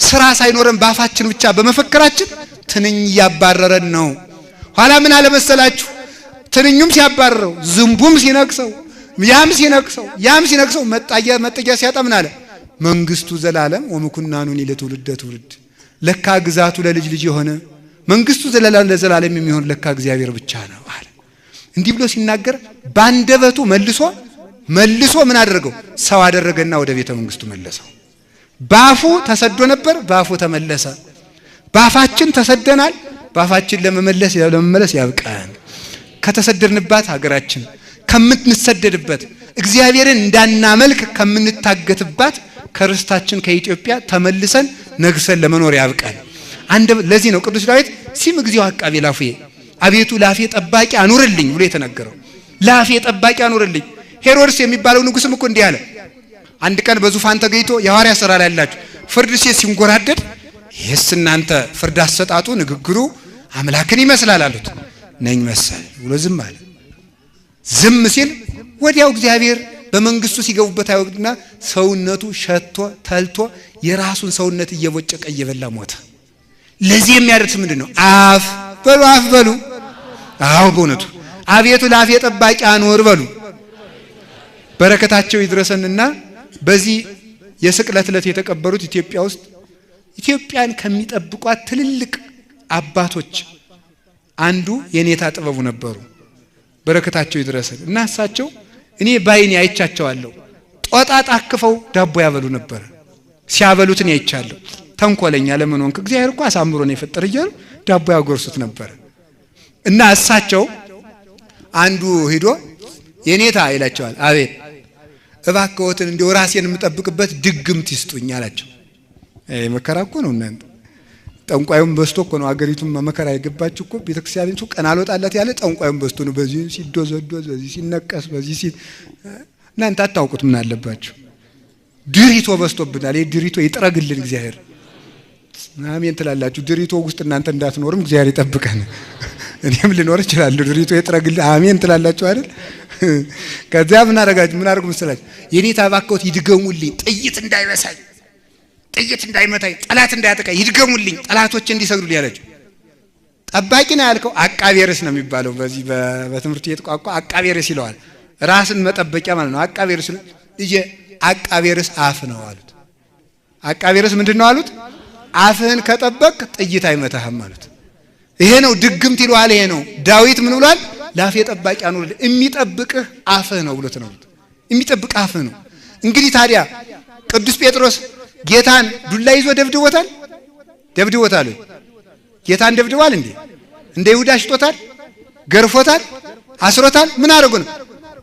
ስራ ሳይኖረን ባፋችን ብቻ በመፈከራችን ትንኝ ያባረረን ነው። ኋላ ምን አለ መሰላችሁ? ትንኙም ሲያባረረው ዝንቡም ሲነክሰው ያም ሲነክሰው መጠጊያ ሲያጣ ምን አለ? መንግስቱ ዘላለም ወምኩናኑኒ ለትውልደ ትውልድ። ለካ ግዛቱ ለልጅ ልጅ የሆነ መንግስቱ ለዘላለም የሚሆን ለካ እግዚአብሔር ብቻ ነው አለ። እንዲህ ብሎ ሲናገር ባንደበቱ መልሶ ምን አደረገው? ሰው አደረገና ወደ ቤተ መንግስቱ መለሰው። ባፉ ተሰዶ ነበር፣ ባፉ ተመለሰ። ባፋችን ተሰደናል፣ ባፋችን ለመመለስ ያብቃን። ከተሰደድንባት ሀገራችን ከምንሰደድበት እግዚአብሔርን እንዳናመልክ ከምንታገትባት ከርስታችን ከኢትዮጵያ ተመልሰን ነግሰን ለመኖር ያብቃን። ለዚህ ነው ቅዱስ ዳዊት ሲም እግዚኦ አቃቤ ላፉዬ፣ አቤቱ ላፌ ጠባቂ አኑርልኝ ብሎ የተናገረው። ላፌ ጠባቂ አኑርልኝ። ሄሮድስ የሚባለው ንጉስም እኮ እንዲህ አለ። አንድ ቀን በዙፋን ተገኝቶ የሐዋርያ ሥራ ላይ ያላችሁ ፍርድ ሲንጎራደድ ይህስ እናንተ ፍርድ አሰጣጡ ንግግሩ አምላክን ይመስላል አሉት። ነኝ መሰል ብሎ ዝም አለ። ዝም ሲል ወዲያው እግዚአብሔር በመንግስቱ ሲገቡበት አይወቅና ሰውነቱ ሸቶ ተልቶ የራሱን ሰውነት እየቦጨቀ እየበላ ሞተ። ለዚህ የሚያደርስ ምንድነው? አፍ በሉ። አዎ በእውነቱ አቤቱ ላፌ ጠባቂ አኖር በሉ። በረከታቸው ይድረሰንና በዚህ የስቅለት ዕለት የተቀበሩት ኢትዮጵያ ውስጥ ኢትዮጵያን ከሚጠብቋት ትልልቅ አባቶች አንዱ የኔታ ጥበቡ ነበሩ። በረከታቸው ይድረሰን እና እሳቸው እኔ ባይኔ አይቻቸዋለሁ። ጦጣ ጣክፈው ዳቦ ያበሉ ነበር። ሲያበሉት እኔ አይቻለሁ። ተንኮለኛ ለምን ሆንክ? እግዚአብሔር እኮ አሳምሮ ነው የፈጠረ እያሉ ዳቦ ያጎርሱት ነበር። እና እሳቸው አንዱ ሄዶ የኔታ ይላቸዋል። አቤት እባክዎትን እንደው ራሴን የምጠብቅበት ድግምት ይስጡኝ አላቸው። መከራ እኮ ነው እናንተ። ጠንቋዩም በስቶ እኮ ነው አገሪቱም መከራ የገባችው እኮ። ቤተክርስቲያኒቱ ቀን አልወጣላት ያለ ጠንቋዩም በስቶ ነው። በዚህ ሲዶዘዶዝ፣ በዚህ ሲነቀስ፣ በዚህ እናንተ አታውቁት ምን አለባችሁ። ድሪቶ በስቶብናል። ይሄ ድሪቶ ይጥረግልን እግዚአብሔር። አሜን ትላላችሁ። ድሪቶ ውስጥ እናንተ እንዳትኖርም እግዚአብሔር ይጠብቀን። እኔም ልኖር እችላለሁ። ድሪቶ ይጥረግልን አሜን ትላላችሁ አይደል? ከዚያ ምን አደረጉ መሰላችሁ? የኔታ እባክዎት ይድገሙልኝ፣ ጥይት እንዳይበሳኝ፣ ጥይት እንዳይመታኝ፣ ጠላት እንዳያጠቃኝ ይድገሙልኝ፣ ጠላቶች እንዲሰግዱልኝ ያለችው። ጠባቂ ነው ያልከው አቃቤ ርዕስ ነው የሚባለው። በዚህ በትምህርት ቤት ቋንቋ አቃቤ ርዕስ ይለዋል። ራስን መጠበቂያ ማለት ነው። አቃቤ ርዕስ ነው። አቃቤ ርዕስ አፍ ነው አሉት። አቃቤ ርዕስ ምንድነው አሉት? አፍህን ከጠበቅ ጥይት አይመታህም ማለት ይሄ ነው። ድግምት ይለዋል። ይሄ ነው። ዳዊት ምን ብሏል? ላፌ ጠባቂ አኑርልኝ፣ የሚጠብቅህ አፍህ ነው ብሎት ነው። የሚጠብቅ አፍህ ነው። እንግዲህ ታዲያ ቅዱስ ጴጥሮስ ጌታን ዱላ ይዞ ደብድቦታል። ጌታን ደብድቧል እንዴ? እንደ ይሁዳ ሽጦታል፣ ገርፎታል፣ አስሮታል። ምን አደረጉ ነው?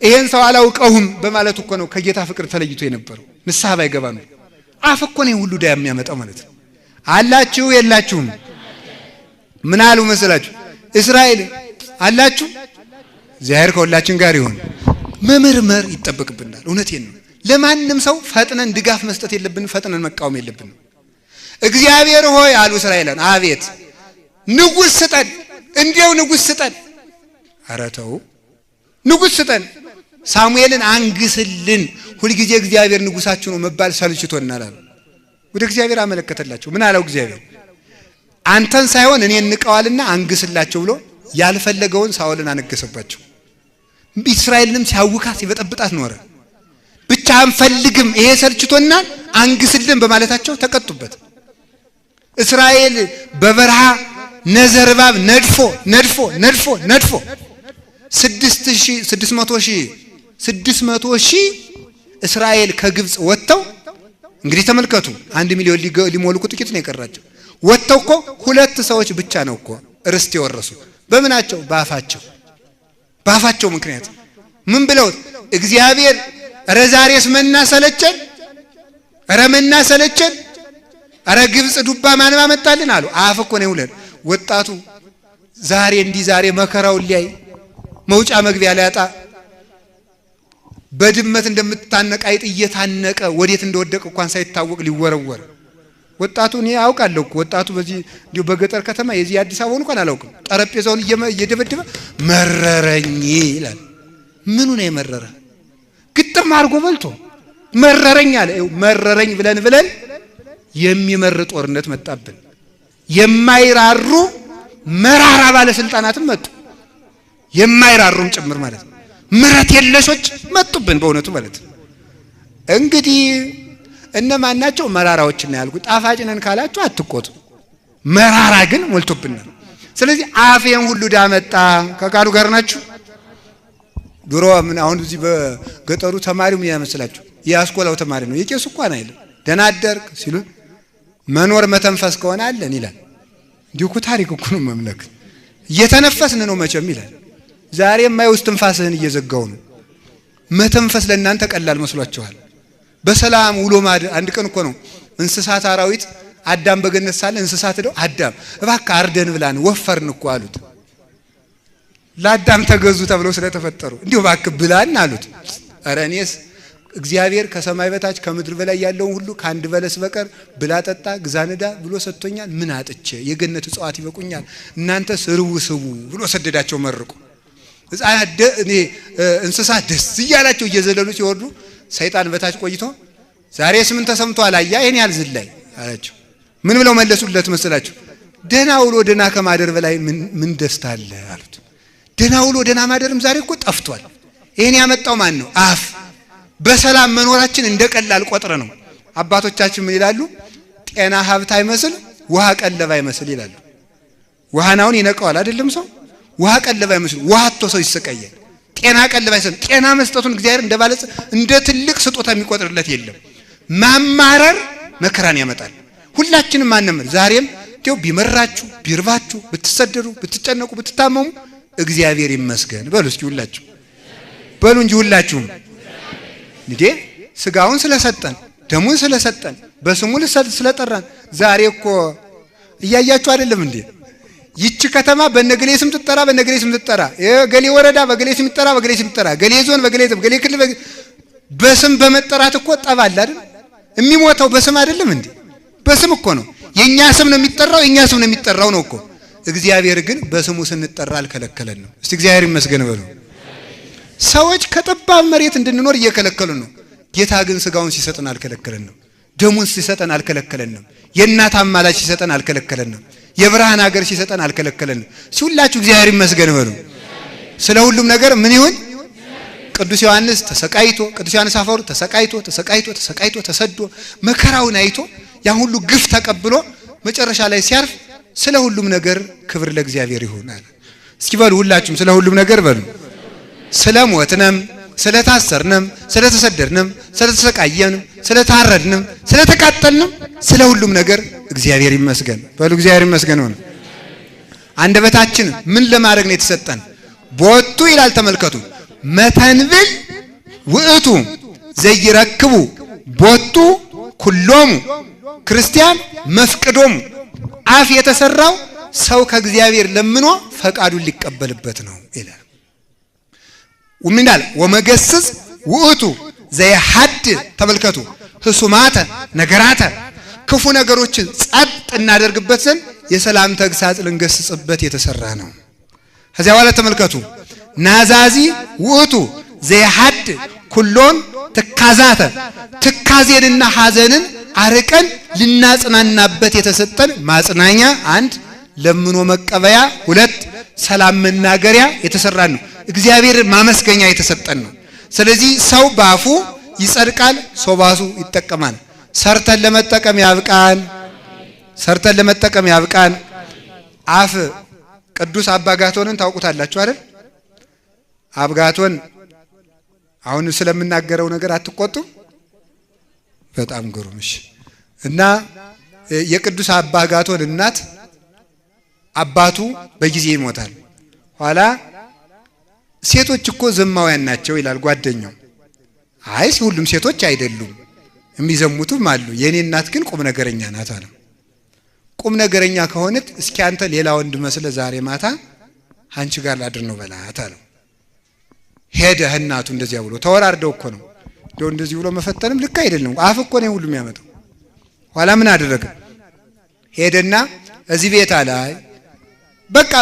ይሄን ሰው አላውቀውም በማለት እኮ ነው ከጌታ ፍቅር ተለይቶ የነበረው። ንስሐ ባይገባ ነው። አፍ እኮ ነው ሁሉ ዳ የሚያመጣው ማለት ነው። አላችሁ የላችሁም? ምን አሉ መስላችሁ? እስራኤል አላችሁ እግዚአብሔር ከሁላችን ጋር ይሁን። መመርመር ይጠበቅብናል። እውነቴን ነው። ለማንም ሰው ፈጥነን ድጋፍ መስጠት የለብንም። ፈጥነን መቃወም የለብንም። እግዚአብሔር ሆይ አሉ እስራኤልን፣ አቤት ንጉሥ ስጠን፣ እንዲያው ንጉሥ ስጠን። ኧረ ተው ንጉሥ ስጠን፣ ሳሙኤልን አንግስልን። ሁልጊዜ እግዚአብሔር ንጉሳችሁ ነው መባል ሰልችቶናል አሉ። ወደ እግዚአብሔር አመለከተላቸው። ምን አለው እግዚአብሔር? አንተን ሳይሆን እኔን ንቀዋልና አንግስላቸው ብሎ ያልፈለገውን ሳኦልን አነገሰባቸው። እስራኤልንም ሲያውካት ሲበጠብጣት ኖረ። ብቻ አንፈልግም ይሄ ሰልችቶናል አንግስልን በማለታቸው ተቀጡበት። እስራኤል በበረሃ ነዘርባብ ነድፎ 600 ሺህ እስራኤል ከግብጽ ወጥተው እንግዲህ ተመልከቱ 1 ሚሊዮን ሊሞሉ ጥቂት ነው የቀራቸው። ወጥተው እኮ 2 ሰዎች ብቻ ነው እኮ ርስት የወረሱ። በምናቸው? በአፋቸው ምክንያት ምን ብለው? እግዚአብሔር ኧረ ዛሬስ መና ሰለቸን፣ ኧረ ግብጽ ዱባ ማንባ መጣልን አሉ። አፍ እኮ ነው ይውለን። ወጣቱ ዛሬ መከራውን ሊያይ መውጫ መግቢያ ሊያጣ በድመት እንደምትታነቅ አይጥ እየታነቀ ወዴት እንደወደቀ እንኳን ሳይታወቅ ሊወረወር ወጣቱ እኔ አውቃለሁ እኮ ወጣቱ በዚህ እንዲሁ በገጠር ከተማ የዚህ አዲስ አበባውን እንኳን አላውቅም። ጠረጴዛውን እየደበደበ መረረኝ ይላል። ምኑ ነው የመረረ? ግጥም አድርጎ በልቶ መረረኝ አለ። መረረኝ ብለን የሚመር ጦርነት መጣብን። የማይራሩ መራራ ባለስልጣናትም መጡ። የማይራሩም ጭምር ማለት ነው። ምረት የለሾች መጡብን በእውነቱ ማለት ነው። እንግዲህ እነማን ናቸው? መራራዎች ነው ያልኩት። ጣፋጭ ነን ካላችሁ አትቆጡ። መራራ ግን ሞልቶብናል። ስለዚህ አፌን ሁሉ ዳመጣ ከቃሉ ጋር ናችሁ። ድሮ ምን አሁን እዚህ በገጠሩ ተማሪው ምን ያመስላችሁ? የአስኮላው ተማሪ ነው። የቄሱ እንኳን አይደለም። ደህና አደርክ ሲሉ መኖር መተንፈስ ከሆነ አለን ይላል። እንዲሁ እኮ ታሪክ እኮ ነው መምለክ። እየተነፈስን ነው መቼም ይላል። ዛሬ የማይውስጥ ትንፋስህን እየዘጋው ነው። መተንፈስ ለእናንተ ቀላል መስሏችኋል? በሰላም ውሎ ማደር። አንድ ቀን እኮ ነው እንስሳት አራዊት አዳም በገነት ሳለ እንስሳት ደው አዳም እባክህ አርደን ብላን ወፈርን እኮ አሉት። ለአዳም ተገዙ ተብለው ስለተፈጠሩ እንዲሁ እባክህ ብላን አሉት። ኧረ እኔስ እግዚአብሔር ከሰማይ በታች ከምድር በላይ ያለውን ሁሉ ከአንድ በለስ በቀር ብላ ጠጣ ግዛንዳ ብሎ ሰጥቶኛል። ምን አጥቼ? የገነት እጽዋት ይበቁኛል። እናንተ ስርው ስቡ ብሎ ሰደዳቸው መርቆ። እንስሳት ደስ እያላቸው እየዘለሉ ሲወርዱ ሰይጣን በታች ቆይቶ ዛሬስ ምን ተሰምቷል? አያ ይሄን ያህል ዝላይ አላቸው። ምን ብለው መለሱለት መስላችሁ? ደህና ውሎ ደህና ከማደር በላይ ምን ደስታ አለ አሉት። ደህና ውሎ ደህና ማደርም ዛሬ እኮ ጠፍቷል። ይሄን ያመጣው ማን ነው? አፍ። በሰላም መኖራችን እንደቀላል ቆጥረ ነው። አባቶቻችን ምን ይላሉ? ጤና ሀብት አይመስል ውሃ ቀለብ አይመስል ይላሉ። ውሃናውን ይነቀዋል አይደለም ሰው? ውሃ ቀለብ አይመስል ውሃ አጥቶ ሰው ይሰቃያል። ጤና ቀለብ አይመስል ጤና መስጠቱን እግዚአብሔር እንደባለጽ እንደ ትልቅ ስጦታ የሚቆጥርለት የለም። ማማረር መከራን ያመጣል። ሁላችንም ማንነም ዛሬም ቴው ቢመራችሁ ቢርባችሁ ብትሰደዱ ብትጨነቁ ብትታመሙ እግዚአብሔር ይመስገን በሉ እስኪ ሁላችሁ በሉ እንጂ ሁላችሁም እንዴ ስጋውን ስለሰጠን ደሙን ስለሰጠን በስሙ ስለጠራን ዛሬ እኮ እያያችሁ አይደለም እንዴ? ይቺ ከተማ በነገሌ ስም ትጠራ በነገሌ ስም ትጠራ፣ የገሌ ወረዳ በገሌ ስም ትጠራ በገሌ ስም ትጠራ፣ ገሌ ዞን በገሌ ስም ገሌ ክልል በስም በመጠራት እኮ ጠባል አይደል? የሚሞተው በስም አይደለም እንዴ? በስም እኮ ነው። የኛ ስም ነው የሚጠራው፣ የኛ ስም ነው የሚጠራው ነው እኮ። እግዚአብሔር ግን በስሙ ስንጠራ አልከለከለን ነው። እስቲ እግዚአብሔር ይመስገን በሉ። ሰዎች ከጠባብ መሬት እንድንኖር እየከለከሉን ነው። ጌታ ግን ስጋውን ሲሰጠን አልከለከለን ነው። ደሙን ሲሰጠን አልከለከለን ነው። የእናት አማላጅ ሲሰጠን አልከለከለን ነው። የብርሃን ሀገር ሲሰጠን አልከለከለን ነው። ሁላችሁ እግዚአብሔር ይመስገን በሉ። ስለ ሁሉም ነገር ምን ይሁን? ቅዱስ ዮሐንስ ተሰቃይቶ ቅዱስ ዮሐንስ አፈወርቅ ተሰቃይቶ ተሰዶ መከራውን አይቶ ያን ሁሉ ግፍ ተቀብሎ መጨረሻ ላይ ሲያርፍ ስለ ሁሉም ነገር ክብር ለእግዚአብሔር ይሁናል። እስኪ በሉ ሁላችሁም ስለ ሁሉም ነገር በሉ። ስለ ሞትንም ስለ ታሰርንም ስለ ተሰደድንም ስለ ተሰቃየንም ስለ ታረድንም ስለ ተቃጠልንም ስለ ሁሉም ነገር እግዚአብሔር ይመስገን በሉ። እግዚአብሔር ይመስገን ነው። አንደበታችን ምን ለማድረግ ነው የተሰጠን? ቦቱ ይላል ተመልከቱ። መተንብል ውእቱ ዘይረክቡ ቦቱ ኩሎሙ ክርስቲያን መፍቅዶሙ። አፍ የተሰራው ሰው ከእግዚአብሔር ለምኖ ፈቃዱን ሊቀበልበት ነው ይላል። ወምንዳል ወመገስጽ ውእቱ ዘይሐድ ተመልከቱ ህሱማተ ነገራተ ክፉ ነገሮችን ጸጥ እናደርግበት ዘንድ የሰላም ተግሳጽ ልንገስጽበት የተሰራ ነው። ከዚያ በኋላ ተመልከቱ ናዛዚ ውእቱ ዘይሐድ ኩሎን ትካዛተ ትካዜንና ሐዘንን አርቀን ልናጽናናበት የተሰጠን ማጽናኛ አንድ ለምኖ መቀበያ ሁለት ሰላም መናገሪያ የተሰራ ነው። እግዚአብሔር ማመስገኛ የተሰጠን ነው። ስለዚህ ሰው ባፉ ይጸድቃል፣ ሰው ባሱ ይጠቀማል። ሰርተን ለመጠቀም ያብቃን። ሰርተን ለመጠቀም ያብቃን። አፍ ቅዱስ አባጋቶንን ታውቁታላችሁ አይደል? አባጋቶን አሁን ስለምናገረው ነገር አትቆጡ። በጣም ግሩምሽ እና የቅዱስ አባጋቶን እናት አባቱ በጊዜ ይሞታል። ኋላ ሴቶች እኮ ዘማውያን ናቸው ይላል ጓደኛው። አይ ሁሉም ሴቶች አይደሉም የሚዘሙቱም አሉ። የኔ እናት ግን ቁም ነገረኛ ናት አለ። ቁም ነገረኛ ከሆነች እስኪ አንተ ሌላ ወንድ መስለ ዛሬ ማታ አንቺ ጋር ላድር ነው በላት አለ። ሄደ እናቱ እንደዚያ ብሎ ተወራርደው እኮ ነው እንደው እንደዚህ ብሎ መፈተንም ልክ አይደለም። አፍ እኮ ነው ሁሉም ያመጣው። ኋላ ምን አደረገ? ሄደና እዚህ ቤት አላይ በቃ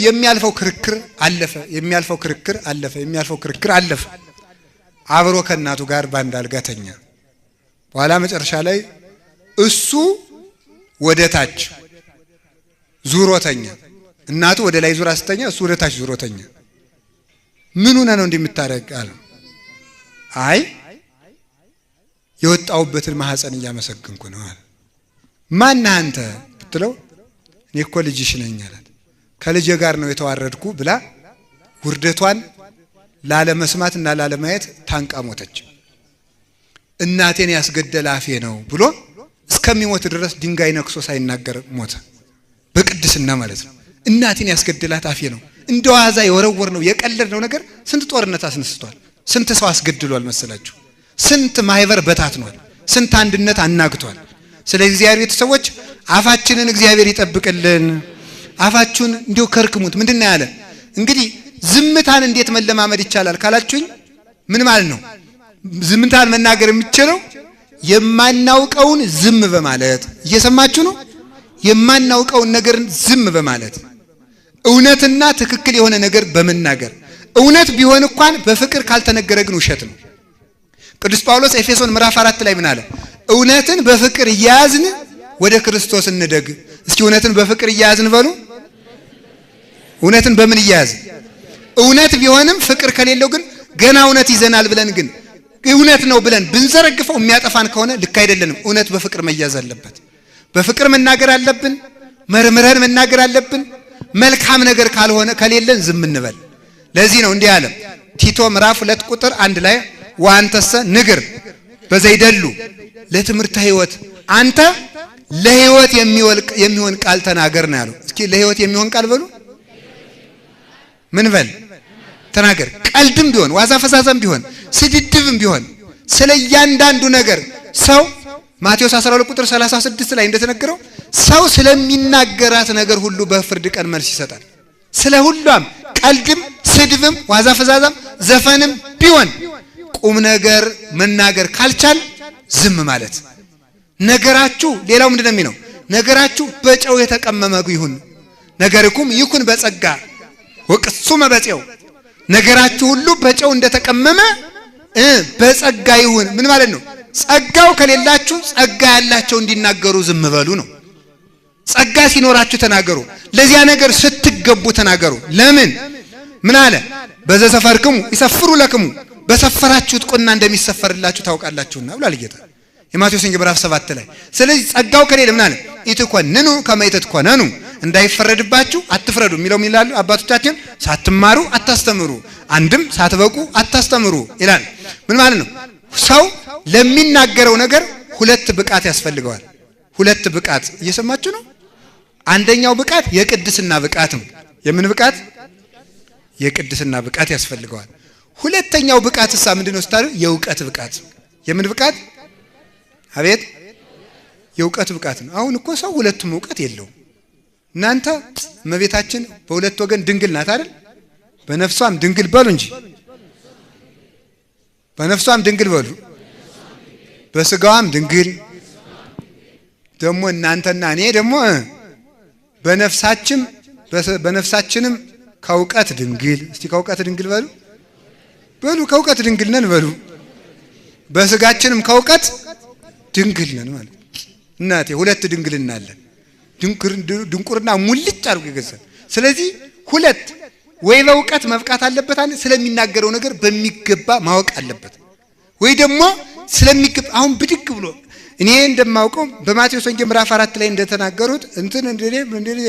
የሚያልፈው ክርክር አለፈ፣ የሚያልፈው ክርክር አለፈ፣ የሚያልፈው ክርክር አለፈ። አብሮ ከእናቱ ጋር ባንድ አልጋ ተኛ። በኋላ መጨረሻ ላይ እሱ ወደ ታች ዙሮተኛ፣ እናቱ ወደ ላይ ዙራ ስተኛ እሱ ወደ ታች ዙሮተኛ። ምን ሆነ ነው እንደምታረግ አለ። አይ የወጣውበትን ማህፀን እያመሰግንኩ ነው አለ። ማን አንተ ብትለው እኔ እኮ ልጅሽ ነኝ አላት። ከልጄ ጋር ነው የተዋረድኩ ብላ ውርደቷን ላለመስማትና ላለማየት ታንቃ ሞተች። እናቴን ያስገደለ አፌ ነው ብሎ እስከሚሞት ድረስ ድንጋይ ነክሶ ሳይናገር ሞተ። በቅድስና ማለት ነው። እናቴን ያስገደላት አፌ ነው። እንደዋዛ የወረወር ነው የቀለድ ነው ነገር ስንት ጦርነት አስነስቷል። ስንት ሰው አስገድሏል መሰላችሁ። ስንት ማህበር በታትኗል። ስንት አንድነት አናግቷል። ስለዚህ እግዚአብሔር ቤተሰቦች አፋችንን እግዚአብሔር ይጠብቅልን። አፋችሁን እንዲሁ ከርክሙት። ምንድነው ያለ? እንግዲህ ዝምታን እንዴት መለማመድ ይቻላል ካላችሁኝ ምን ማለት ነው? ዝምታን መናገር የሚችለው የማናውቀውን ዝም በማለት እየሰማችሁ ነው። የማናውቀውን ነገር ዝም በማለት እውነትና ትክክል የሆነ ነገር በመናገር እውነት ቢሆን እንኳን በፍቅር ካልተነገረ ግን ውሸት ነው። ቅዱስ ጳውሎስ ኤፌሶን ምዕራፍ 4 ላይ ምን አለ? እውነትን በፍቅር እያያዝን ወደ ክርስቶስ እንደግ። እስኪ እውነትን በፍቅር እያያዝን በሉ። እውነትን በምን እያያዝን? እውነት ቢሆንም ፍቅር ከሌለው ግን ገና እውነት ይዘናል ብለን ግን እውነት ነው ብለን ብንዘረግፈው የሚያጠፋን ከሆነ ልክ አይደለንም። እውነት በፍቅር መያዝ አለበት። በፍቅር መናገር አለብን። መርምረን መናገር አለብን። መልካም ነገር ካልሆነ ከሌለን ዝም እንበል። ለዚህ ነው እንዲህ አለ ቲቶ ምዕራፍ 2 ቁጥር 1 ላይ ወአንተሰ ንግር በዘይደሉ ለትምህርተ ሕይወት፣ አንተ ለሕይወት የሚሆን ቃል ተናገር ነው ያለው። እስኪ ለሕይወት የሚሆን ቃል በሉ። ምን በል ተናገር። ቀልድም ቢሆን ዋዛ ፈዛዛም ቢሆን ስድድብም ቢሆን ስለ እያንዳንዱ ነገር ሰው ማቴዎስ 12 ቁጥር 36 ላይ እንደተነገረው ሰው ስለሚናገራት ነገር ሁሉ በፍርድ ቀን መልስ ይሰጣል። ስለ ሁሉም ቀልድም ስድብም ዋዛ ፈዛዛም ዘፈንም ቢሆን ቁም ነገር መናገር ካልቻል ዝም ማለት። ነገራችሁ ሌላው ምንድነው የሚለው? ነገራችሁ በጨው የተቀመመ ይሁን፣ ነገርኩም ይኩን በጸጋ ወቅሱመ በጨው። ነገራችሁ ሁሉ በጨው እንደተቀመመ በጸጋ ይሁን። ምን ማለት ነው? ጸጋው ከሌላችሁ ጸጋ ያላቸው እንዲናገሩ ዝም በሉ ነው። ጸጋ ሲኖራችሁ ተናገሩ። ለዚያ ነገር ስትገቡ ተናገሩ። ለምን? ምን አለ? በዘሰፈርክሙ ይሰፍሩ ለክሙ፣ በሰፈራችሁት ቁና እንደሚሰፈርላችሁ ታውቃላችሁና ብሏል ጌታ የማቴዎስ ወንጌል ምዕራፍ 7 ላይ። ስለዚህ ጸጋው ከሌለ ምን አለ? ኢትኮንኑ ከመ ኢትኮነኑ፣ እንዳይፈረድባችሁ አትፍረዱ የሚለው ይላሉ አባቶቻችን። ሳትማሩ አታስተምሩ፣ አንድም ሳትበቁ አታስተምሩ ይላል። ምን ማለት ነው? ሰው ለሚናገረው ነገር ሁለት ብቃት ያስፈልገዋል። ሁለት ብቃት እየሰማችሁ ነው። አንደኛው ብቃት የቅድስና ብቃት ነው። የምን ብቃት? የቅድስና ብቃት ያስፈልገዋል። ሁለተኛው ብቃት እሳ ምንድነው ስታሉ? የእውቀት ብቃት። የምን ብቃት? አቤት የእውቀት ብቃት ነው። አሁን እኮ ሰው ሁለቱም እውቀት የለውም። እናንተ እመቤታችን በሁለት ወገን ድንግል ናት አይደል? በነፍሷም ድንግል በሉ እንጂ በነፍሷም ድንግል በሉ፣ በስጋዋም ድንግል ደግሞ እናንተና እኔ ደግሞ በነፍሳችንም ከእውቀት ድንግል። እስቲ ከእውቀት ድንግል በሉ በሉ፣ ከእውቀት ድንግል ነን በሉ። በስጋችንም ከእውቀት ድንግል ነን ማለት እናቴ፣ ሁለት ድንግልና አለን። ድንቁርና ሙልጭ አድርጎ ይገዛል። ስለዚህ ሁለት ወይ በእውቀት መብቃት አለበት፣ ስለሚናገረው ነገር በሚገባ ማወቅ አለበት፣ ወይ ደግሞ ስለሚገባ አሁን ብድግ ብሎ እኔ እንደማውቀው በማቴዎስ ወንጌል ምዕራፍ 4 ላይ እንደተናገሩት እንደ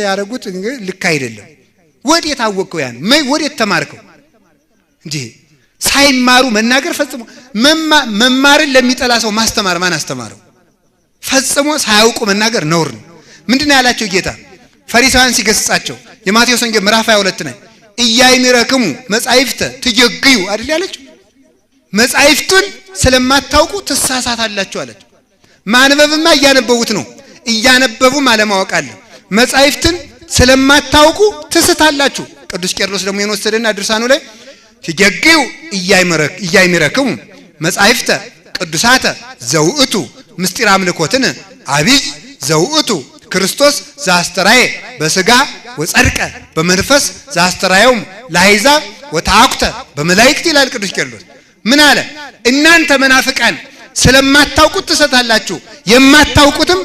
ያረጉት ልክ አይደለም። ወዴት አወቀው? ያን ወዴት ተማርከው? እንዴ ሳይማሩ መናገር ፈጽሞ መማርን ለሚጠላ ሰው ማስተማር ማን አስተማረው? ፈጽሞ ሳያውቁ መናገር ነውር ነው። ምንድነው ያላቸው ጌታ ፈሪሳውያን ሲገስጻቸው የማቴዎስ ወንጌል ምዕራፍ 22 ላይ ኢያይምረክሙ መጻሕፍተ ትጀግዩ አይደል ያለችው? መጻሕፍቱን ስለማታውቁ ትሳሳታላችሁ አለች። ማንበብማ እያነበቡት ነው፣ እያነበቡም አለማወቅ አለ። መጻሕፍትን ስለማታውቁ ትስታላችሁ። ቅዱስ ቄርሎስ ደግሞ የወሰደና ድርሳኑ ላይ ትጀግዩ ኢያይምረክሙ መጻሕፍተ ቅዱሳተ ዘውእቱ ምስጢር አምልኮትን አብይ ዘውእቱ ክርስቶስ ዘአስተራየ በስጋ ወጸድቀ በመንፈስ ዘአስተራየውም ለአሕዛብ ወተአኩተ በመላእክት ይላል ቅዱስ ቄርሎስ። ምን አለ? እናንተ መናፍቃን ስለማታውቁት ትሰታላችሁ። የማታውቁትም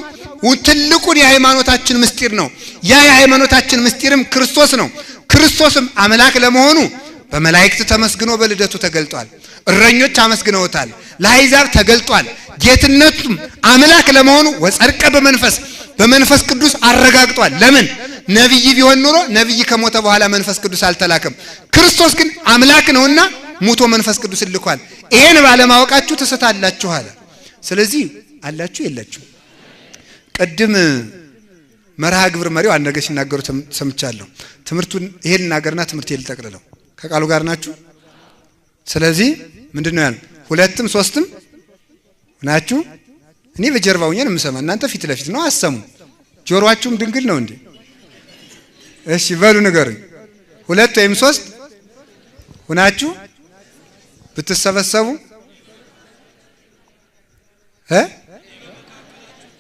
ትልቁን የሃይማኖታችን ምስጢር ነው። ያ የሃይማኖታችን ምስጢርም ክርስቶስ ነው። ክርስቶስም አምላክ ለመሆኑ በመላእክት ተመስግኖ በልደቱ ተገልጧል። እረኞች አመስግነውታል። ለአሕዛብ ተገልጧል። ጌትነቱም አምላክ ለመሆኑ ወጸድቀ በመንፈስ ቅዱስ አረጋግጧል። ለምን? ነብይ ቢሆን ኑሮ ነብይ ከሞተ በኋላ መንፈስ ቅዱስ አልተላከም። ክርስቶስ ግን አምላክ ነውና ሙቶ መንፈስ ቅዱስ ልኳል። ይሄን ባለማወቃችሁ ትስታላችሁ አለ። ስለዚህ አላችሁ የላችሁ። ቀድም መርሃ ግብር መሪው አንድ ነገር ሲናገሩ ሰምቻለሁ። ትምህርቱን ይሄን እናገርና ትምህርት ይልጠቅልለው ከቃሉ ጋር ናችሁ። ስለዚህ ምንድነው ያለው? ሁለትም ሶስትም ናችሁ። እኔ በጀርባው ነኝ የምሰማ፣ እናንተ ፊት ለፊት ነው አሰሙ። ጆሮአችሁም ድንግል ነው እንዴ? እሺ በሉ ንገሩኝ። ሁለት ወይም ሶስት ሆናችሁ ብትሰበሰቡ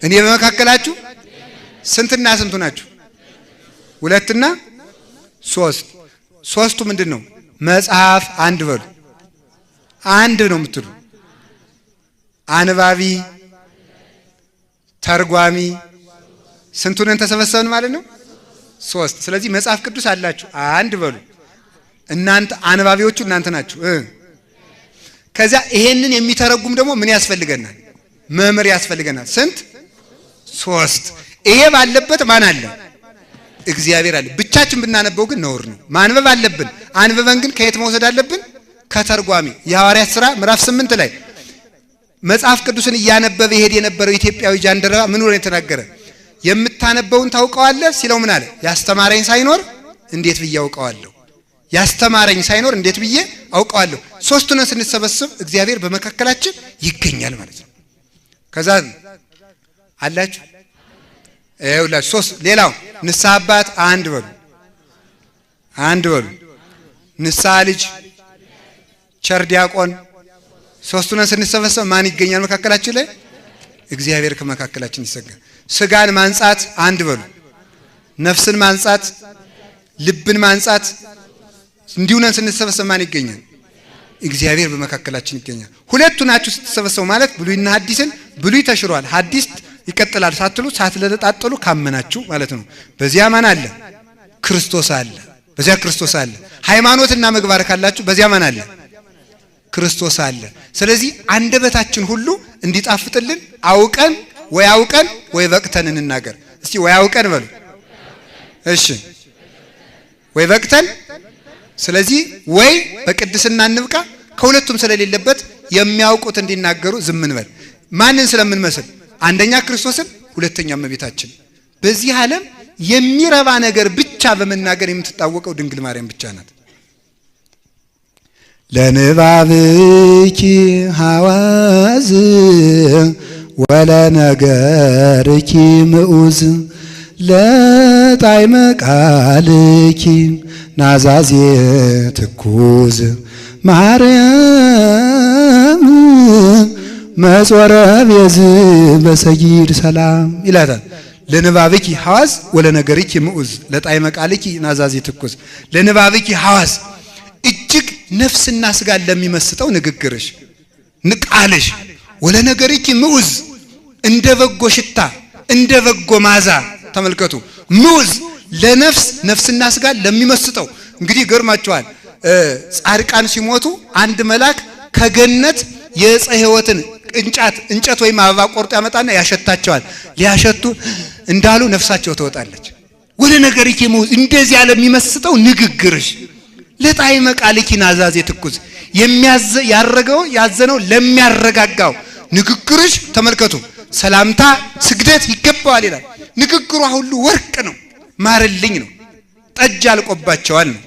እኔ በመካከላችሁ ስንትና ስንቱ ናችሁ? ሁለትና ሶስት። ሶስቱ ምንድነው? መጽሐፍ አንድ በሉ። አንድ ነው የምትሉ አንባቢ ተርጓሚ ስንቱን ተሰበሰብን ማለት ነው? ሶስት። ስለዚህ መጽሐፍ ቅዱስ አላችሁ አንድ በሉ። እናንተ አንባቢዎቹ እናንተ ናችሁ። ከዛ ይሄንን የሚተረጉም ደግሞ ምን ያስፈልገናል? መምህር ያስፈልገናል። ስንት? ሶስት። ይሄ ባለበት ማን አለ? እግዚአብሔር አለ። ብቻችን ብናነበው ግን ነውር ነው። ማንበብ አለብን። አንብበን ግን ከየት መውሰድ አለብን? ከተርጓሚ። የሐዋርያት ሥራ ምዕራፍ 8 ላይ መጽሐፍ ቅዱስን እያነበበ ይሄድ የነበረው ኢትዮጵያዊ ጃንደረባ ምን ሆነ የተናገረ? የምታነበውን ታውቀዋለህ ሲለው ምን አለ? ያስተማረኝ ሳይኖር እንዴት ብዬ አውቀዋለሁ? ያስተማረኝ ሳይኖር እንዴት ብዬ አውቀዋለሁ? ሶስቱን ስንሰበስብ እግዚአብሔር በመካከላችን ይገኛል ማለት ነው። ከዛ አላችሁ ይኸውላችሁ ሶስት። ሌላው ንስሐ አባት አንድ በሉ። አንድ በሉ። ንስሐ ልጅ፣ ቸር ዲያቆን። ሶስቱን ስንሰበሰብ ማን ይገኛል መካከላችን ላይ? እግዚአብሔር ከመካከላችን ይሰጋል። ስጋን ማንጻት አንድ በሉ። ነፍስን ማንጻት፣ ልብን ማንጻት። እንዲሁ ነን ስንሰበሰብ ማን ይገኛል? እግዚአብሔር በመካከላችን ይገኛል። ሁለቱ ናችሁ ስትሰበሰቡ ማለት ብሉይና ሐዲስን። ብሉይ ተሽሯል፣ ሐዲስ ይቀጥላል ሳትሉ ሳትለጣጠሉ ካመናችሁ ማለት ነው። በዚያ ማን አለ? ክርስቶስ አለ። በዚያ ክርስቶስ አለ። ሃይማኖትና ምግባር ካላችሁ በዚያ ማን አለ? ክርስቶስ አለ። ስለዚህ አንደበታችን ሁሉ እንዲጣፍጥልን አውቀን ወይ በቅተን እንናገር። እስቲ ወይ አውቀን በሉ። እሺ ወይ በቅተን። ስለዚህ ወይ በቅድስና እንብቃ። ከሁለቱም ስለሌለበት የሚያውቁት እንዲናገሩ ዝም እንበል። ማንን ስለምንመስል? አንደኛ ክርስቶስን፣ ሁለተኛ እመቤታችን። በዚህ ዓለም የሚረባ ነገር ብቻ በመናገር የምትታወቀው ድንግል ማርያም ብቻ ናት። ለንባብኪ ሐዋዝ ወለነገርኪ ምዑዝ ለተሰሚኪ ለጣዕመ ቃልኪ ናዛዜ ትኩዝ ማርያም መጾረ ቤዝ በሰጊድ ሰላም ይላታል። ለንባብኪ ሐዋዝ ወለነገርኪ ምዑዝ ለጣዕመ ቃልኪ ናዛዜ ትኩዝ ለንባብኪ ሐዋዝ እጅግ ነፍስና ስጋ ለሚመስጠው ንግግርሽ ንቃልሽ ወለነገርኪ ምዑዝ እንደ በጎ ሽታ እንደ በጎ ማዛ ተመልከቱ ምዑዝ ለነፍስ ነፍስና ስጋ ለሚመስጠው እንግዲህ ገርማቸዋል። ጻድቃን ሲሞቱ አንድ መልአክ ከገነት የዕፀ ሕይወትን እንጨት ወይም አበባ ቆርጦ ያመጣና ያሸታቸዋል። ሊያሸቱ እንዳሉ ነፍሳቸው ትወጣለች። ወለነገርኪ ምዑዝ እንደዚህ ያለ የሚመስጠው ንግግርሽ ለጣዕመ ቃልኪ ናዛዜ ትኩዝ ያረገው ያዘነው ለሚያረጋጋው ንግግርሽ ተመልከቱ ሰላምታ ስግደት ይገባዋል ይላል። ንግግሯ ሁሉ ወርቅ ነው፣ ማርልኝ ነው፣ ጠጅ አልቆባቸዋል ነው፣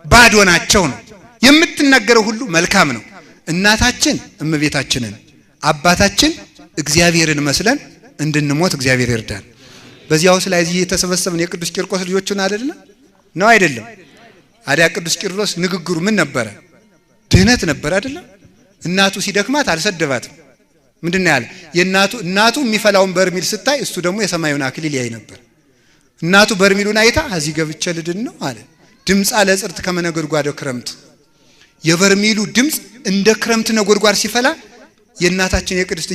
ባዶ ናቸው ነው። የምትናገረው ሁሉ መልካም ነው። እናታችን እመቤታችንን አባታችን እግዚአብሔርን መስለን እንድንሞት እግዚአብሔር ይርዳን። በዚያው ላይ እዚህ የተሰበሰብን የቅዱስ ቂርቆስ ልጆችን አይደለም ነው አይደለም? አዲያ ቅዱስ ቂርቆስ ንግግሩ ምን ነበረ? ድህነት ነበር አይደለም? እናቱ ሲደክማት አልሰደባትም። ምንድነው ያለ? እናቱ የሚፈላውን በርሚል ስታይ እሱ ደግሞ የሰማዩን አክሊል ያይ ነበር። እናቱ በርሚሉን አይታ እዚህ ገብቼ ልድን ነው አለ። ድምጻ ለጽርት ከመነጎድጓድ ክረምት የበርሚሉ ድምጽ እንደ ክረምት ነጎድጓድ ሲፈላ የእናታችን የቅድስት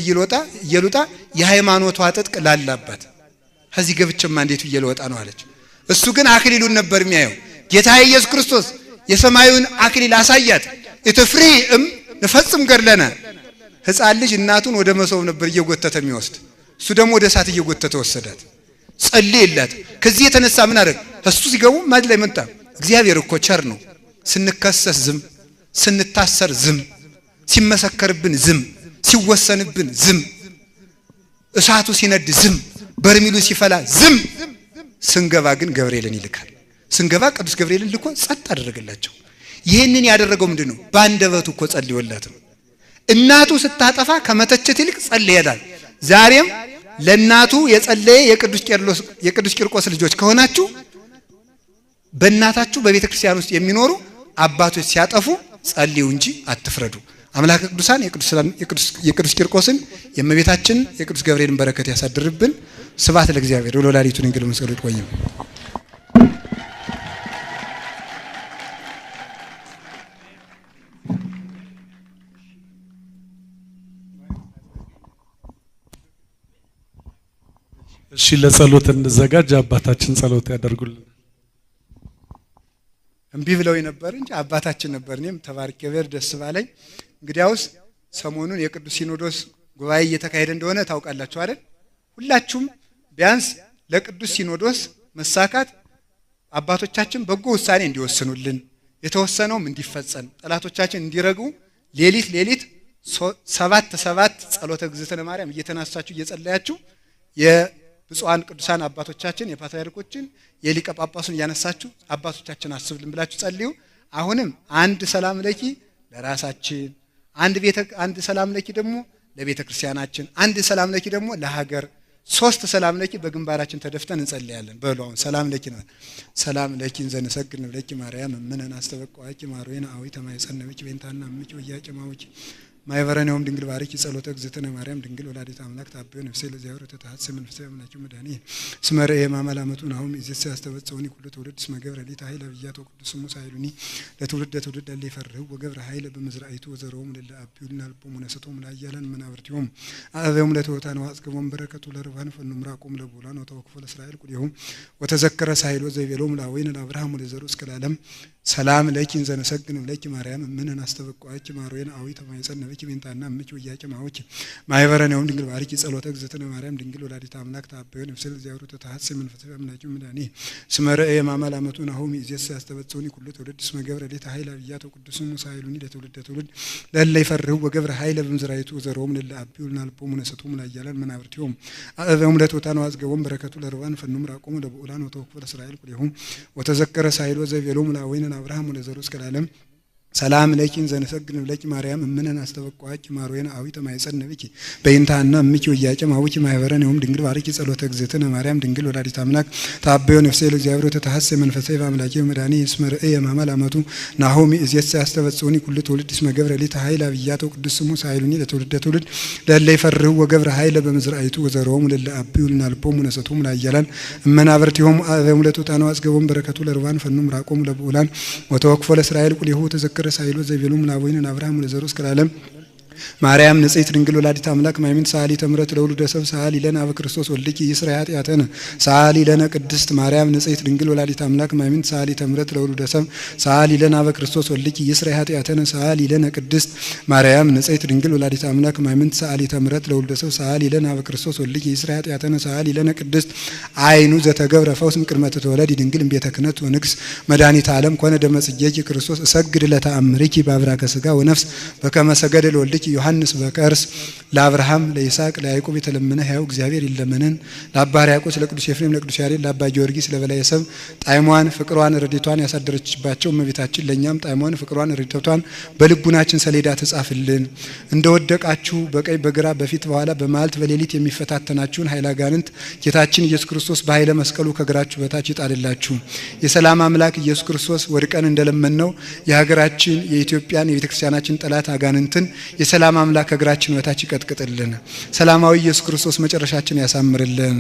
እየሉጣ የሃይማኖቷ ጥጥቅ ላላባት እዚህ ገብቼማ እንዴት እየለወጣ ነው አለች። እሱ ግን አክሊሉን ነበር የሚያየው። ጌታ ኢየሱስ ክርስቶስ የሰማዩን አክሊል አሳያት። እትፍሪም ንፈጽም ገድለነ ሕፃን ልጅ እናቱን ወደ መሶብ ነበር እየጎተተ የሚወስድ፣ እሱ ደግሞ ወደ እሳት እየጎተተ ወሰዳት። ጸልይላት። ከዚህ የተነሳ ምን አደረግ? እሱ ሲገቡ ማድ ላይ መጣ። እግዚአብሔር እኮ ቸር ነው። ስንከሰስ ዝም፣ ስንታሰር ዝም፣ ሲመሰከርብን ዝም፣ ሲወሰንብን ዝም፣ እሳቱ ሲነድ ዝም፣ በርሚሉ ሲፈላ ዝም። ስንገባ ግን ገብርኤልን ይልካል። ስንገባ ቅዱስ ገብርኤልን ልኮ ጸጥ አደረገላቸው። ይህንን ያደረገው ምንድነው? ባንደበቱ እኮ ጸልዮላት ነው። እናቱ ስታጠፋ ከመተቸት ይልቅ ጸልየላል። ዛሬም ለእናቱ የጸለየ የቅዱስ ቂርቆስ ልጆች ከሆናችሁ በእናታችሁ በቤተ ክርስቲያን ውስጥ የሚኖሩ አባቶች ሲያጠፉ ጸልዩ እንጂ አትፍረዱ። አምላከ ቅዱሳን የቅዱስ ቂርቆስን የእመቤታችን የቅዱስ ገብርኤልን በረከት ያሳድርብን። ስብሐት ለእግዚአብሔር ወለወላዲቱ ድንግል ወለመስቀሉ ይቆየን።
እሺ ለጸሎት እንዘጋጅ። አባታችን ጸሎት ያደርጉልን።
እምቢ ብለው ነበር እንጂ አባታችን ነበር። እኔም ተባርኬ በር ደስ ባለኝ። እንግዲያውስ ሰሞኑን የቅዱስ ሲኖዶስ ጉባኤ እየተካሄደ እንደሆነ ታውቃላችሁ አይደል? ሁላችሁም ቢያንስ ለቅዱስ ሲኖዶስ መሳካት አባቶቻችን በጎ ውሳኔ እንዲወስኑልን፣ የተወሰነውም እንዲፈጸም፣ ጠላቶቻችን እንዲረጉ ሌሊት 7 ጸሎተ እግዝእትነ ማርያም እየተናሳችሁ እየጸለያችሁ የብፁዓን ቅዱሳን አባቶቻችን የፓትርያርኮችን የሊቀ ጳጳሱን እያነሳችሁ አባቶቻችን አስብልን ብላችሁ ጸልዩ። አሁንም አንድ ሰላም ለኪ ለራሳችን፣ አንድ ሰላም ለኪ ደግሞ ለቤተ ክርስቲያናችን፣ አንድ ሰላም ለኪ ደግሞ ለሀገር፣ 3 ሰላም ለኪ በግንባራችን ተደፍተን እንጸልያለን። በሉ አሁን ሰላም ለኪ ነው። ሰላም ለኪ እንዘነሰግን ለኪ ማርያም ምነን አስተበቀዋቂ ማርዌና አዊ ተማይጸነብኪ ቤንታና ምጪ ወያጭማውኪ ማይበረኔውም ድንግል ባርኪ ጸሎተ እግዝእትነ ማርያም ድንግል ወላዲተ አምላክ ታበዩ ነፍሴ ለዚያወር ተታሐጽ መንፈሳዊ አምላክ መድኃኒ ስመረ የማመላመቱ ናሁም ኢዜስ ያስተበጸውኒ ኩሉ ትውልድ ስመ ገብረ ሊታ ኃይለ ብያቶ ቅዱስ ሙሳ ኃይሉኒ ለትውልድ አለ ይፈርሁ ወገብረ ኃይለ በመዝራኢቱ ወዘሮም ለአብዩና ልቦም ነሰቶም ላያለን መናብርቲዮም አበዮም ለተወታን ዋጽገቦም በረከቱ ለርባን ፈኑምራቆም ለቦላን ወተወክፎ ለእስራኤል ቁዲሁም ወተዘከረ ሳይሎ ዘይቤሎም ላወይን ለአብርሃም ወለዘሩ እስከ ለዓለም ሰላም ለኪ እንዘነሰግን ለኪ ማርያም ምነን አስተበቀዋቂ ማርዌና አዊ ተማይጸነብኪ ቤንታና ምጪ ወያጭማውኪ ማይበረኔውም ድንግል ባርኪ ጸሎተ እግዝእትነ ማርያም ድንግል ወላዲተ አምላክ ታበዩ ነፍሴ ለዚያወር ተታሐጽ መንፈሳዊ አምላክ መድኃኒ ስመረ የማመላመቱ ናሁም ኢዜስ ያስተበጸውኒ ኩሉ ትውልድ ስመ ገብረ ሊታ ኃይለ ብያቶ ቅዱስ ሙሳ ኃይሉኒ ለትውልድ ለለ ይፈርሁ ወገብረ ኃይለ በመዝራኢቱ ወዘሮም ለአብዩና ልቦም ነሰቶም ላያለን መናብርቲዮም አበዮም ለተወታን ዋጽገቦም በረከቱ ለርባን ፈኑምራቆም ለቦላን ወተወክፎ ለእስራኤል ቁዲሁም ወተዘከረ ሳይሎ ዘይቤሎም ላወይን አብርሃም ወለዘሩ እስከ ለዓለም ሰላም ለኪን ዘነሰግን ብለኪ ማርያም እምነን አስተበቋቂ ማሮየን አዊተ ማይጸን ነብኪ በእንታና እምኪ ወያጨም አውኪ ማይበረን ይሁን ድንግል ባርኪ ጸሎተ እግዝእትነ ማርያም ድንግል ወላዲተ አምላክ ታበዮ ነፍሴ ለእግዚአብሔር ተተሐሰ መንፈሳዊ በአምላኬ መድኃኒ እስመ ርእየ ማማል አመቱ ናሆሚ እዚያስ ያስተበጽኡኒ ኩሉ ትውልድ እስመ ገብረ ሊተ ኃይል አብያቶ ቅዱስ ስሙ ሳይሉኒ ለትውልደ ትውልድ ለለ ይፈርሁ ወገብረ ኃይለ በመዝራይቱ ወዘሮሙ ለለ አብዩልና ልቦሙ ነሰቶሙ ላያላን እመናብርቲሆሙ አበሙለቱ ታናው አስገቦም በረከቱ ለርባን ፈኑም ራቆሙ ለብኡላን ወተወክፎ ለእስራኤል ቁሊሁ ተዘከረ ሳይሉ ዘይቤሉም ናቦይን አብርሃም ለዘሩ እስከ ዓለም ማርያም ንጽሕት ድንግል ወላዲተ አምላክ ማይምን ሳሊ ተምረት ለውሉደ ሰብ ሳሊ ለና በክርስቶስ ወልድኪ ይስራ ኃጢአተነ ሳሊ ለና ቅድስት ማርያም ንጽሕት ድንግል ወላዲተ አምላክ ማይምን ሳሊ ተምረት ለውሉደ ሰብ ሳሊ ለና በክርስቶስ ወልድኪ ይስራ ኃጢአተነ ሳሊ ለና ቅድስት ማርያም ንጽሕት ድንግል ወላዲተ አምላክ ማይምን ሳሊ ተምረት ለውሉደ ሰብ ሳሊ ለና በክርስቶስ ወልድኪ ይስራ ኃጢአተነ ሳሊ ለና ቅድስት አይኑ ዘተገብረ ፈውስም ቅድመ ተወለዲ ድንግል ቤተ ክህነት ወንግስ መድኃኒተ ዓለም ኮነ ደመጽጌኪ ክርስቶስ እሰግድ ለተአምሪኪ በአብራከ ሥጋ ወነፍስ በከመ ሰገደ ለወልድኪ ዮሐንስ በቀርስ ለአብርሃም ለይስሐቅ ለያዕቆብ የተለመነ ሕያው እግዚአብሔር ይለመነን። ለአባ ሕርያቆስ ለቅዱስ ኤፍሬም ለቅዱስ ያሬድ ለአባ ጊዮርጊስ ለበላይ ሰብ ጣዕሟን ፍቅሯን ረድኤቷን ያሳደረችባቸው እመቤታችን ለኛም ጣዕሟን ፍቅሯን ረድኤቷን በልቡናችን ሰሌዳ ተጻፍልን። እንደወደቃችሁ በቀኝ በግራ በፊት በኋላ በመዓልት በሌሊት የሚፈታተናችሁን ኃይለ አጋንንት ጌታችን ኢየሱስ ክርስቶስ በኃይለ መስቀሉ ከግራችሁ በታች ይጣልላችሁ። የሰላም አምላክ ኢየሱስ ክርስቶስ ወድቀን እንደለመነው የሀገራችን የኢትዮጵያን የቤተክርስቲያናችን ጠላት አጋንንትን የሰላም አምላክ ከግራችን በታች ይቀጥቅጥልን። ሰላማዊ ኢየሱስ ክርስቶስ መጨረሻችን ያሳምርልን።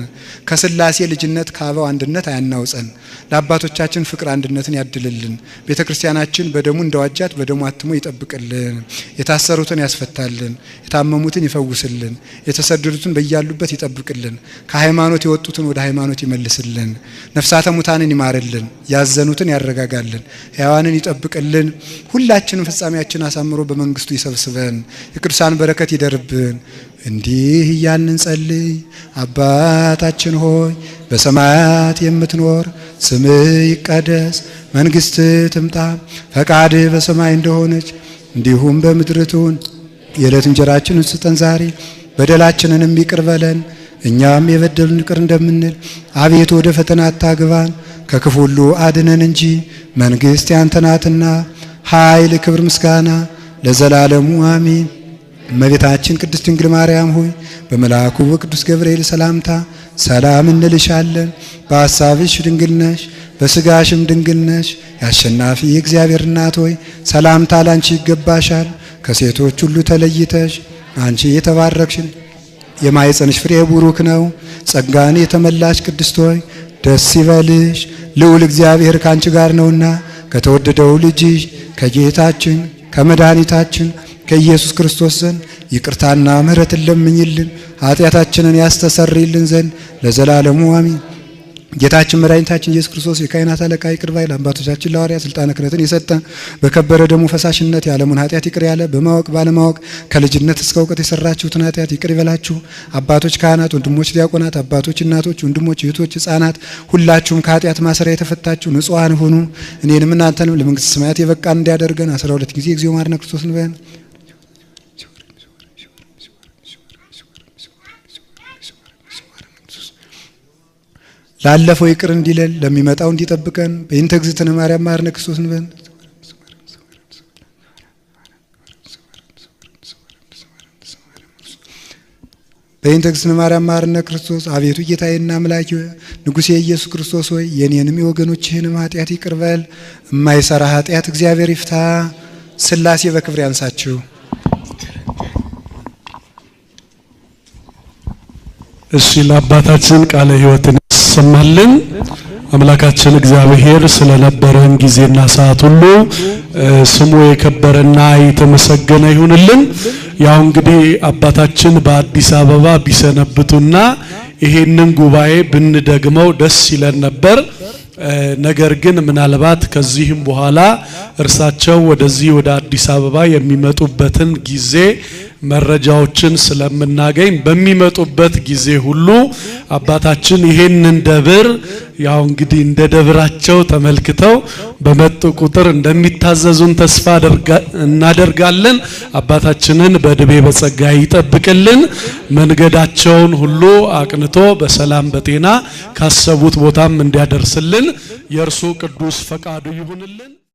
ከስላሴ ልጅነት ከአበው አንድነት አያናውጸን። ለአባቶቻችን ፍቅር አንድነትን ያድልልን። ቤተክርስቲያናችን በደሙ እንደዋጃት በደሙ አትሞ ይጠብቅልን። የታሰሩትን ያስፈታልን። የታመሙትን ይፈውስልን። የተሰደዱትን በያሉበት ይጠብቅልን። ከሃይማኖት የወጡትን ወደ ሃይማኖት ይመልስልን። ነፍሳተ ሙታንን ይማርልን። ያዘኑትን ያረጋጋልን። ሕያዋንን ይጠብቅልን። ሁላችንም ፍጻሜያችን አሳምሮ በመንግስቱ ይሰብስበን። የቅዱሳን በረከት ይደርብን። እንዲህ እያልን ጸልይ። አባታችን ሆይ በሰማያት የምትኖር ስምህ ይቀደስ፣ መንግስትህ ትምጣ፣ ፈቃድህ በሰማይ እንደሆነች እንዲሁም በምድር ትሁን። የዕለት እንጀራችንን ስጠን ዛሬ፣ በደላችንንም ይቅር በለን እኛም የበደሉን ይቅር እንደምንል። አቤቱ ወደ ፈተና አታግባን፣ ከክፉ ሁሉ አድነን እንጂ መንግስት ያንተ ናትና ኃይል፣ ክብር፣ ምስጋና ለዘላለሙ አሜን። እመቤታችን ቅድስት ድንግል ማርያም ሆይ በመልአኩ በቅዱስ ገብርኤል ሰላምታ ሰላም እንልሻለን። በሐሳብሽ ድንግል ነሽ፣ በስጋሽም ድንግል ነሽ። ያሸናፊ የእግዚአብሔር እናት ሆይ ሰላምታ ላንቺ ይገባሻል። ከሴቶች ሁሉ ተለይተሽ አንቺ የተባረክሽ የማኅፀንሽ ፍሬ ቡሩክ ነው። ጸጋን የተመላሽ ቅድስት ሆይ ደስ ይበልሽ፣ ልዑል እግዚአብሔር ካንቺ ጋር ነውና ከተወደደው ልጅሽ ከጌታችን ከመድኃኒታችን ከኢየሱስ ክርስቶስ ዘንድ ይቅርታና ምሕረትን ለምኝልን ኃጢአታችንን ያስተሰርይልን ዘንድ ለዘላለሙ አሜን። ጌታችን መድኃኒታችን ኢየሱስ ክርስቶስ የካህናት አለቃ ይቅር ባይ ለአባቶቻችን ለሐዋርያት ስልጣነ ክህነትን የሰጠ በከበረ ደሙ ፈሳሽነት የዓለሙን ኃጢአት ይቅር ያለ በማወቅ ባለማወቅ ከልጅነት እስከ እውቀት የሰራችሁትን ኃጢአት ይቅር ይበላችሁ። አባቶች ካህናት፣ ወንድሞች ዲያቆናት፣ አባቶች እናቶች፣ ወንድሞች እህቶች፣ ሕፃናት ሁላችሁም ከኃጢአት ማሰሪያ የተፈታችሁ ንጹሐን ሁኑ። እኔንም እናንተንም ለመንግሥተ ሰማያት የበቃን እንዲያደርገን 12 ጊዜ እግዚኦ መሐረነ ክርስቶስ እንበል። ላለፈው ይቅር እንዲለን ለሚመጣው እንዲጠብቀን በእንተ እግዝእትነ ማርያም መሐረነ ክርስቶስ እንበል። በእንተ እግዝእትነ ማርያም መሐረነ ክርስቶስ። አቤቱ ጌታዬና አምላኬ ንጉሴ ኢየሱስ ክርስቶስ ሆይ የኔንም የወገኖችህንም ኃጢአት ይቅር በል። የማይሰራ ኃጢአት እግዚአብሔር ይፍታ። ሥላሴ በክብር ያንሳችሁ።
እሺ ለአባታችን ቃለ ሕይወትን ሰማልን። አምላካችን እግዚአብሔር ስለነበረን ጊዜና ሰዓት ሁሉ ስሙ የከበረና የተመሰገነ ይሁንልን። ያው እንግዲህ አባታችን በአዲስ አበባ ቢሰነብቱና ይሄንን ጉባኤ ብንደግመው ደስ ይለን ነበር። ነገር ግን ምናልባት ከዚህም በኋላ እርሳቸው ወደዚህ ወደ አዲስ አበባ የሚመጡበትን ጊዜ መረጃዎችን ስለምናገኝ በሚመጡበት ጊዜ ሁሉ አባታችን ይሄንን ደብር ያው እንግዲህ እንደ ደብራቸው ተመልክተው በመጡ ቁጥር እንደሚታዘዙን ተስፋ እናደርጋለን። አባታችንን በዕድሜ በጸጋ ይጠብቅልን። መንገዳቸውን ሁሉ አቅንቶ በሰላም በጤና ካሰቡት ቦታም እንዲያደርስልን የእርሱ ቅዱስ ፈቃዱ ይሁንልን።